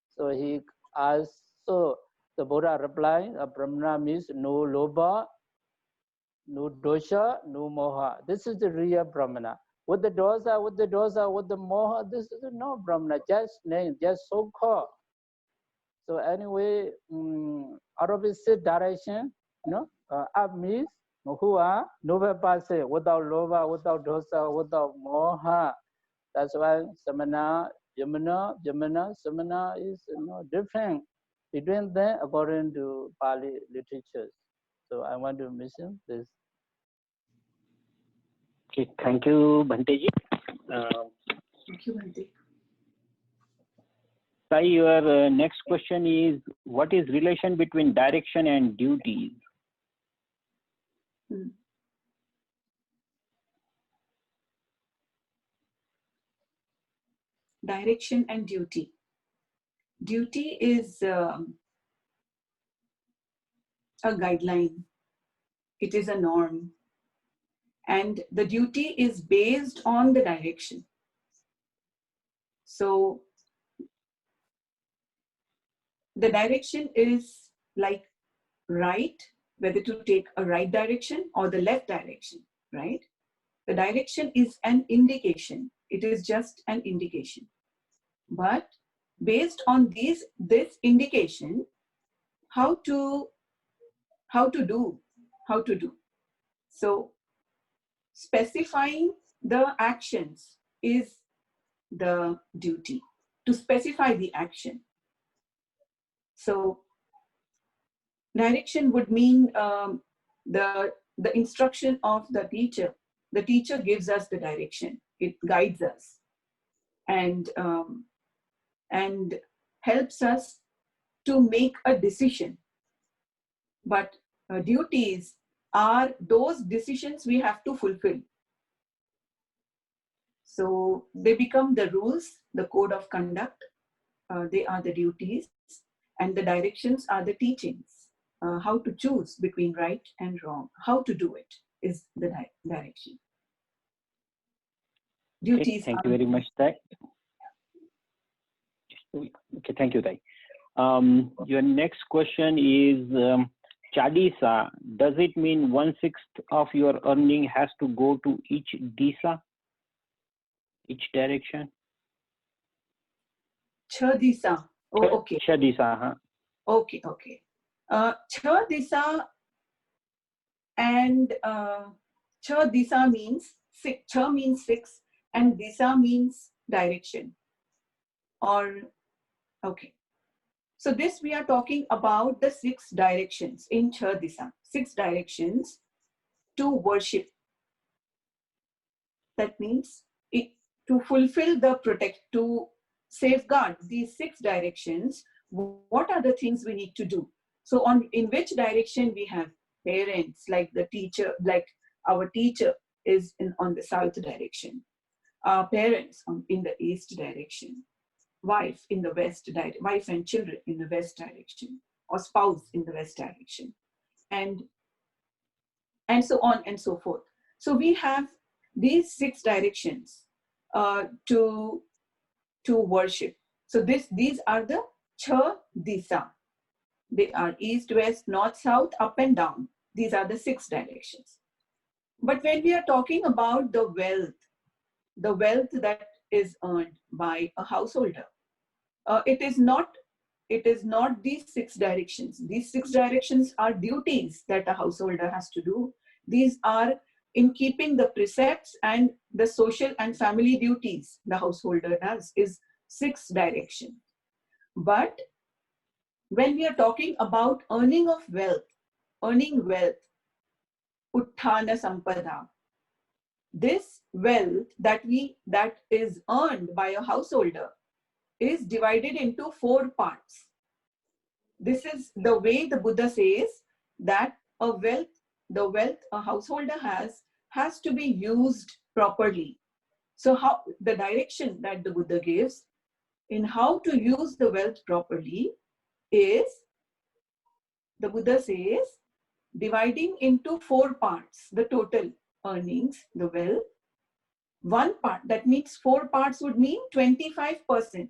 S4: So he asked, so the Buddha replied, Brahmana means no lobha, no dosha, no moha. This is the real Brahmana. With the dosa, with the moha, this is no Brahmana, just name, just so-called. So anyway, out of his direction, up means who are noble person, without lobha, without dosa, without moha. That's why Samana, Jamana, Samana is different between them according to Pali literatures. So I want to mention this.
S1: Okay, thank you, Bhanteji.
S3: Thank you, Bhante.
S1: Sai, your next question is, what is relation between direction and duties?
S3: Direction and duty. Duty is a guideline. It is a norm. And the duty is based on the direction. So the direction is like right, whether to take a right direction or the left direction, right? The direction is an indication. It is just an indication. But based on this indication, how to do. So specifying the actions is the duty, to specify the action. So direction would mean the instruction of the teacher. The teacher gives us the direction. It guides us and helps us to make a decision. But duties are those decisions we have to fulfill. So they become the rules, the code of conduct. They are the duties, and the directions are the teachings. How to choose between right and wrong, how to do it is the direction. Duties.
S1: Okay, thank you very much, Sai. Okay, thank you, Sai. Your next question is, Chadisa, does it mean 1/6 of your earning has to go to each disa, each direction?
S3: Chha disa. Oh, okay.
S1: Chadisa, huh?
S3: Okay, okay. Chha disa and Chha disa means six. Chha means 6 and disa means direction. Or, okay. So this we are talking about the 6 directions in Chha disa. 6 directions to worship. That means to fulfill the to safeguard these 6 directions, what are the things we need to do? So in which direction we have parents, like the teacher, like our teacher is on the south direction, our parents in the east direction, wife in the west direction, wife and children in the west direction, or spouse in the west direction, and so on and so forth. So we have these 6 directions to worship. So these are the Chha Disa. They are east, west, north, south, up and down. These are the 6 directions. But when we are talking about the wealth that is earned by a householder, it is not these 6 directions. These 6 directions are duties that a householder has to do. These are in keeping the precepts and the social and family duties the householder does is 6 directions. But when we are talking about earning wealth, utthana sampada, this wealth that is earned by a householder is divided into 4 parts. This is the way the Buddha says that the wealth a householder has to be used properly. So how the direction that the Buddha gives in how to use the wealth properly is, the Buddha says, dividing into 4 parts, the total earnings, the wealth. 1 part, that means 4 parts would mean 25%.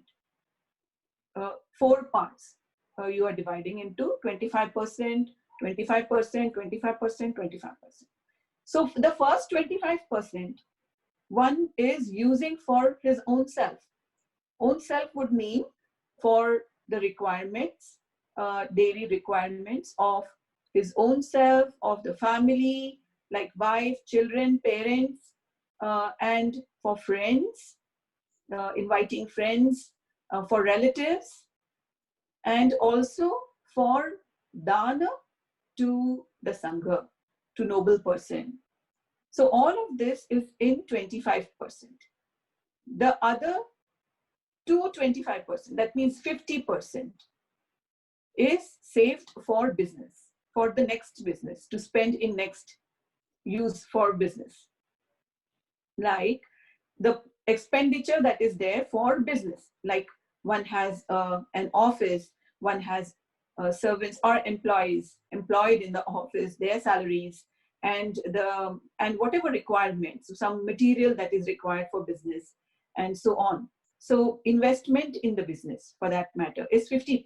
S3: 4 parts. You are dividing into 25%, 25%, 25%, 25%. So the first 25%, one is using for his own self. Own self would mean for the requirements, daily requirements of his own self, of the family, like wife, children, parents, and for friends, inviting friends, for relatives, and also for dana to the sangha, to noble person. So all of this is in 25%. The other 25%, that means 50%, is saved for business, for the next business, to spend in next use for business. Like the expenditure that is there for business, like one has an office, one has servants or employees employed in the office, their salaries, and whatever requirements, some material that is required for business, and so on. So investment in the business, for that matter, is 50%.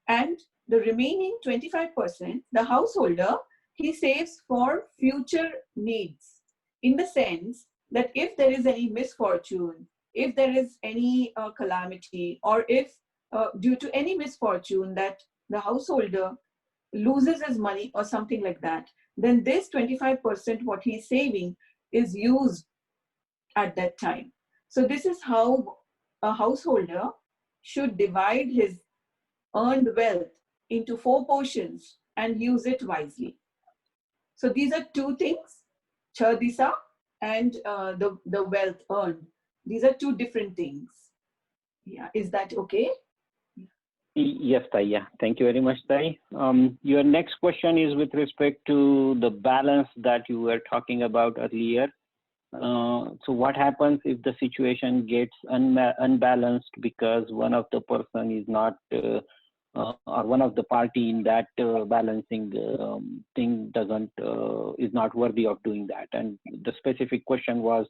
S3: And the remaining 25%, the householder, he saves for future needs, in the sense that if there is any misfortune, if there is any calamity, or if due to any misfortune that the householder loses his money or something like that, then this 25%, what he's saving, is used at that time. So this is how a householder should divide his earned wealth into 4 portions and use it wisely. So these are 2 things, chadisa and the wealth earned. These are 2 different things. Yeah, is that okay?
S1: Yes, Tai. Yeah, thank you very much, Tai. Your next question is with respect to the balance that you were talking about earlier. So what happens if the situation gets unbalanced because one of the person is not, or one of the party in that balancing thing is not worthy of doing that? And the specific question was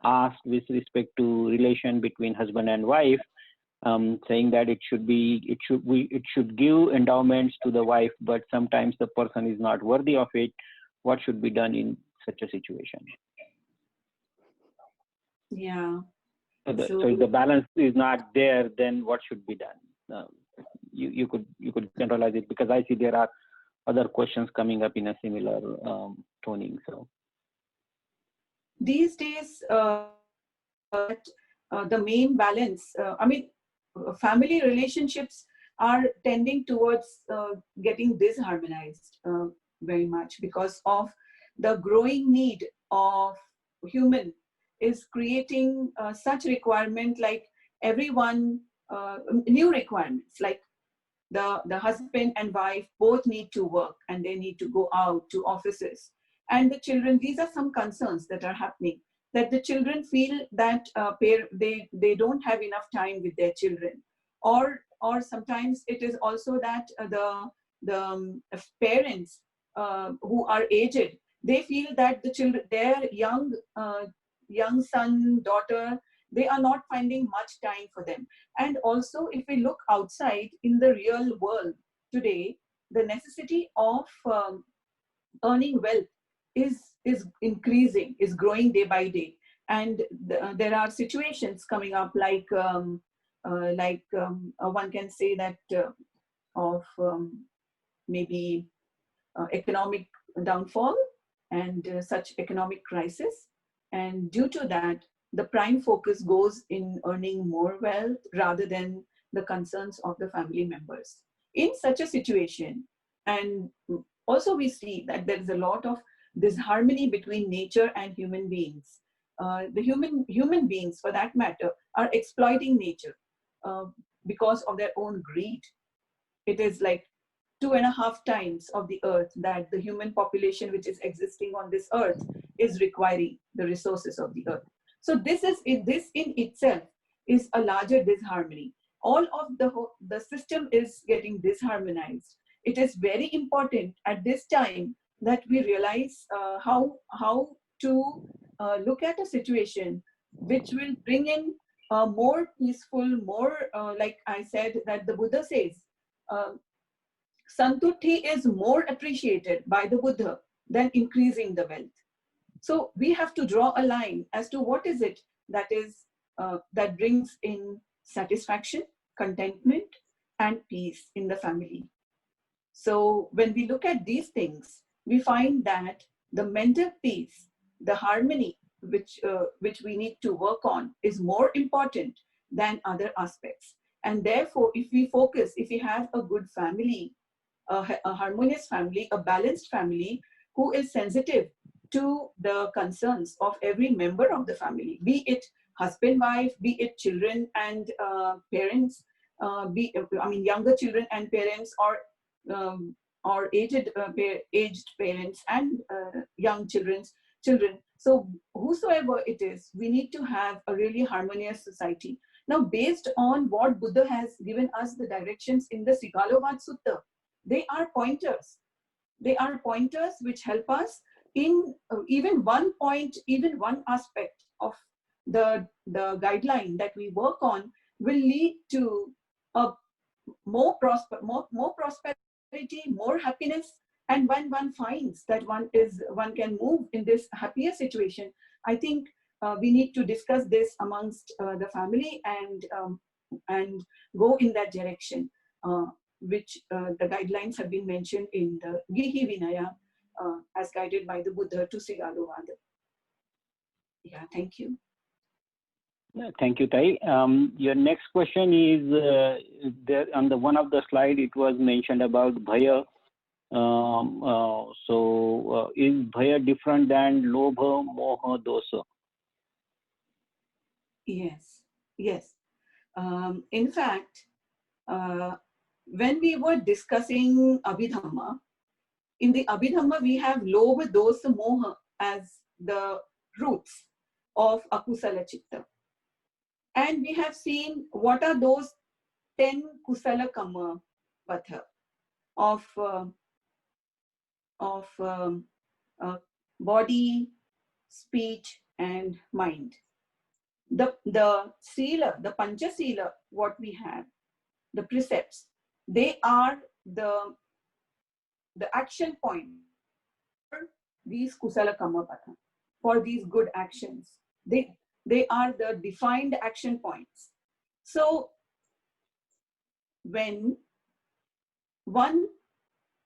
S1: asked with respect to relation between husband and wife. saying that it should give endowments to the wife, but sometimes the person is not worthy of it. What should be done in such a situation?
S3: Yeah.
S1: So if the balance is not there, then what should be done? You could generalize it, because I see there are other questions coming up in a similar toning. So
S3: these days, the main balance, family relationships are tending towards getting disharmonized very much, because of the growing need of human is creating such requirement, like everyone, new requirements, like the husband and wife both need to work and they need to go out to offices. And the children, these are some concerns that are happening, that the children feel that they don't have enough time with their children, or sometimes it is also that the parents who are aged, they feel that the children, their young son, daughter, they are not finding much time for them. And also, if we look outside in the real world today, the necessity of earning wealth is increasing, is growing day by day. And there are situations coming up, like one can say that of maybe economic downfall and such economic crisis. And due to that, the prime focus goes in earning more wealth rather than the concerns of the family members. In such a situation, and also we see that there is a lot of disharmony between nature and human beings. The human beings, for that matter, are exploiting nature because of their own greed. It is like 2.5 times of the earth that the human population which is existing on this earth is requiring the resources of the earth. So this in itself is a larger disharmony. All of the system is getting disharmonized. It is very important at this time that we realize how to look at a situation which will bring in more peaceful, more like I said, that the Buddha says, Santuti is more appreciated by the Buddha than increasing the wealth. So we have to draw a line as to what is it that brings in satisfaction, contentment, and peace in the family. So when we look at these things, we find that the mental peace, the harmony which we need to work on, is more important than other aspects. And therefore, if we have a good family, a harmonious family, a balanced family, who is sensitive to the concerns of every member of the family, be it husband, wife, be it children and parents, younger children and parents, or aged parents and young children. So whosoever it is, we need to have a really harmonious society. Now, based on what Buddha has given us the directions in the Sigalovada Sutta, they are pointers. They are pointers which help us in even one point, even one aspect of the guideline that we work on will lead to a more prosperity, more happiness. And when one finds that one can move in this happier situation, I think we need to discuss this amongst the family and go in that direction, which the guidelines have been mentioned in the Gihi Vinaya as guided by the Buddha to Sigalovada. Yeah, thank you.
S1: Thank you, Tai. Your next question is there on the one of the slide. It was mentioned about bhaya. Is bhaya different than lobha, moha, dosa?
S3: Yes. In fact, when we were discussing Abhidhamma, in the Abhidhamma we have lobha, dosa, moha as the roots of akusala chitta. And we have seen what are those 10 kusala kama patha of body, speech, and mind. The sila, the pancha sila, what we have, the precepts, they are the action point for these kusala kamma patha, for these good actions. They are the defined action points. So when one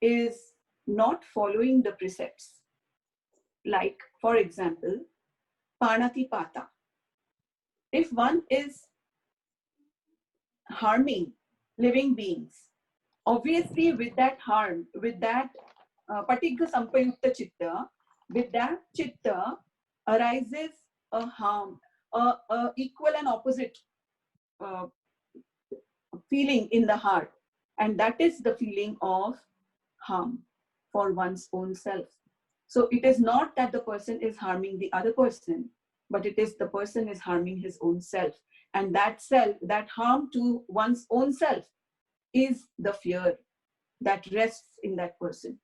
S3: is not following the precepts, like for example, panatipata, if one is harming living beings, obviously with that harm, with that patigha sampayukta chitta, with that chitta arises a harm, a equal and opposite feeling in the heart, and that is the feeling of harm for one's own self. So it is not that the person is harming the other person, but it is the person is harming his own self, and that self, that harm to one's own self, is the fear that rests in that person.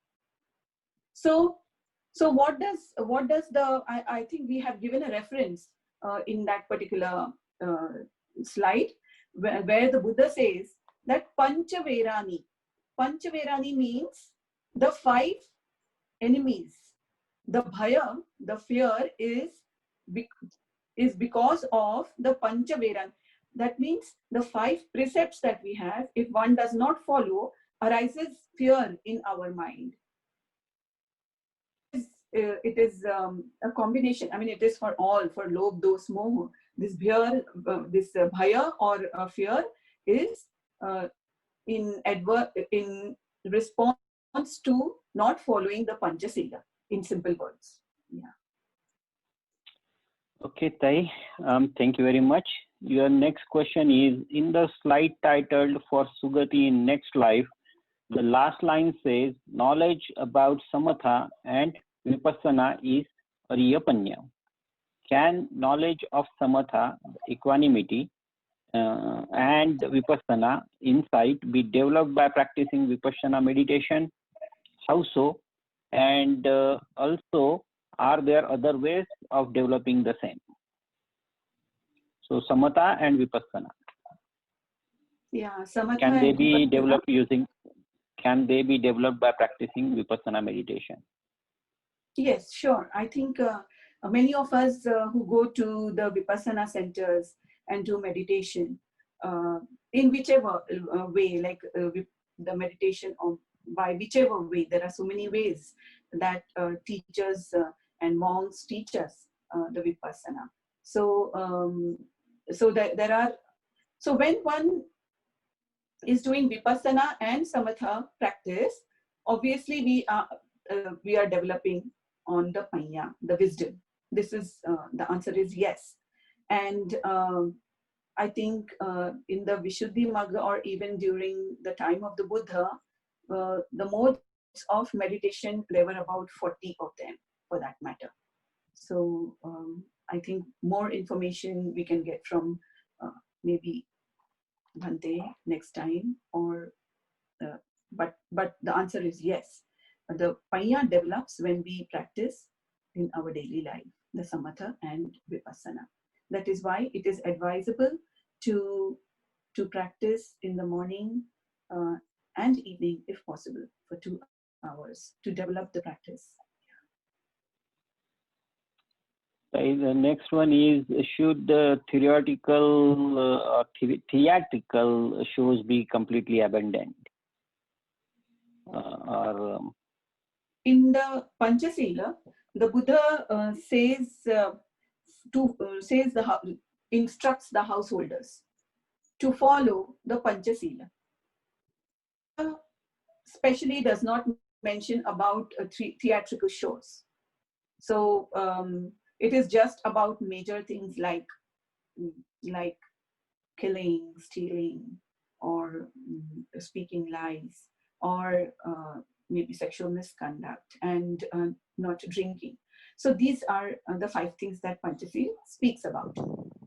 S3: So what does the I think we have given a reference in that particular slide where the Buddha says that Panchaverani means the 5 enemies. The bhaya, the fear, is because of the Panchaverani. That means the 5 precepts that we have, if one does not follow, arises fear in our mind. It is a combination. I mean, it is for all, for lobh, dos, moh. This bhaya or fear is in response to not following the Panchasila, in simple words. Yeah.
S1: Okay, Tai. Thank you very much. Your next question is, in the slide titled For Sugati in Next Life, the last line says, knowledge about samatha and vipassana is ariyapanya. Can knowledge of samatha, equanimity, and vipassana, insight, be developed by practicing vipassana meditation? How so? And also, are there other ways of developing the same? So samatha and vipassana.
S3: Yeah, samatha.
S1: Can they be developed can they be developed by practicing vipassana meditation?
S3: Yes, sure. I think many of us who go to the vipassana centers and do meditation, in whichever way, like the meditation by whichever way, there are so many ways that teachers and monks teach us the vipassana. So, so when one is doing vipassana and samatha practice, obviously we are developing on the panya, the wisdom. This is the answer is yes. And I think in the Vishuddhi Magga, or even during the time of the Buddha, the modes of meditation, there were about 40 of them, for that matter. So I think more information we can get from maybe Bhante next time, or but the answer is yes. The panya develops when we practice in our daily life, the samatha and vipassana. That is why it is advisable to practice in the morning and evening, if possible, for 2 hours to develop the practice.
S1: The next one is, should the theatrical shows be completely abandoned?
S3: In the Panchasila, the Buddha instructs the householders to follow the Panchasila. Especially does not mention about theatrical shows. So it is just about major things like killing, stealing, or speaking lies, or maybe sexual misconduct, and not drinking. So these are the 5 things that Panchasila speaks about.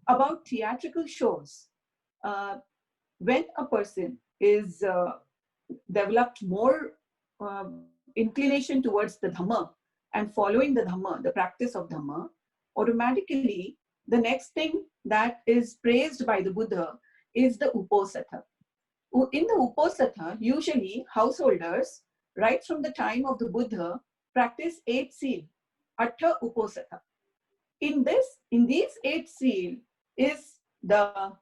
S3: About theatrical shows, when a person is developed more inclination towards the Dhamma and following the Dhamma, the practice of Dhamma, automatically the next thing that is praised by the Buddha is the Uposatha. In the Uposatha, usually householders, right from the time of the Buddha, practice 8 seal, Atta Uposatha. In these 8 seal is the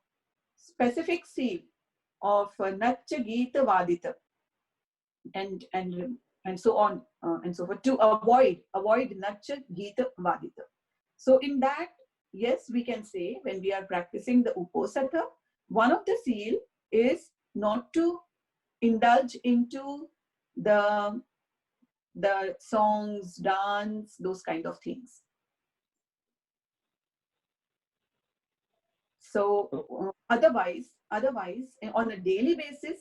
S3: specific seal of Natcha Gita Vadita and so on and so forth, to avoid Natcha Gita Vadita. So in that, yes, we can say when we are practicing the Uposatha, one of the seal is not to indulge into the songs, dance, those kind of things. So otherwise, on a daily basis,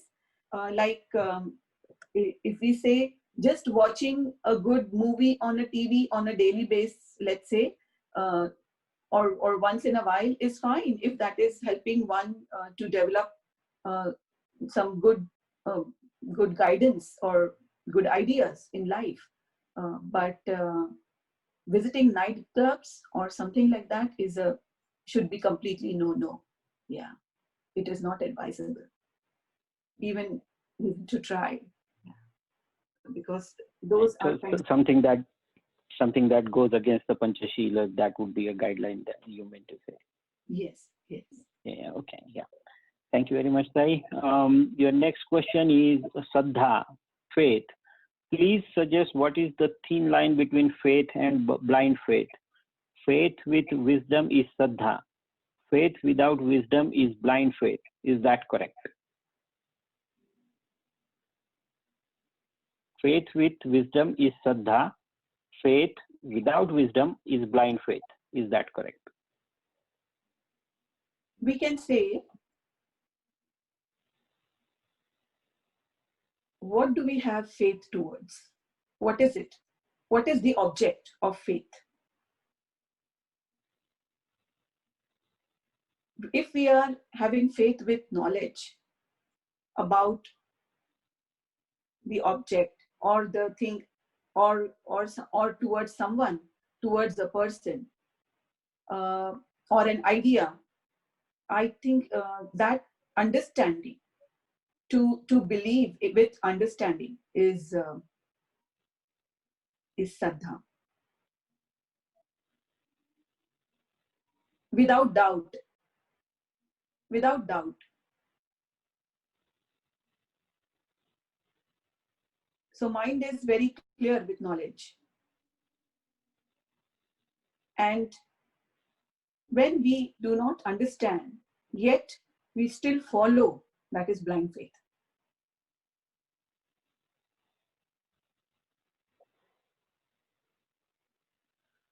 S3: if we say just watching a good movie on a TV on a daily basis, let's say, or once in a while is fine if that is helping one to develop some good guidance or good ideas in life. But visiting nightclubs or something like that should be completely no. Yeah, it is not advisable, even to try, because those are
S1: something that goes against the Panchashila. That would be a guideline that you meant to say.
S3: Yes.
S1: Yeah. Okay. Yeah. Thank you very much, Sai. Your next question is Saddha, faith. Please suggest what is the thin line between faith and blind faith. Faith with wisdom is Saddha. Faith without wisdom is blind faith. Is that correct? Faith with wisdom is Saddha. Faith without wisdom is blind faith. Is that correct?
S3: We can say, what do we have faith towards? What is it? What is the object of faith? If we are having faith with knowledge about the object or the thing, or towards someone, towards a person, or an idea, I think that understanding, to believe with understanding is Saddha. Without doubt. So mind is very clear with knowledge. And when we do not understand, yet we still follow, that is blind faith.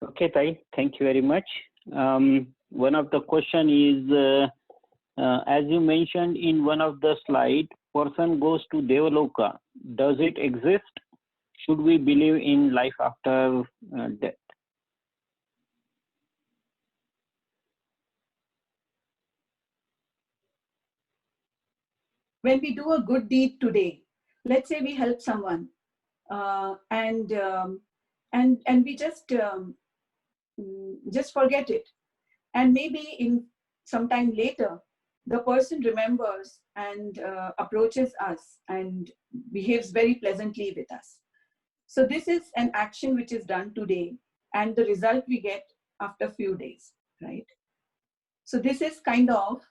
S1: Okay, Tai, thank you very much. One of the question is, as you mentioned in one of the slide, person goes to Devaloka. Does it exist? Should we believe in life after death?
S3: When we do a good deed today, let's say we help someone, and we just forget it, and maybe in some time later, the person remembers and approaches us and behaves very pleasantly with us. So this is an action which is done today, and the result we get after a few days, right? So this is kind of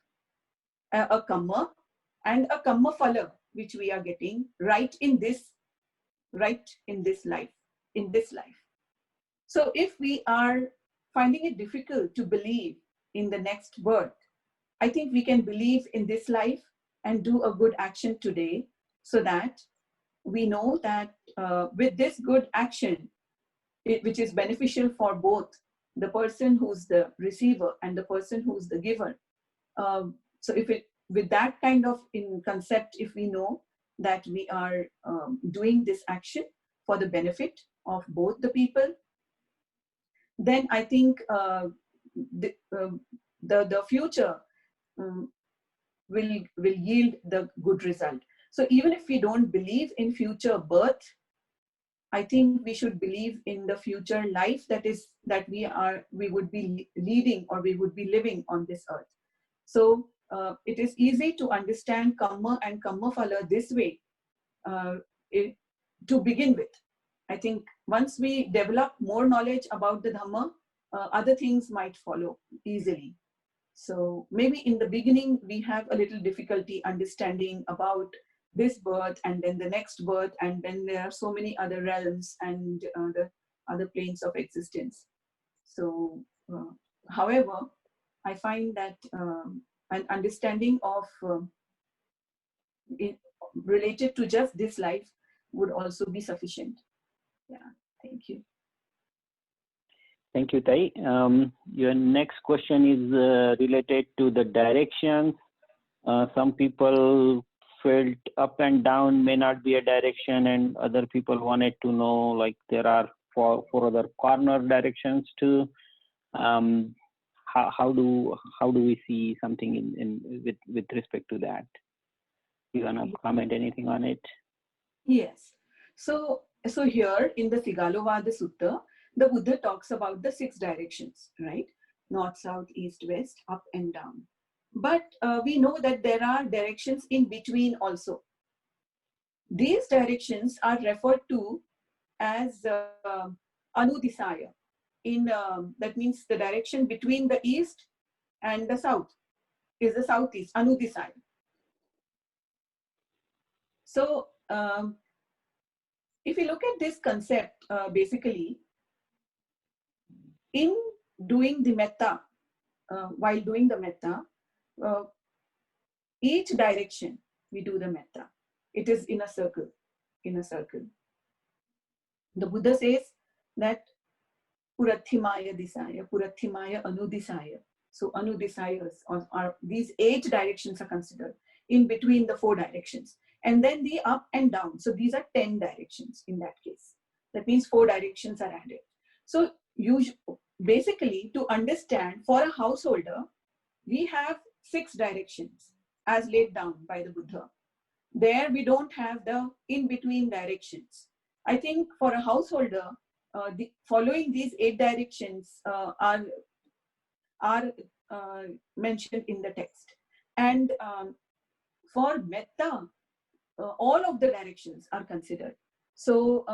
S3: a kamma and a kamma phala, which we are getting right in this life. So if we are finding it difficult to believe in the next birth, I think we can believe in this life and do a good action today, so that we know that with this good action, which is beneficial for both the person who's the receiver and the person who's the giver. So with that kind of concept, if we know that we are doing this action for the benefit of both the people, then I think the future will yield the good result. So even if we don't believe in future birth, I think we should believe in the future life that we would be leading, or we would be living on this earth. So it is easy to understand Kamma and Kamma Phala this way to begin with. I think once we develop more knowledge about the Dhamma, other things might follow easily. So maybe in the beginning, we have a little difficulty understanding about this birth and then the next birth, and then there are so many other realms and the other planes of existence. So, however, I find that an understanding of related to just this life would also be sufficient. Yeah, thank you.
S1: Thank you, Tai. Your next question is related to the directions. Some people felt up and down may not be a direction, and other people wanted to know, like, there are four other corner directions too. How do we see something with respect to that? You wanna comment anything on it?
S3: Yes. So here in the Sigalovada Sutta, the Buddha talks about the 6 directions, right? North, south, east, west, up and down. But we know that there are directions in between also. These directions are referred to as Anudisaya. That means the direction between the east and the south is the southeast, Anudisaya. So if you look at this concept, basically, in doing the metta, while doing the metta, each direction we do the metta. It is in a circle, The Buddha says that Purathimaya Disaya, Purathimaya Anudisaya. So Anudisayas are these 8 directions are considered in between the 4 directions. And then the up and down. So these are 10 directions in that case. That means 4 directions are added. So basically, to understand, for a householder, we have 6 directions as laid down by the Buddha. There we don't have the in-between directions. I think for a householder, following these 8 directions are mentioned in the text. And for metta, all of the directions are considered. So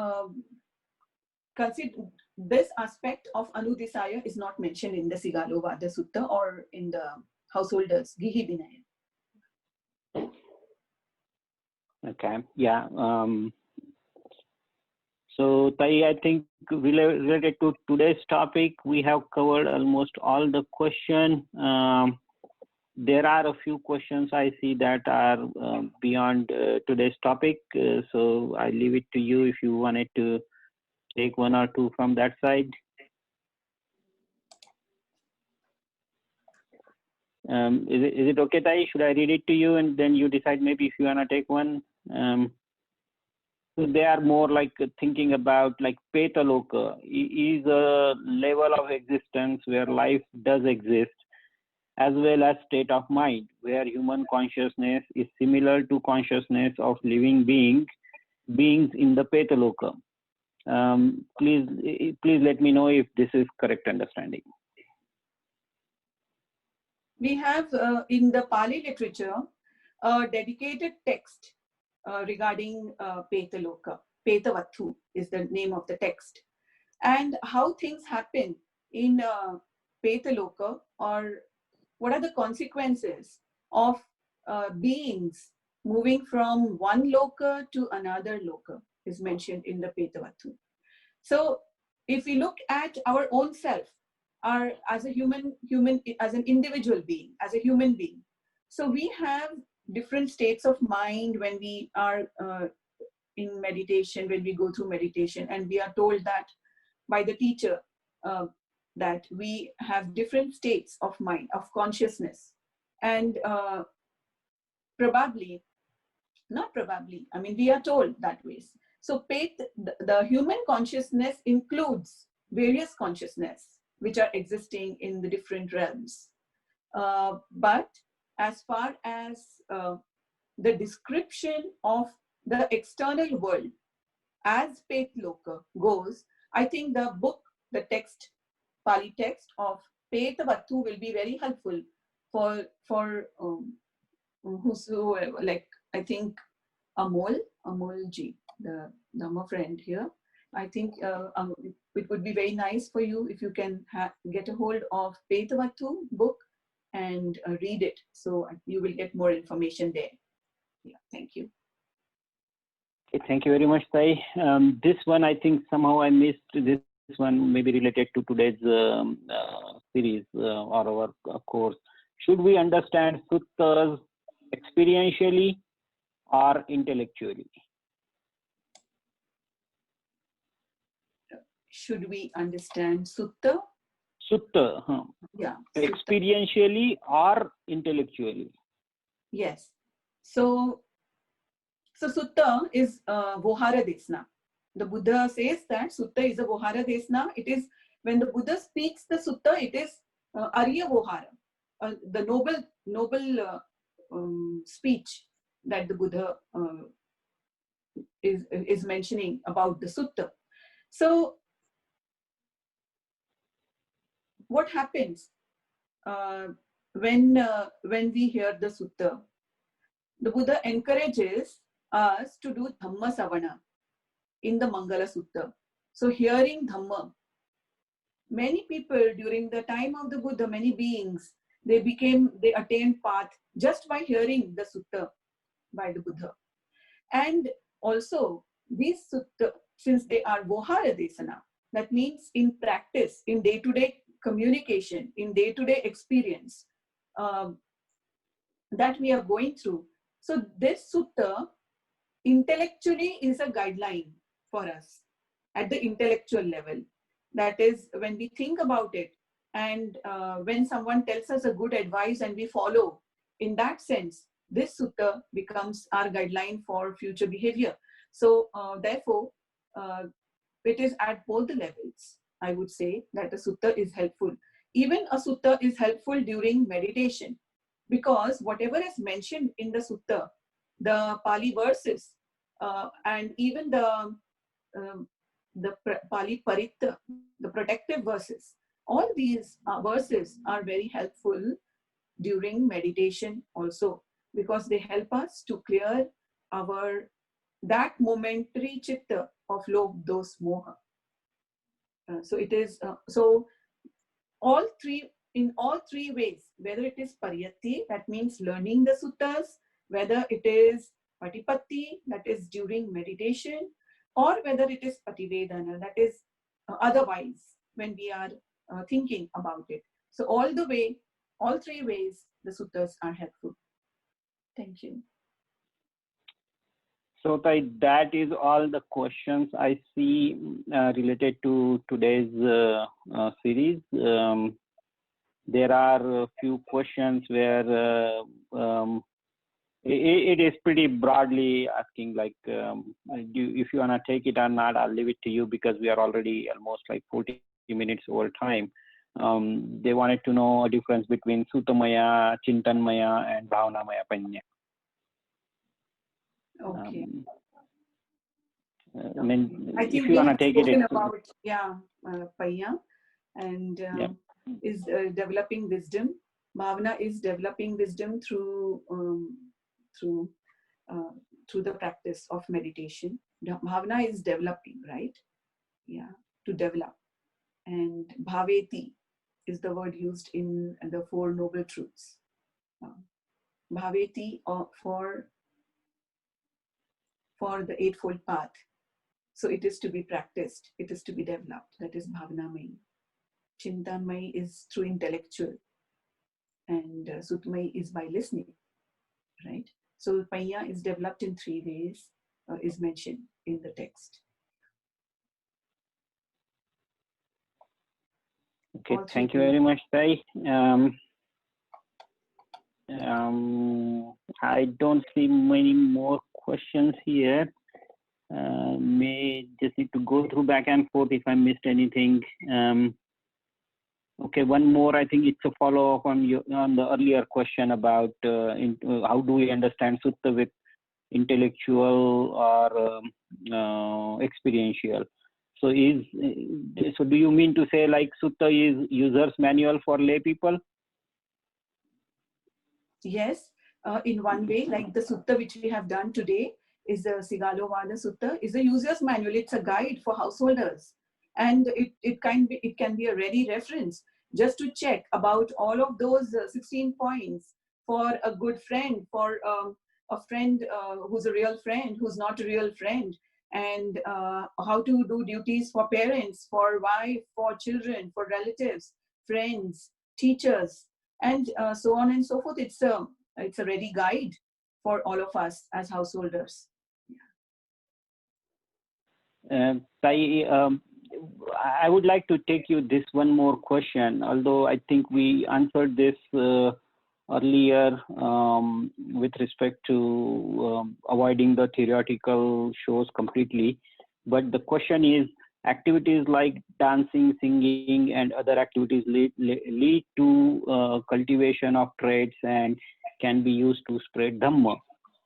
S3: consider this aspect of Anudisaya is not mentioned in the Sigalovada Sutta or in the householders Gihi Vinaya.
S1: Okay, yeah. So Tai, I think related to today's topic, we have covered almost all the questions. There are a few questions I see that are beyond today's topic. So I leave it to you if you wanted to take 1 or 2 from that side. Is it okay, Tai? Should I read it to you and then you decide maybe if you wanna take one? So they are more like thinking about like Petaloka is a level of existence where life does exist, as well as state of mind, where human consciousness is similar to consciousness of living beings in the Petaloka. Please let me know if this is correct understanding.
S3: We have in the Pali literature a dedicated text regarding Petaloka. Petavattu is the name of the text. And how things happen in Petaloka, or what are the consequences of beings moving from one loka to another loka is mentioned in the Petavattu. So if we look at our own self, as a human, as an individual being, as a human being, so we have different states of mind when we are in meditation, when we go through meditation, and we are told that by the teacher that we have different states of mind, of consciousness. And probably, not probably, I mean, we are told that way. So the human consciousness includes various consciousness which are existing in the different realms. But as far as the description of the external world as Petaloka goes, I think the text, Pali text of Petavattu will be very helpful whosoever, like I think Amol Ji, the Dhamma friend here. I think it would be very nice for you if you can get a hold of Petavatu book and read it. So you will get more information there. Yeah, thank you.
S1: Okay, thank you very much, Sai. This one, I think somehow I missed this one, maybe related to today's series or our course. Should we understand suttas experientially or intellectually?
S3: Should we understand sutta?
S1: Sutta,
S3: Yeah.
S1: Experientially or intellectually?
S3: Yes. So sutta is Vohara Desna. The Buddha says that sutta is a Vohara Desna. It is when the Buddha speaks the sutta, it is Arya Vohara, the noble speech that the Buddha is mentioning about the sutta. So what happens when we hear the sutta? The Buddha encourages us to do Dhamma Savana in the Mangala Sutta. So hearing Dhamma, many people during the time of the Buddha, many beings, they attained path just by hearing the sutta by the Buddha. And also these sutta, since they are Vohara Desana, that means in practice, in day-to-day communication, in day-to-day experience that we are going through. So this sutta intellectually is a guideline for us at the intellectual level. That is, when we think about it and when someone tells us a good advice and we follow, in that sense, this sutta becomes our guideline for future behavior. So therefore, it is at both the levels. I would say that a sutta is helpful. Even a sutta is helpful during meditation, because whatever is mentioned in the sutta, the Pali verses, and even the Pali Paritta, the protective verses, all these verses are very helpful during meditation also, because they help us to clear that momentary chitta of lobh, dos, moha. So it is in all three ways, whether it is pariyatti, that means learning the suttas, whether it is patipatti, that is during meditation, or whether it is pativedana, that is otherwise when we are thinking about it. So all three ways the suttas are helpful. Thank you.
S1: So that is all the questions I see related to today's series. There are a few questions where it is pretty broadly asking, like, if you want to take it or not, I'll leave it to you, because we are already almost like 40 minutes over time. They wanted to know a difference between Suttamaya, Chintanmaya, and Bhavanamaya Panya.
S3: Okay.
S1: I mean,
S3: I think
S1: if you want to take it,
S3: about Panya, and is developing wisdom. Bhavana is developing wisdom through the practice of meditation. Bhavana is developing, right? Yeah, to develop. And bhaveti is the word used in the Four Noble Truths. Bhaveti for the Eightfold Path. So it is to be practiced, it is to be developed. That is Bhavanamai. Chintanmai is through intellectual, and Suttamai is by listening, right? So Panya is developed in three ways, is mentioned in the text.
S1: Okay, thank you very much, Sai. I don't see many more questions here. May just need to go through back and forth if I missed anything. Okay, one more. I think it's a follow-up on the earlier question about how do we understand sutta with intellectual or experiential. So do you mean to say like sutta is user's manual for lay people?
S3: Yes, in one way, like the sutta which we have done today is the Sigalovada Sutta, is a user's manual. It's a guide for householders, and it can be a ready reference just to check about all of those 16 points for a good friend, for a friend who's a real friend, who's not a real friend, and how to do duties for parents, for wife, for children, for relatives, friends, teachers, and so on and so forth. It's a ready guide for all of us as householders.
S1: Sai, I would like to take you this one more question, although I think we answered this earlier with respect to avoiding the theoretical shows completely. But the question is, activities like dancing, singing, and other activities lead to cultivation of traits and can be used to spread Dhamma.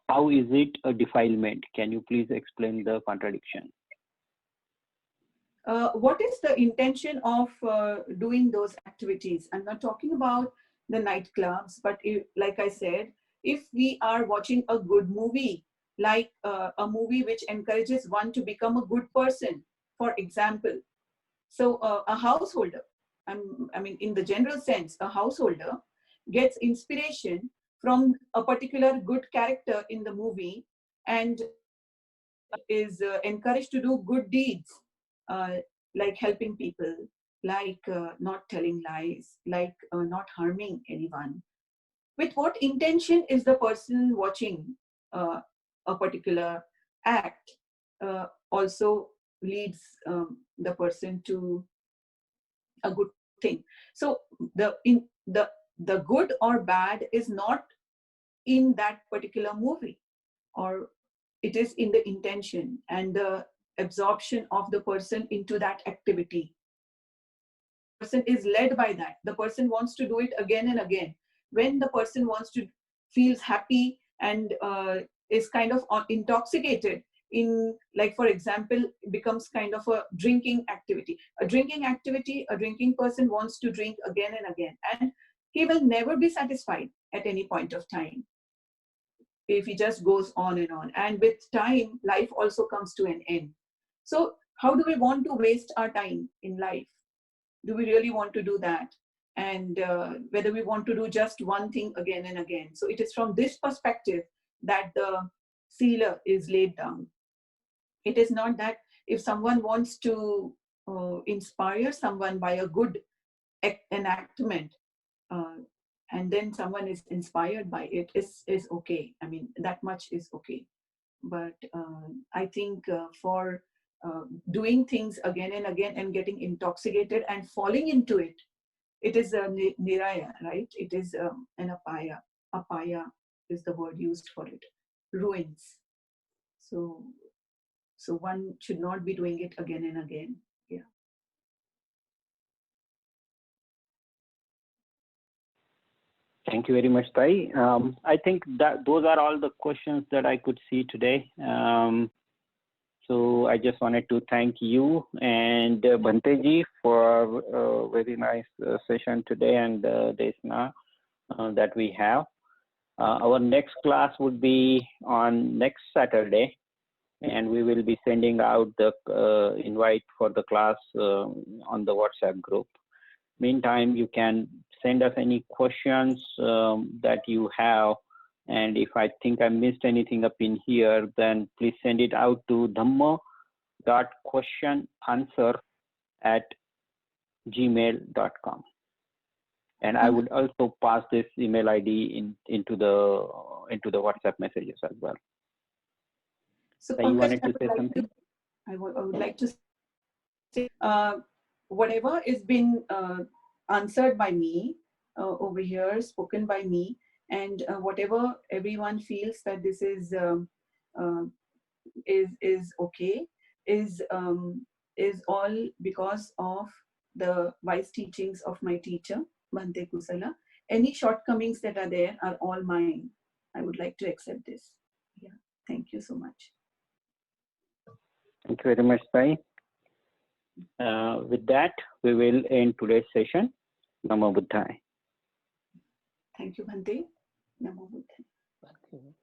S1: How is it a defilement? Can you please explain the contradiction?
S3: What is the intention of doing those activities? I'm not talking about the nightclubs, but like I said, if we are watching a good movie, like a movie which encourages one to become a good person, for example, so a householder, I mean, in the general sense, a householder gets inspiration from a particular good character in the movie and is encouraged to do good deeds, like helping people, like not telling lies, like not harming anyone. With what intention is the person watching a particular act also leads the person to a good thing. So the good or bad is not in that particular movie, or it is in the intention and the absorption of the person into that activity. Person is led by that. The person wants to do it again and again. When the person feels happy and is kind of intoxicated in, like, for example, becomes kind of a drinking activity. A drinking person wants to drink again and again, and he will never be satisfied at any point of time if he just goes on and on. And with time, life also comes to an end. So how do we want to waste our time in life? Do we really want to do that? And whether we want to do just one thing again and again. So it is from this perspective that the sila is laid down. It is not that if someone wants to inspire someone by a good enactment, and then someone is inspired by it, is okay. I mean, that much is okay. But I think for doing things again and again and getting intoxicated and falling into it, it is a niraya, right? It is an apaya. Apaya is the word used for it. Ruins. So one should not be doing it again and again. Yeah.
S1: Thank you very much, Tai. I think that those are all the questions that I could see today. So I just wanted to thank you and Bhanteji for a very nice session today and Desna that we have. Our next class would be on next Saturday, and we will be sending out the invite for the class on the WhatsApp group. Meantime, you can send us any questions that you have. And if I think I missed anything up in here, then please send it out to dhamma.questionanswer@gmail.com. And I would also pass this email ID into the WhatsApp messages as well.
S3: So
S1: you wanted to say something?
S3: I would like to say whatever is been answered by me over here, spoken by me, and whatever everyone feels that this is okay, is all because of the wise teachings of my teacher, Bhante Kusala. Any shortcomings that are there are all mine. I would like to accept this. Yeah. Thank you so much.
S1: Thank you very much, Sai. With that, we will end today's session. Namo Buddhaya.
S3: Thank you, Bhante. Namo Buddhaya.